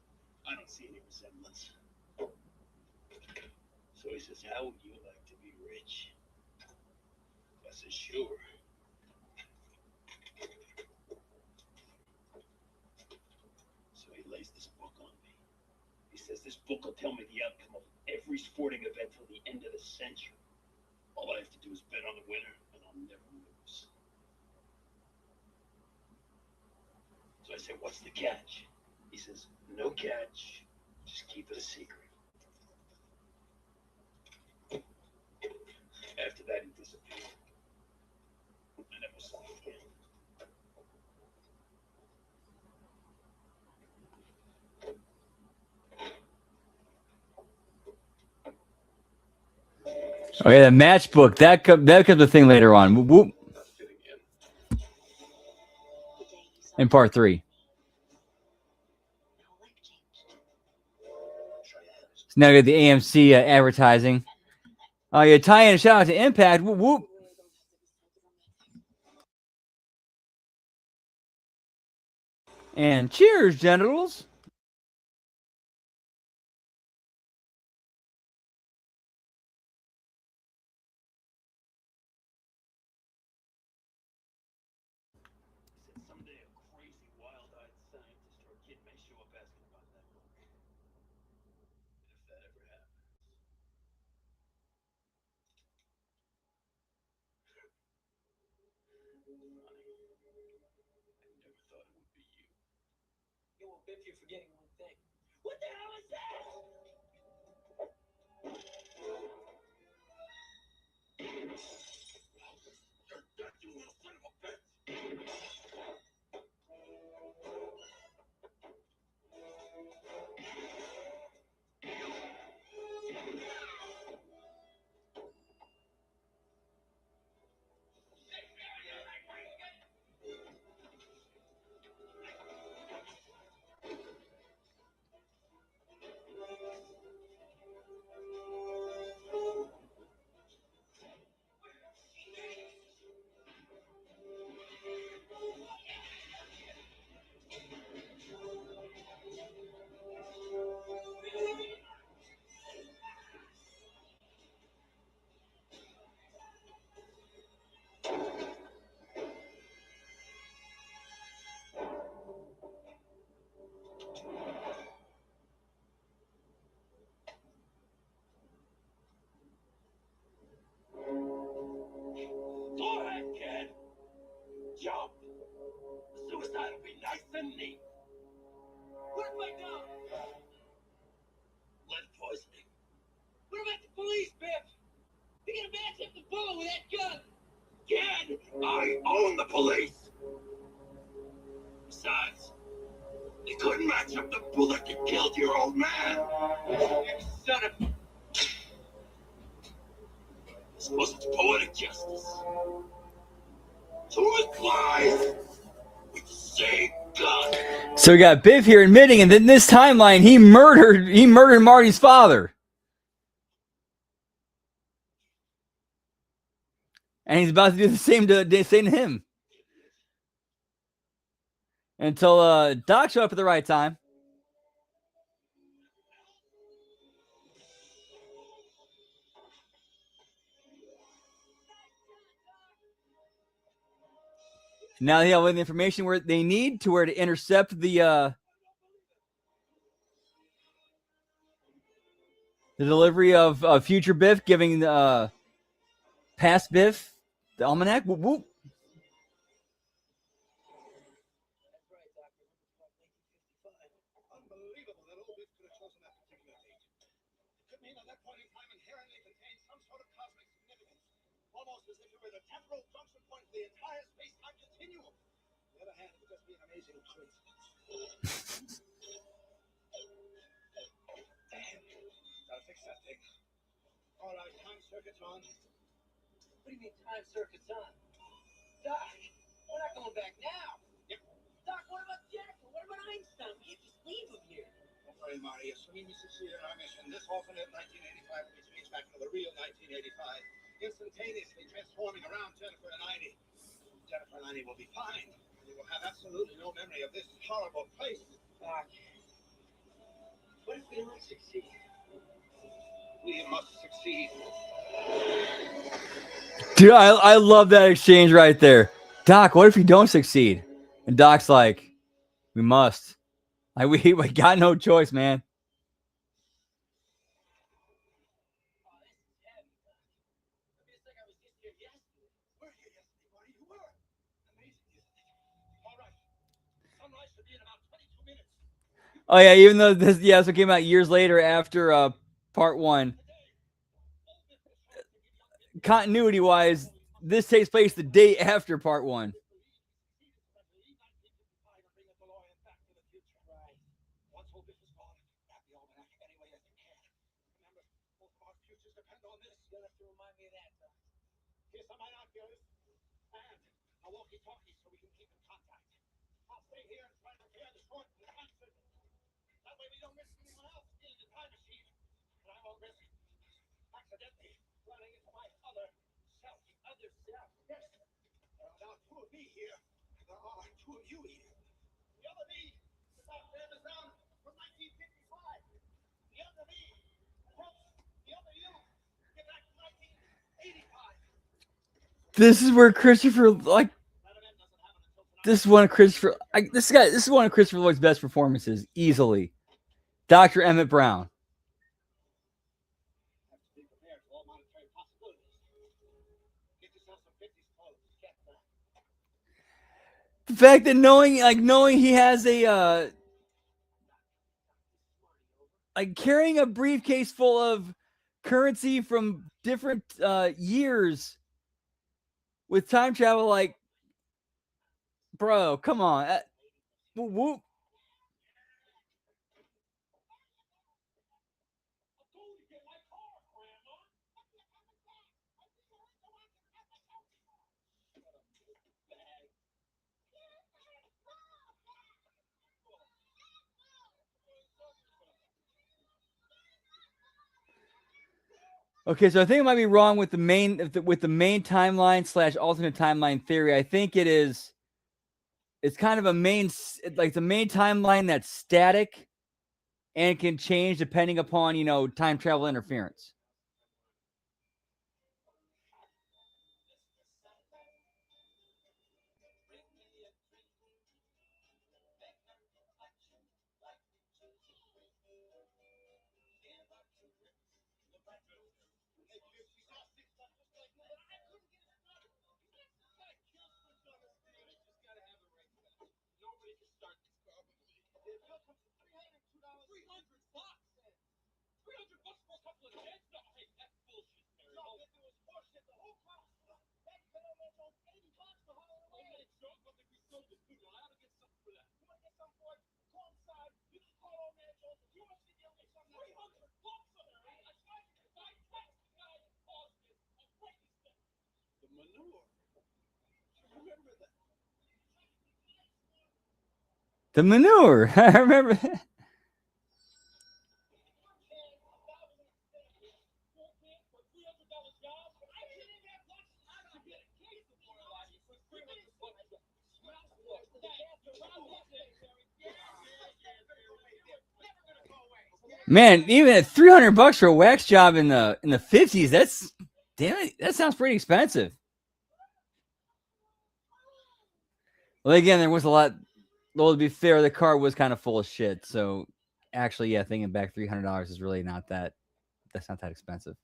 I don't see any resemblance. So he says, how would you like to be rich? I said, sure. So he lays this book on me. He says, this book will tell me the outcome of every sporting event till the end of the century. All I have to do is bet on the winner, and I'll never lose. So I say, what's the catch? He says, no catch. Just keep it a secret. After that, he disappeared. I never saw him again. Okay, the matchbook that comes a thing later on. Whoop, whoop. In part 3. So now we got the AMC advertising. Oh, yeah, tie in a shout out to Impact. Whoop, whoop. And cheers, genitals. never thought it would be you. You will Biff, you're forgetting one thing. What the hell is that? You're dead, you little son of a bitch! Go ahead, kid. Jump. Suicide will be nice and neat. What if I don't? Lead poisoning. What about the police, Biff? You're gonna match up the bullet with that gun. Kid, I own the police. Besides, they couldn't match up the bullet that killed your old man. You son of... I suppose it's poetic justice. Two lies with the same gun. So we got Biff here admitting, and then this timeline, he murdered Marty's father. And he's about to do the same to him. Until Doc showed up at the right time. Now they have all the information where they need to intercept the delivery of future Biff, giving past Biff the almanac. Whoop, whoop. That's right, Doctor. Unbelievable that old Biff could have chosen that particular date. It could mean at that point in time inherently contained some sort of cosmic significance, almost as if it were the temporal junction point of the entire space-time continuum. On the other hand, it would just be an amazing coincidence. Damn, gotta fix that thing. All right, time circuit's on. What do you mean time circuit's on? Doc, we're not going back now. Yep. Doc, what about Jackson? What about Einstein? We can't just leave them here. Don't worry, Marty. Assuming we succeed in our mission, this alternate 1985 will be changed back into the real 1985, instantaneously transforming around Jennifer and Heidi. Jennifer and Heidi will be fine. They will have absolutely no memory of this horrible place. Doc, what if we don't succeed? We must succeed. Dude, I love that exchange right there. Doc, what if you don't succeed? And Doc's like, we must. Like, we got no choice, man. Oh, this is heavy, Doc. I mean, it's like I was just here yesterday. Where are you yesterday, Marty? You were. Amazing, isn't it? All right. Sunrise should be in about 22 minutes. Oh yeah, even though this it came out years later after part one. Continuity wise, this takes place the day after part one. Here's some binoculars and a walkie-talkie so we can keep in contact. I'll stay here and try to repair the short in the time circuit. That way we don't risk anyone else stealing the time machine. And I won't risk accidentally running into my other self. Other self. Yes. There are now two of me here. There are two of you here. The other me is off Amazon from 1955. The other me helps the other you get back to 1985. This is where Christopher this is one of Christopher this is one of Christopher Lloyd's best performances, easily. Dr. Emmett Brown. Have to be prepared for all monetary possibilities. Get yourself some 50s clothes. Get that. The fact that knowing he has a like carrying a briefcase full of currency from different years with time travel, like, bro, come on. Whoop, whoop. Okay, so I think I might be wrong with the main timeline / alternate timeline theory. I think it's kind of the main timeline that's static and can change depending upon, time travel interference. The manure. I remember that. Man, even at $300 for a wax job in the 50s, that's damn it. That sounds pretty expensive. Well, again, there was a lot. Well, to be fair, the car was kind of full of shit. So, actually, yeah, thinking back, $300 is really not that. That's not that expensive.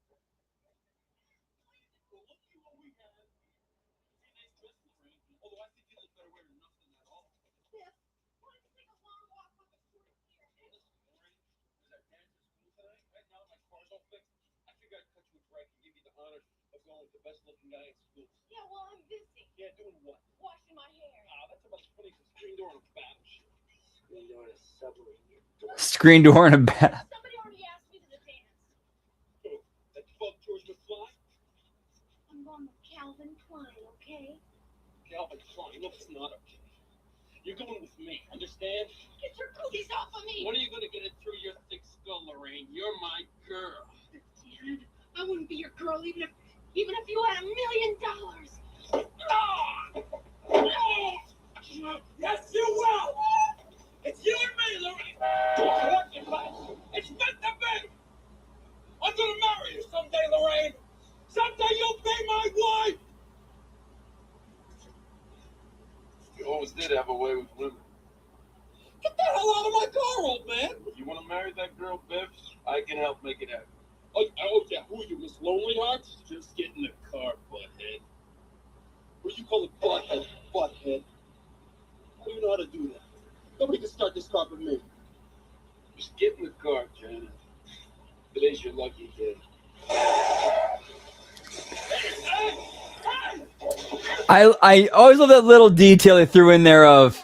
Yeah, well, I'm busy. Yeah, doing what? Washing my hair. That's about putting some screen door on a battleship. Screen door on a submarine. Screen door in a bath. Somebody already asked me to the dance. Oh, that fuck George McFly? I'm going with Calvin Klein, okay? Calvin Klein? No, it's not okay. You're going with me, understand? Get your cookies off of me! When are you going to get it through your thick skull, Lorraine? You're my girl. Dad, I wouldn't be your girl even if you had $1 million. Yes, you will! It's you and me, Lorraine! It's meant to be! I'm gonna marry you someday, Lorraine! Someday you'll be my wife! You always did have a way with women. Get the hell out of my car, old man! If you want to marry that girl, Biff, I can help make it happen. Oh yeah, who are you, Miss Lonely Hearts? Just get in the car, butthead. What do you call it, butthead? Butthead. How do you know how to do that? Nobody can start this car but me. Just get in the car, Janet. Today's your lucky day. I always love that little detail they threw in there of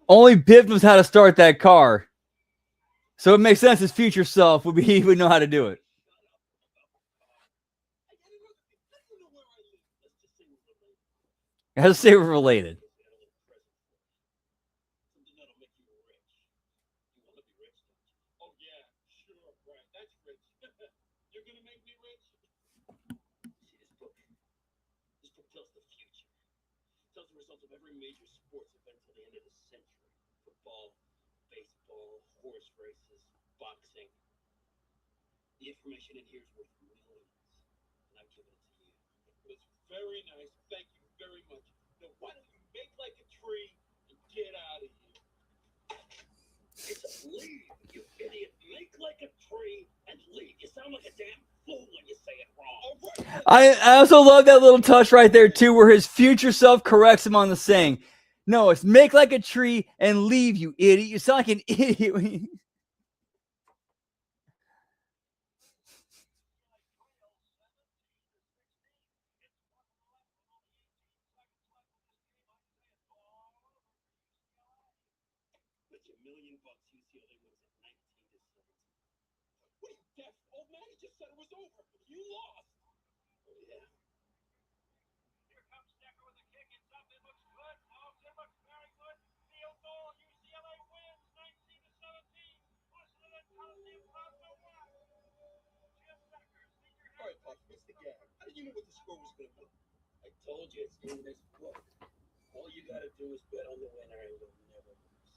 only Biff knows how to start that car. So it makes sense his future self he would know how to do it. It has to say we're related. Oh yeah, sure, right. That's rich. You're gonna make me rich? See this book? This book tells the future. It tells the results of every major sports event till the end of the century. Football, baseball, horse races, boxing. The information in here is worth millions. And I'm giving it to you. It's very nice. Thank you very much. Now why don't you make like a tree and get out of here? It's leave, you idiot. Make like a tree and leave. You sound like a damn fool when you say it wrong. I also love that little touch right there too, where his future self corrects him on the saying. No, it's make like a tree and leave, you idiot. You sound like an idiot. Bet you $1,000,000 UCLA wins at 19-17. Wait, deaf old man, he just said it was over. You lost. Oh yeah. Here comes Decker with a kick. It's up. It looks good. Oh, it looks very good. Field goal. UCLA wins 19-17. Listen to the Coliseum crowd go wild. Jim Decker, senior All head right, Buck, what's the gag? How did you know what the score was going to be? I told you it's in this book. All you gotta do is bet on the winner and you'll never lose.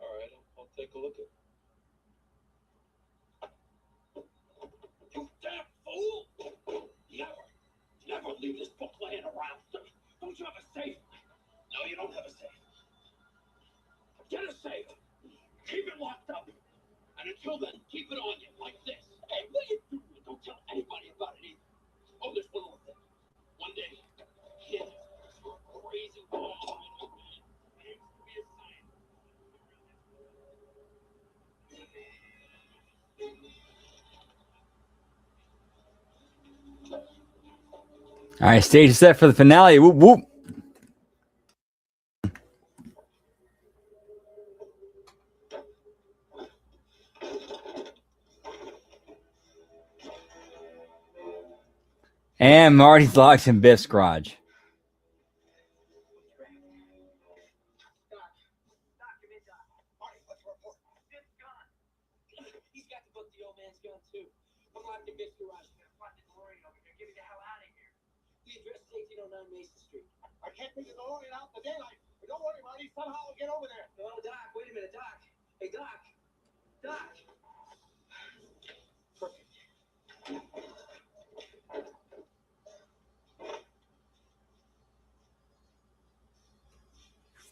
All right, I'll take a look at it. You damn fool! Never leave this book laying around. Don't you have a safe? No, you don't have a safe. Get a safe. Keep it locked up. And until then, keep it on you like this. Hey, what are you doing? Don't tell anybody about it either. Oh, there's one more thing. One day, kid, crazy ball, aims to be a scientist. All right, stage is set for the finale. Whoop whoop. And Marty's locked in Biff's garage. Marty, what's your report? Biff's gone. He's got to book the old man's gun, too. I'm locked in Biff's garage. I'm gonna find the DeLorean over here. Get me the hell out of here. The address is 1809 Mason Street. I can't bring the DeLorean out in the daylight. But don't worry, Marty. Somehow I'll get over there. Oh, Doc, wait a minute, Doc. Hey, Doc. Doc. Perfect.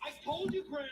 I told you, Graham.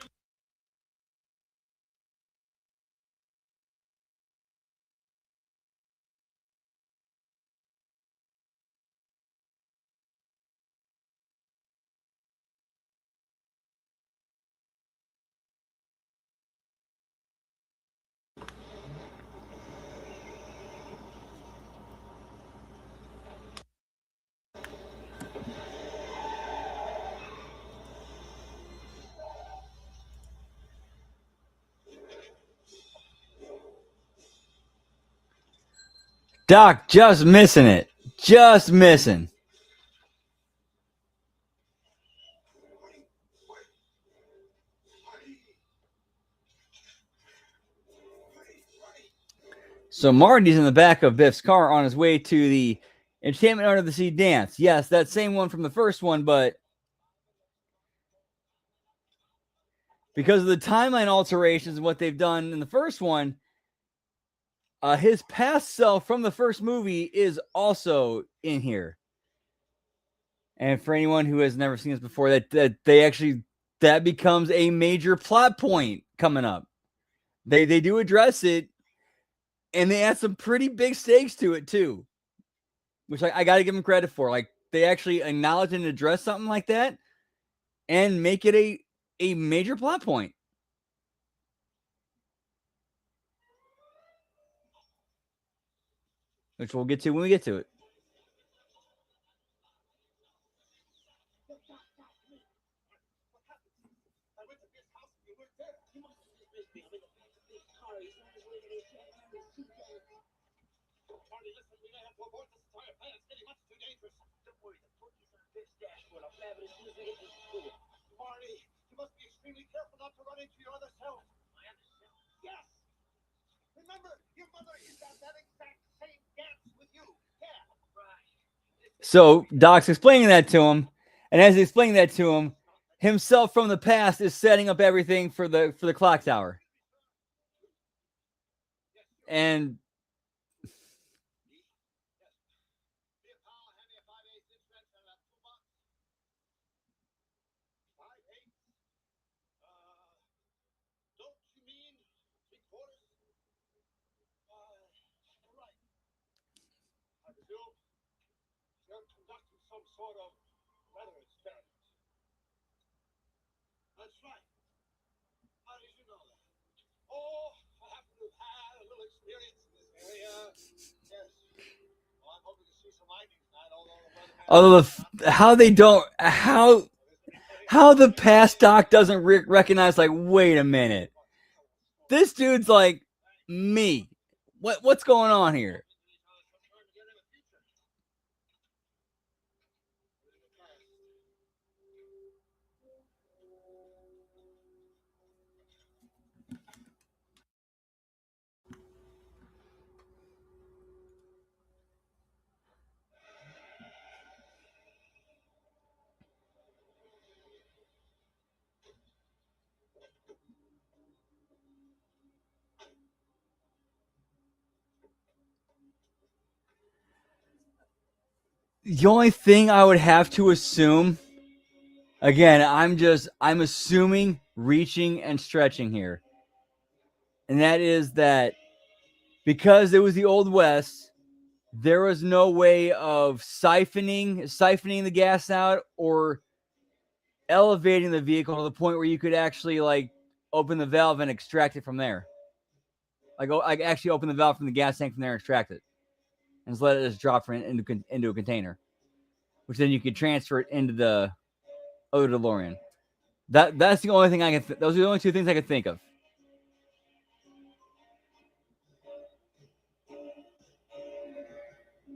Doc just missing it. Just missing. So Marty's in the back of Biff's car on his way to the Entertainment Under the Sea dance. Yes, that same one from the first one, but because of the timeline alterations and what they've done in the first one, his past self from the first movie is also in here. And for anyone who has never seen this before, that becomes a major plot point coming up. They do address it, and they add some pretty big stakes to it too, which I got to give them credit for. Like, they actually acknowledge and address something like that and make it a major plot point. Which we'll get to when we get to it. I went to Biff's house and you weren't there. You must have just missed me. I'm in the back of Biff's car. He's on his way to the Entertainment Under the Sea dance. Marty, listen, we may have to abort this entire plan. It's getting much too dangerous. Don't worry, the book is on Biff's dashboard. I'll grab it as soon as we get to the school. Marty, you must be extremely careful not to run into your other self. My other self? Yes. Remember, your mother is at that exact same dance with you. Yeah. Right. So Doc's explaining that to him, and as he's explaining that to him, himself from the past is setting up everything for the clock tower. And Don't you mean 3/4? sort of weather experiment. That's right. How did you know that? Oh, I happen to have had a little experience in this area. Yes. Well, I'm hoping to see some lightning tonight, although the weather has Although how they don't how the past Doc doesn't recognize, like, wait a minute, this dude's like me. What's going on here? The only thing I would have to assume, again, I'm assuming, reaching and stretching here, and that is that because it was the Old West, there was no way of siphoning the gas out or elevating the vehicle to the point where you could actually, like, open the valve and extract it from there. Like actually open the valve from the gas tank from there and extract it, and just let it just drop into a container, which then you could transfer it into the other DeLorean. That's the only thing I can. Those are the only two things I could think of.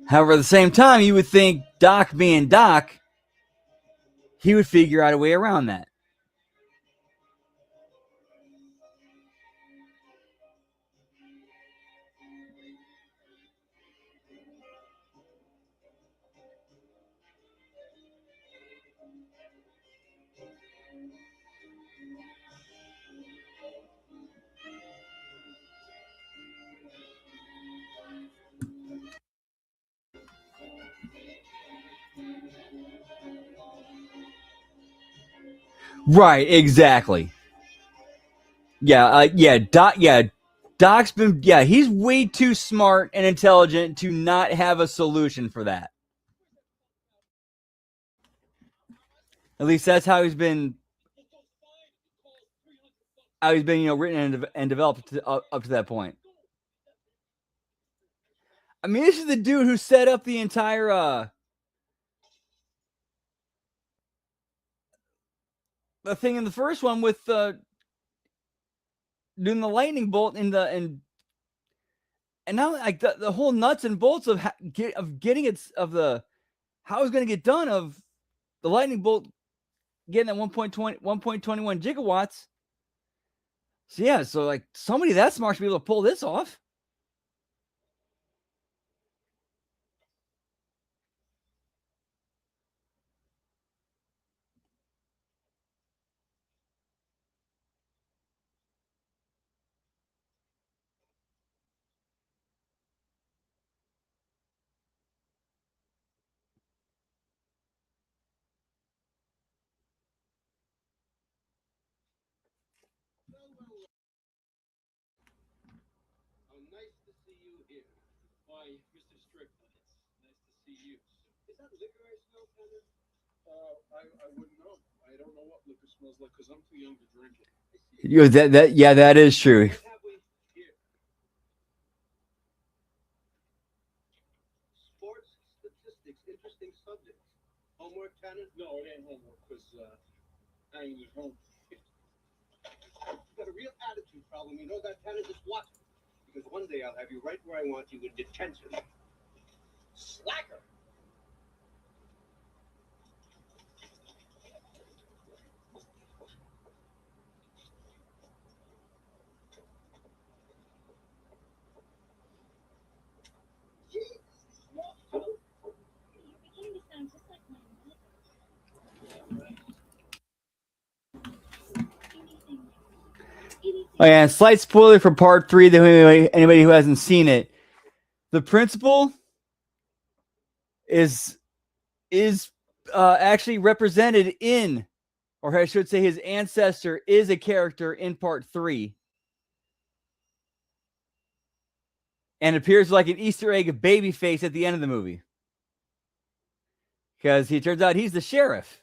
However, at the same time, you would think Doc being Doc, he would figure out a way around that. Right, exactly. Doc's been, he's way too smart and intelligent to not have a solution for that. At least that's how he's been, written and developed up to that point. I mean, this is the dude who set up the entire the thing in the first one with doing the lightning bolt and now, like, the whole nuts and bolts of getting it, of the how it's going to get done, of the lightning bolt getting at 1.21 gigawatts. So yeah, so like somebody that smart should be able to pull this off. Oh, nice to see you here. Why, Mr. Strickland, it's nice to see you. Is that liquor I smell, Tanner? I wouldn't know. I don't know what liquor smells like because I'm too young to drink it. That is true. What have we here? Sports statistics, interesting subjects. Homework, Tanner? No, it ain't homework because I ain't at home. You've got a real attitude problem. You know that, Tanner? Just watch it. Because one day I'll have you right where I want you in detention. Slacker! You're beginning to sound just like my mother. Oh yeah, slight spoiler for part 3. That anybody who hasn't seen it, the principal is actually represented in, or I should say, his ancestor is a character in part 3, and appears like an Easter egg baby face at the end of the movie. because he turns out he's the sheriff.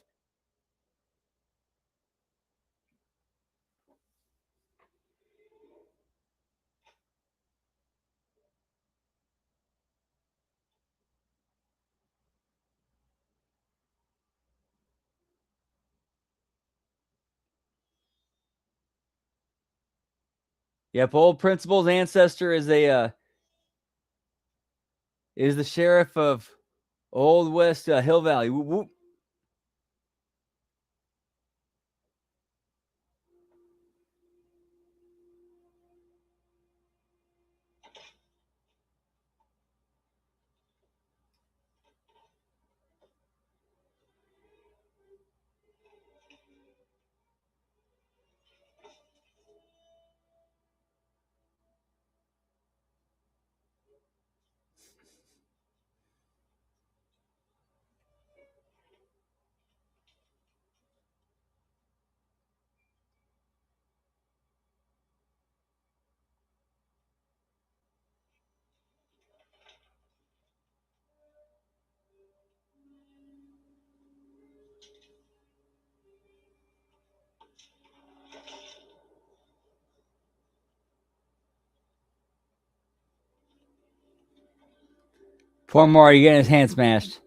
Yep, old principal's ancestor is the sheriff of Old West Hill Valley. Whoop, whoop. Poor Marty getting his hand smashed.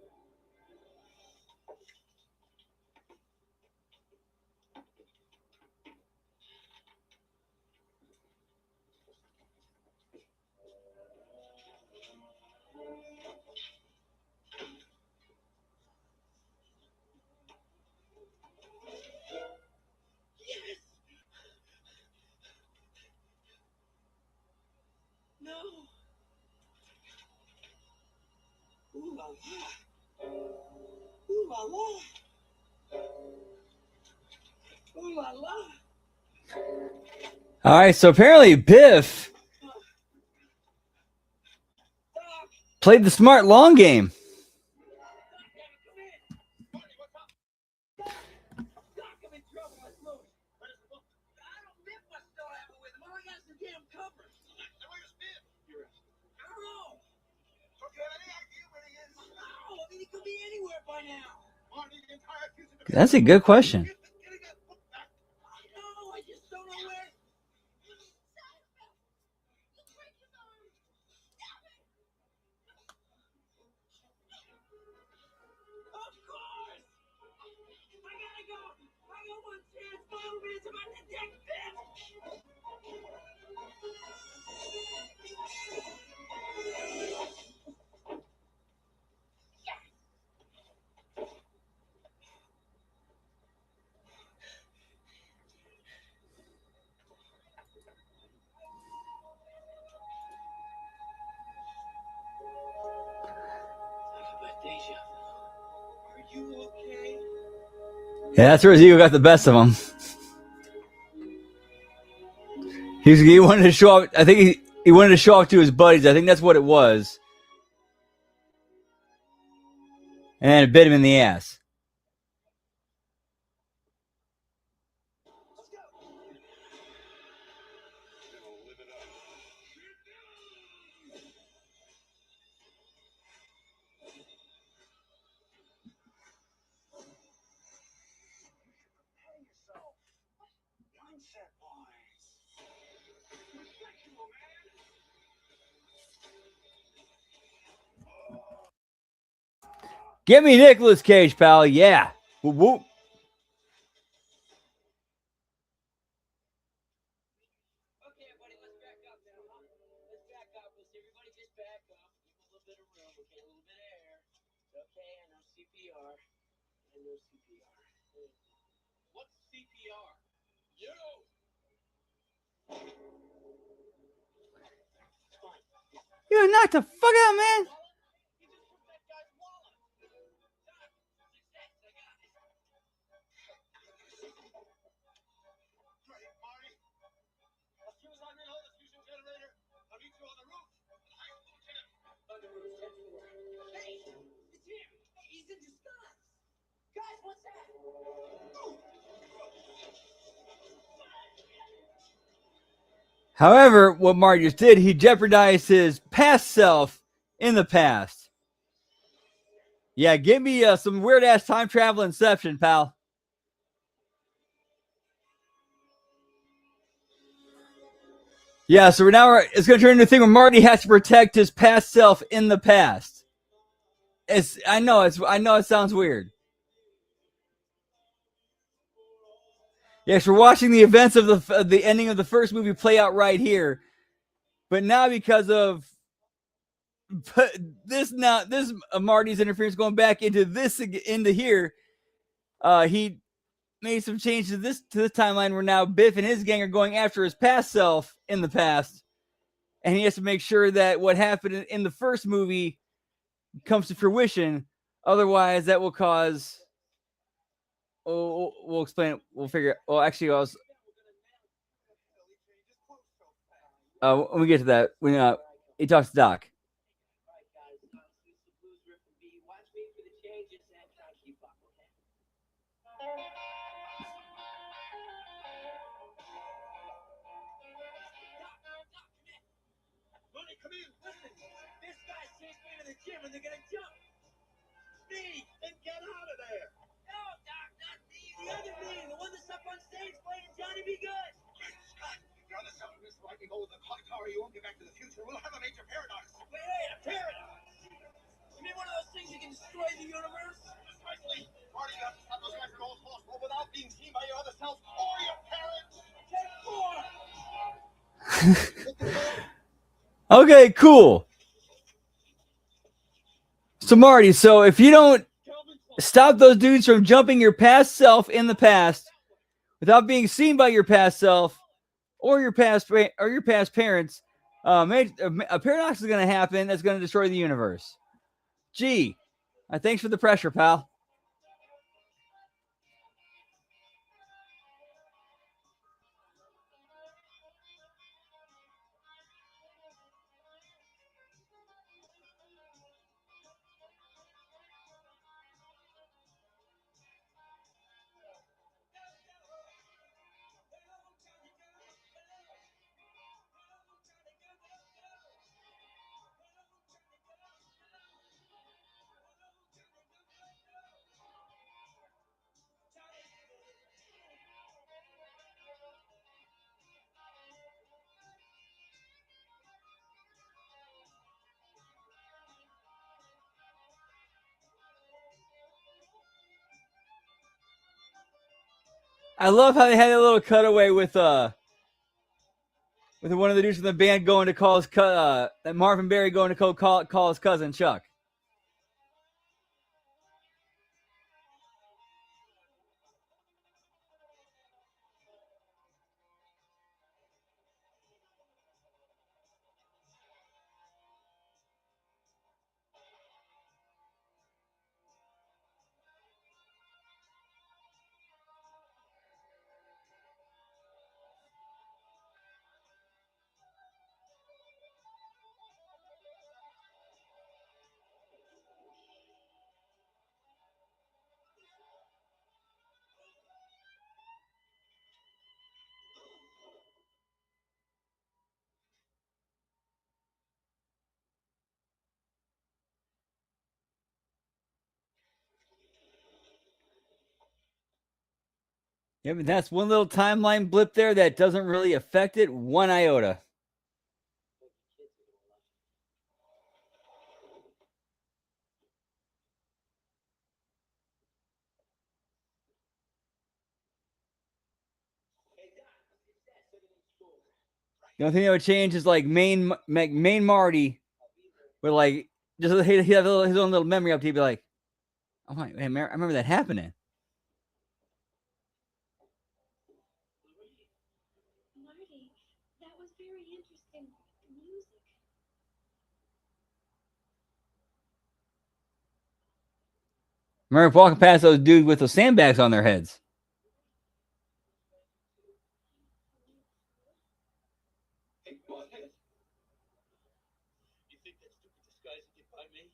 No. Ooh la la. Ooh la la. Ooh la la. All right, so apparently Biff played the smart long game. That's a good question. Yeah, that's where his ego got the best of him. He wanted to show off. I think he wanted to show off to his buddies. I think that's what it was. And then it bit him in the ass. Get me Nicolas Cage, pal. Yeah. Whoop, whoop. Okay, buddy, let's back up now. Let's back up. Let's everybody just back up. Give a little bit of room, okay? A little bit of air. It's okay. I know CPR. I know CPR. What's CPR? You. You knocked the fuck out, man. However, what Marty just did, he jeopardized his past self in the past. Yeah, give me some weird ass time travel Inception, pal. Yeah, so it's going to turn into a thing where Marty has to protect his past self in the past. I know it sounds weird. Yes, we're watching the events of the ending of the first movie play out right here, but now because of this Marty's interference going back into here, he made some changes to this timeline where now Biff and his gang are going after his past self in the past, and he has to make sure that what happened in the first movie comes to fruition. Otherwise, that will cause. Oh, we'll explain it. We'll figure it. Well, actually, when we get to that, when he talks to Doc. Come in, listen. This guy's chasing me to the gym and they're gonna jump me and get out of there. No, Doc, not me. The other me, the one that's up on stage playing Johnny Be Good. Scott, you're on the subject of this lightning bolt with the clock tower. You won't get back to the future. We'll have a major paradox. Wait, a paradox? You mean one of those things that can destroy the universe? Precisely. Marty, you have to stop those guys from all possible without being seen by your other self or your parents. Take 4. Okay, cool. So Marty, so if you don't stop those dudes from jumping your past self in the past without being seen by your past self or your past parents, a paradox is going to happen that's going to destroy the universe. Gee, thanks for the pressure, pal. I love how they had a little cutaway with one of the dudes from the band going to call his that Marvin Berry going to call his cousin Chuck. Yeah, but that's one little timeline blip there that doesn't really affect it one iota. The only thing that would change is like main Marty would like just he'd have his own little memory up to. He'd be like, "Oh my man, I remember that happening." Marty, that was very interesting music. Remember walking past those dudes with those sandbags on their heads. Hey, butthead. You think that stupid disguise will get by me?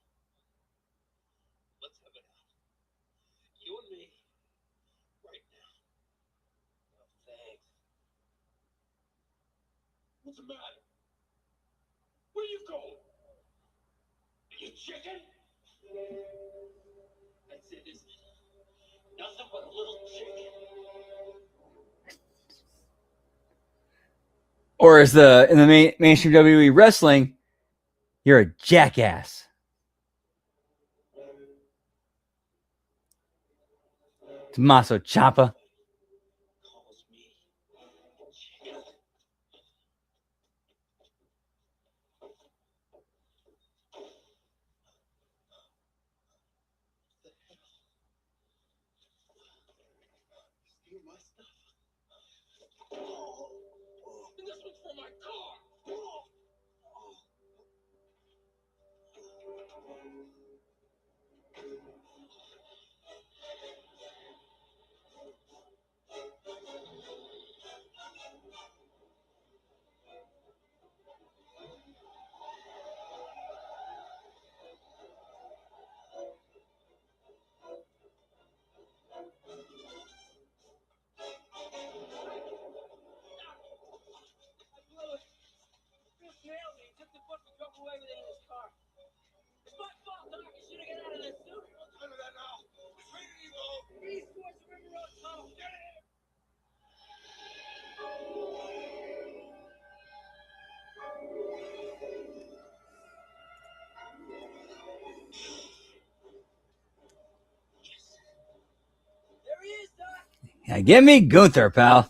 Let's have it out. You and me, right now. No, thanks. What's the matter? Where you going? You chicken? but a little chicken. Or as in the mainstream WWE wrestling, you're a jackass. Tommaso Ciampa. Calls me chicken. Steal my stuff. And this one's for my car. I blew it. Chris nailed me. Took the book and drove away with it in his car. It's my fault, Doc. I should have got out of that suit. None of that now. Where do you go? East towards the River Road Tunnel. Get in! There he is, Doc. Yeah, give me Gunther, pal.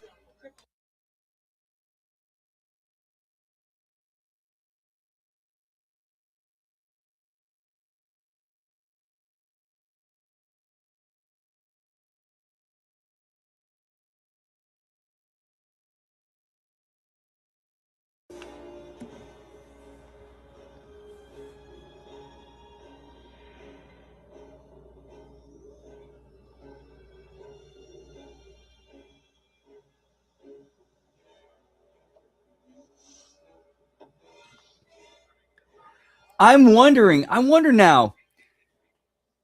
I wonder now,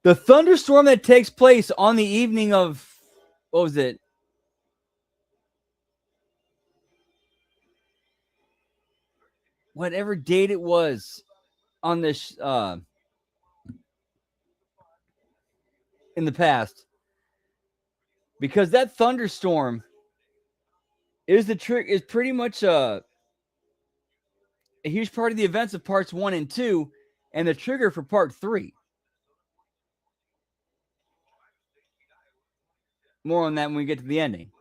the thunderstorm that takes place on the evening of, what was it? Whatever date it was on this, in the past. Because that thunderstorm is pretty much a huge part of the events of parts 1 and 2 and the trigger for part 3. More on that when we get to the ending.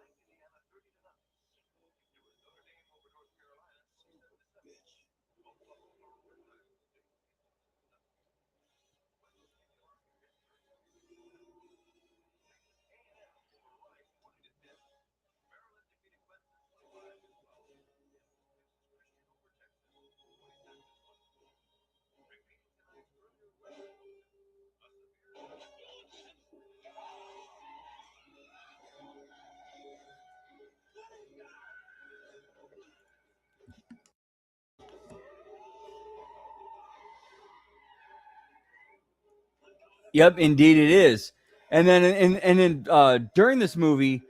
Yep, indeed it is. And then during this movie,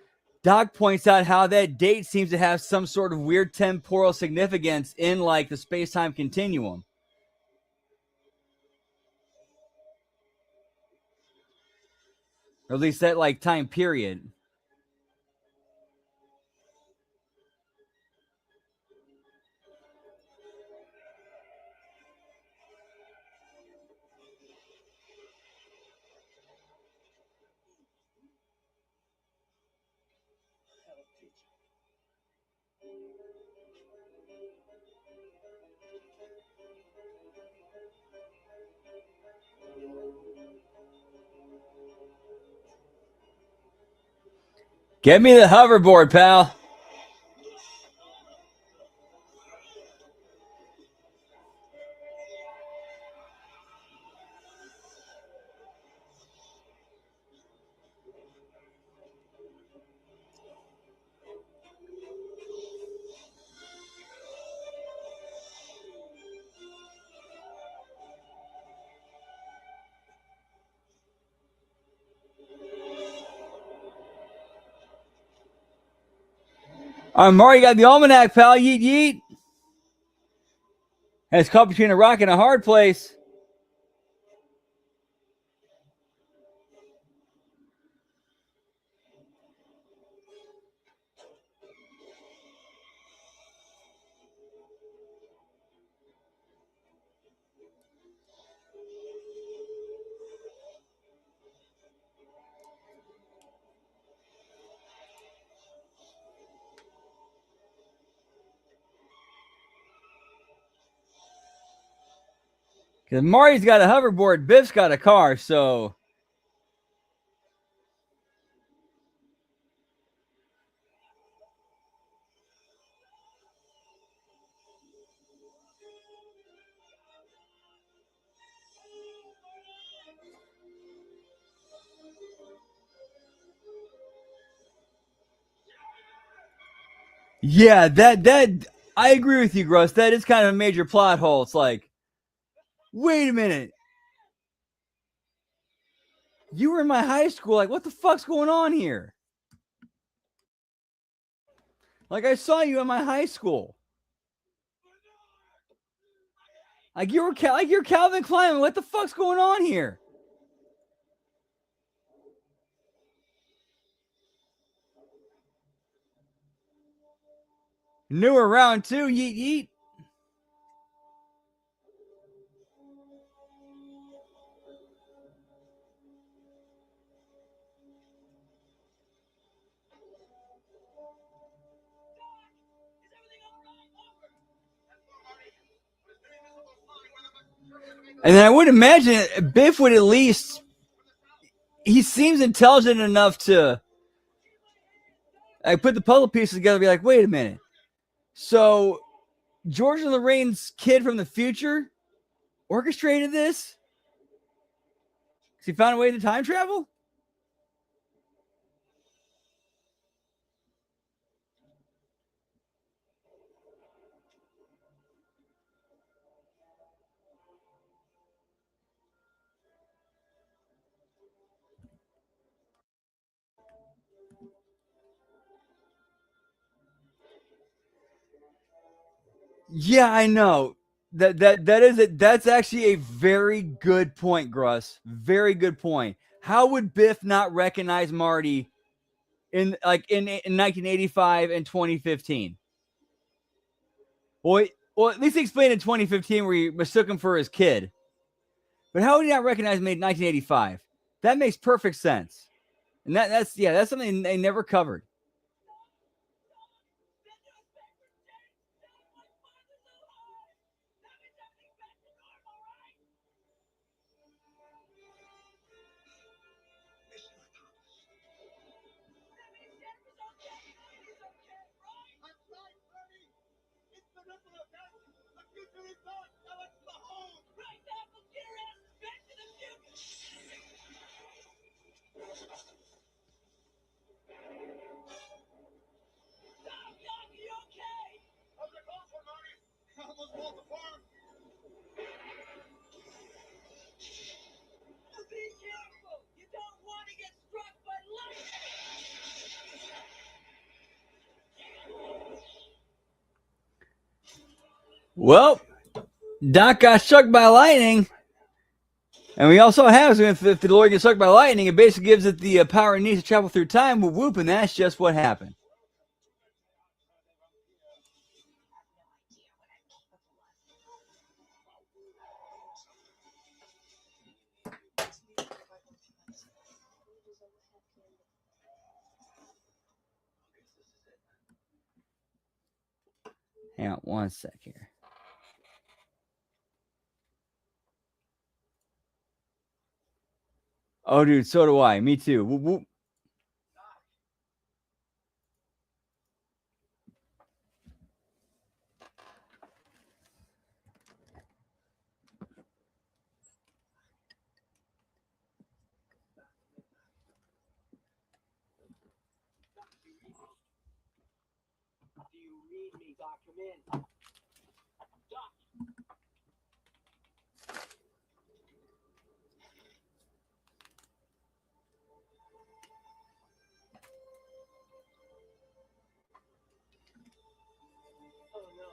Doc points out how that date seems to have some sort of weird temporal significance in like the space-time continuum. Or at least that like time period. Get me the hoverboard, pal. Mario got the almanac, pal. Yeet yeet. And it's caught between a rock and a hard place. Because Marty's got a hoverboard, Biff's got a car, so. Yeah, that I agree with you, Gross. That is kind of a major plot hole. It's like, wait a minute. You were in my high school. Like, what the fuck's going on here? Like, I saw you in my high school. Like, you're Calvin Klein. What the fuck's going on here? New around too. Yeet yeet. And then I would imagine Biff would at least. He seems intelligent enough to. I put the puzzle pieces together and be like, wait a minute. So, George and Lorraine's kid from the future orchestrated this? Because he found a way to time travel? Yeah, I know. That's actually a very good point, Gruss. Very good point. How would Biff not recognize Marty in 1985 and 2015? Well, at least explain in 2015 where he mistook him for his kid. But how would he not recognize him in 1985? That makes perfect sense. And that's something they never covered. Well, Doc got struck by lightning. And we also have, if the DeLorean gets struck by lightning, it basically gives it the power it needs to travel through time. Whoop, and that's just what happened. Hang on one sec here. Oh, dude, so do I. Me too. Whoop, whoop. Do you read me, Doc? Come in. Doc. Oh no.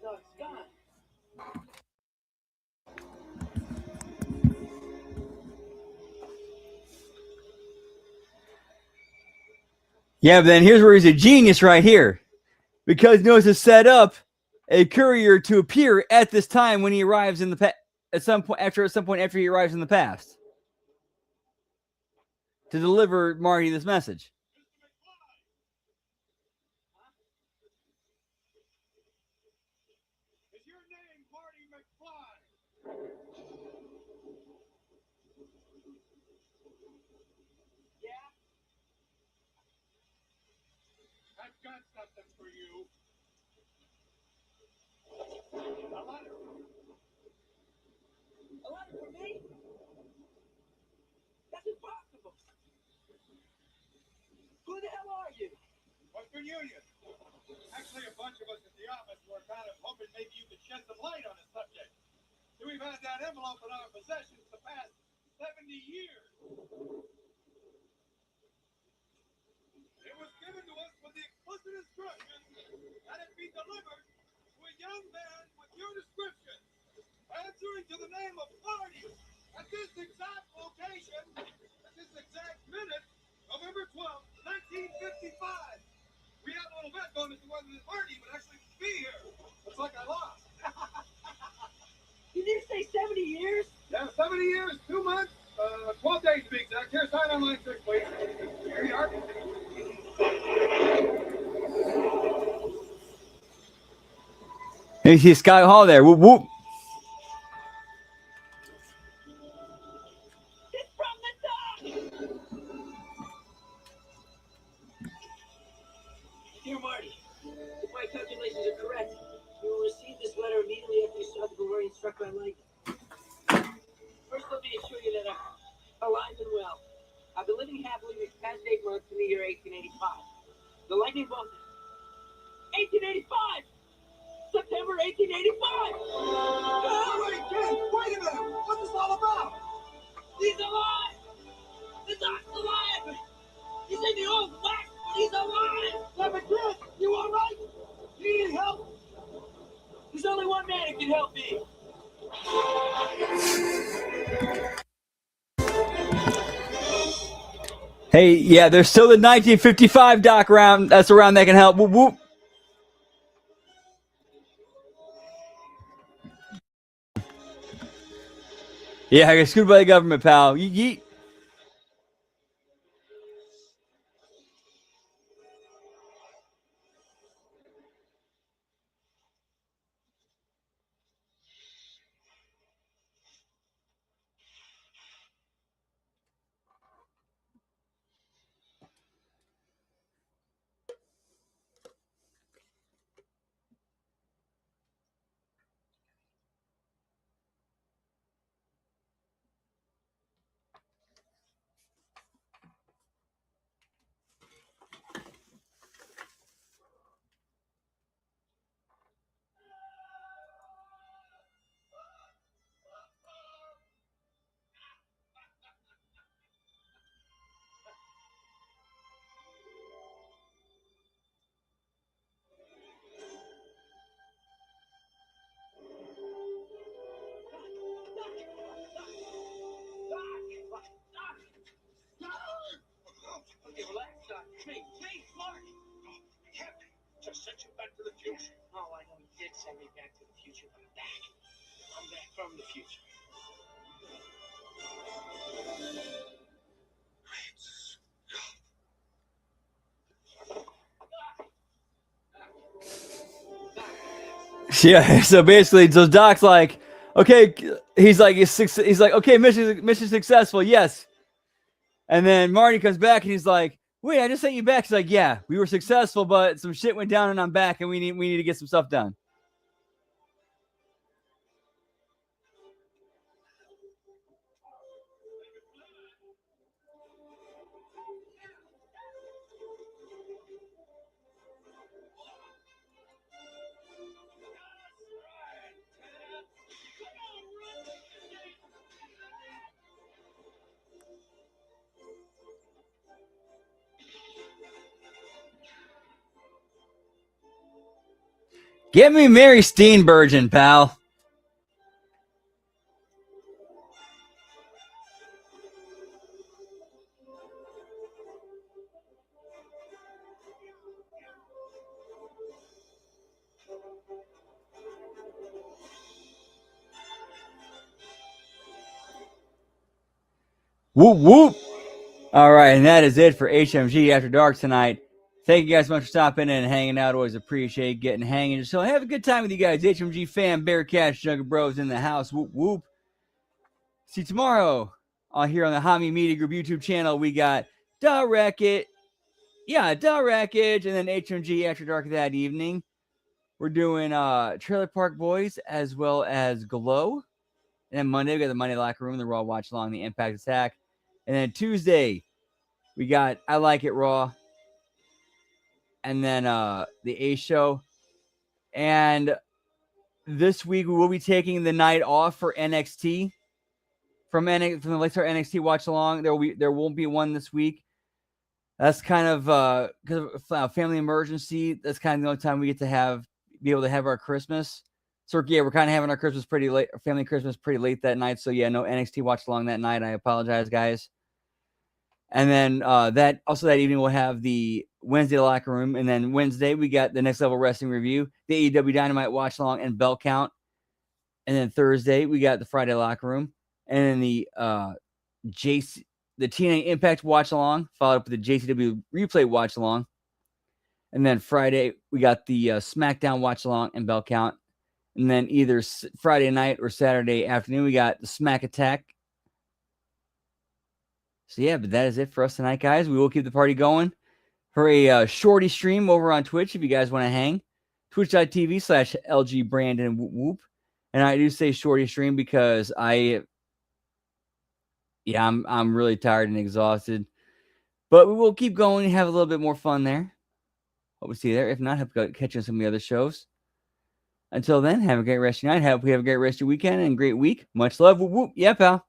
Doc's gone. Yeah, but then here's where he's a genius right here. Because he knows to set up a courier to appear at this time when he arrives in the at some point after he arrives in the past. to deliver Marty this message. Is your name Marty McFly? Yeah? I've got something for you. A letter. A letter for me? That's impossible. Who the hell are you? Western Union. Actually, a bunch of us at the office were kind of hoping maybe you could shed some light on the subject. See, we've had that envelope in our possession for the past 70 years. It was given to us with the explicit instruction that it be delivered to a young man with your description, answering to the name of Marty, at this exact location, at this exact minute, November 12th, 1955. We had a little bet going as to whether this Marty would actually be here. Looks like I lost. Did you say 70 years? Yeah, 70 years, 2 months, 12 days to be exact. Here, sign on line 6, please. Here you are. You see Sky Hall there. Whoop, whoop. It's from the top! Dear Marty, if my calculations are correct, you will receive this letter immediately after you saw the Bavarian struck by lightning. First, let me assure you that I'm alive and well. I've been living happily these past 8 months in the year 1885. The lightning bolt. 1885! September 1885! Wait, Ken, wait a minute. What's this all about? He's alive! The doc's alive! He's in the old wax, but he's alive! Yeah, but Ken, you all right? You need help? There's only one man who can help me. Hey, yeah, there's still the 1955 doc around. That's around that can help. Whoop, whoop. Yeah, I got screwed by the government, pal. Yeet. Okay, relax, Doc. Me, Mark. Captain, just sent you back to the future. Oh, I know he did send me back to the future, but I'm back. I'm back from the future. Yeah, so basically, so Doc's like, okay, he's like, okay, mission successful, yes. And then Marty comes back and he's like, wait, I just sent you back. He's like, yeah, we were successful, but some shit went down and I'm back and we need to get some stuff done. Get me Mary Steenburgen, pal. Whoop, whoop. All right, and that is it for HMG After Dark tonight. Thank you guys so much for stopping in and hanging out. Always appreciate getting hanging. So have a good time with you guys. HMG fam, Bearcats, Jugger Bros in the house. Whoop whoop. See you tomorrow here on the Hami Media Group YouTube channel. We got Da Racket. Yeah, Da Racket, and then HMG After Dark that evening. We're doing Trailer Park Boys as well as Glow. And then Monday, we got the Monday Locker Room, the Raw Watch Along, the Impact Attack. And then Tuesday, we got I Like It Raw. And then the A Show. And this week, we will be taking the night off for NXT. From the Let's Start NXT Watch Along. There won't be one this week. That's kind of because of a family emergency. That's kind of the only time we get to be able to have our Christmas. So yeah, we're kind of having our Christmas pretty late, family Christmas pretty late that night. So yeah, no NXT Watch Along that night. I apologize, guys. And then that evening we'll have the Wednesday Locker Room, and then Wednesday we got the Next Level Wrestling Review, the AEW Dynamite Watch Along, and Bell Count. And then Thursday we got the Friday Locker Room, and then the TNA Impact Watch Along, followed up with the JCW Replay Watch Along. And then Friday, we got the SmackDown Watch Along and Bell Count. And then either Friday night or Saturday afternoon, we got the Smack Attack. So yeah, but that is it for us tonight, guys. We will keep the party going for a shorty stream over on Twitch if you guys want to hang. Twitch.tv/LG Brandon Whoop. And I do say shorty stream because I'm really tired and exhausted. But we will keep going and have a little bit more fun there. Hope we see you there. If not, hope you catch you on some of the other shows. Until then, have a great rest of your night. Hope we have a great rest of your weekend and a great week. Much love. Whoop, whoop. Yeah, pal.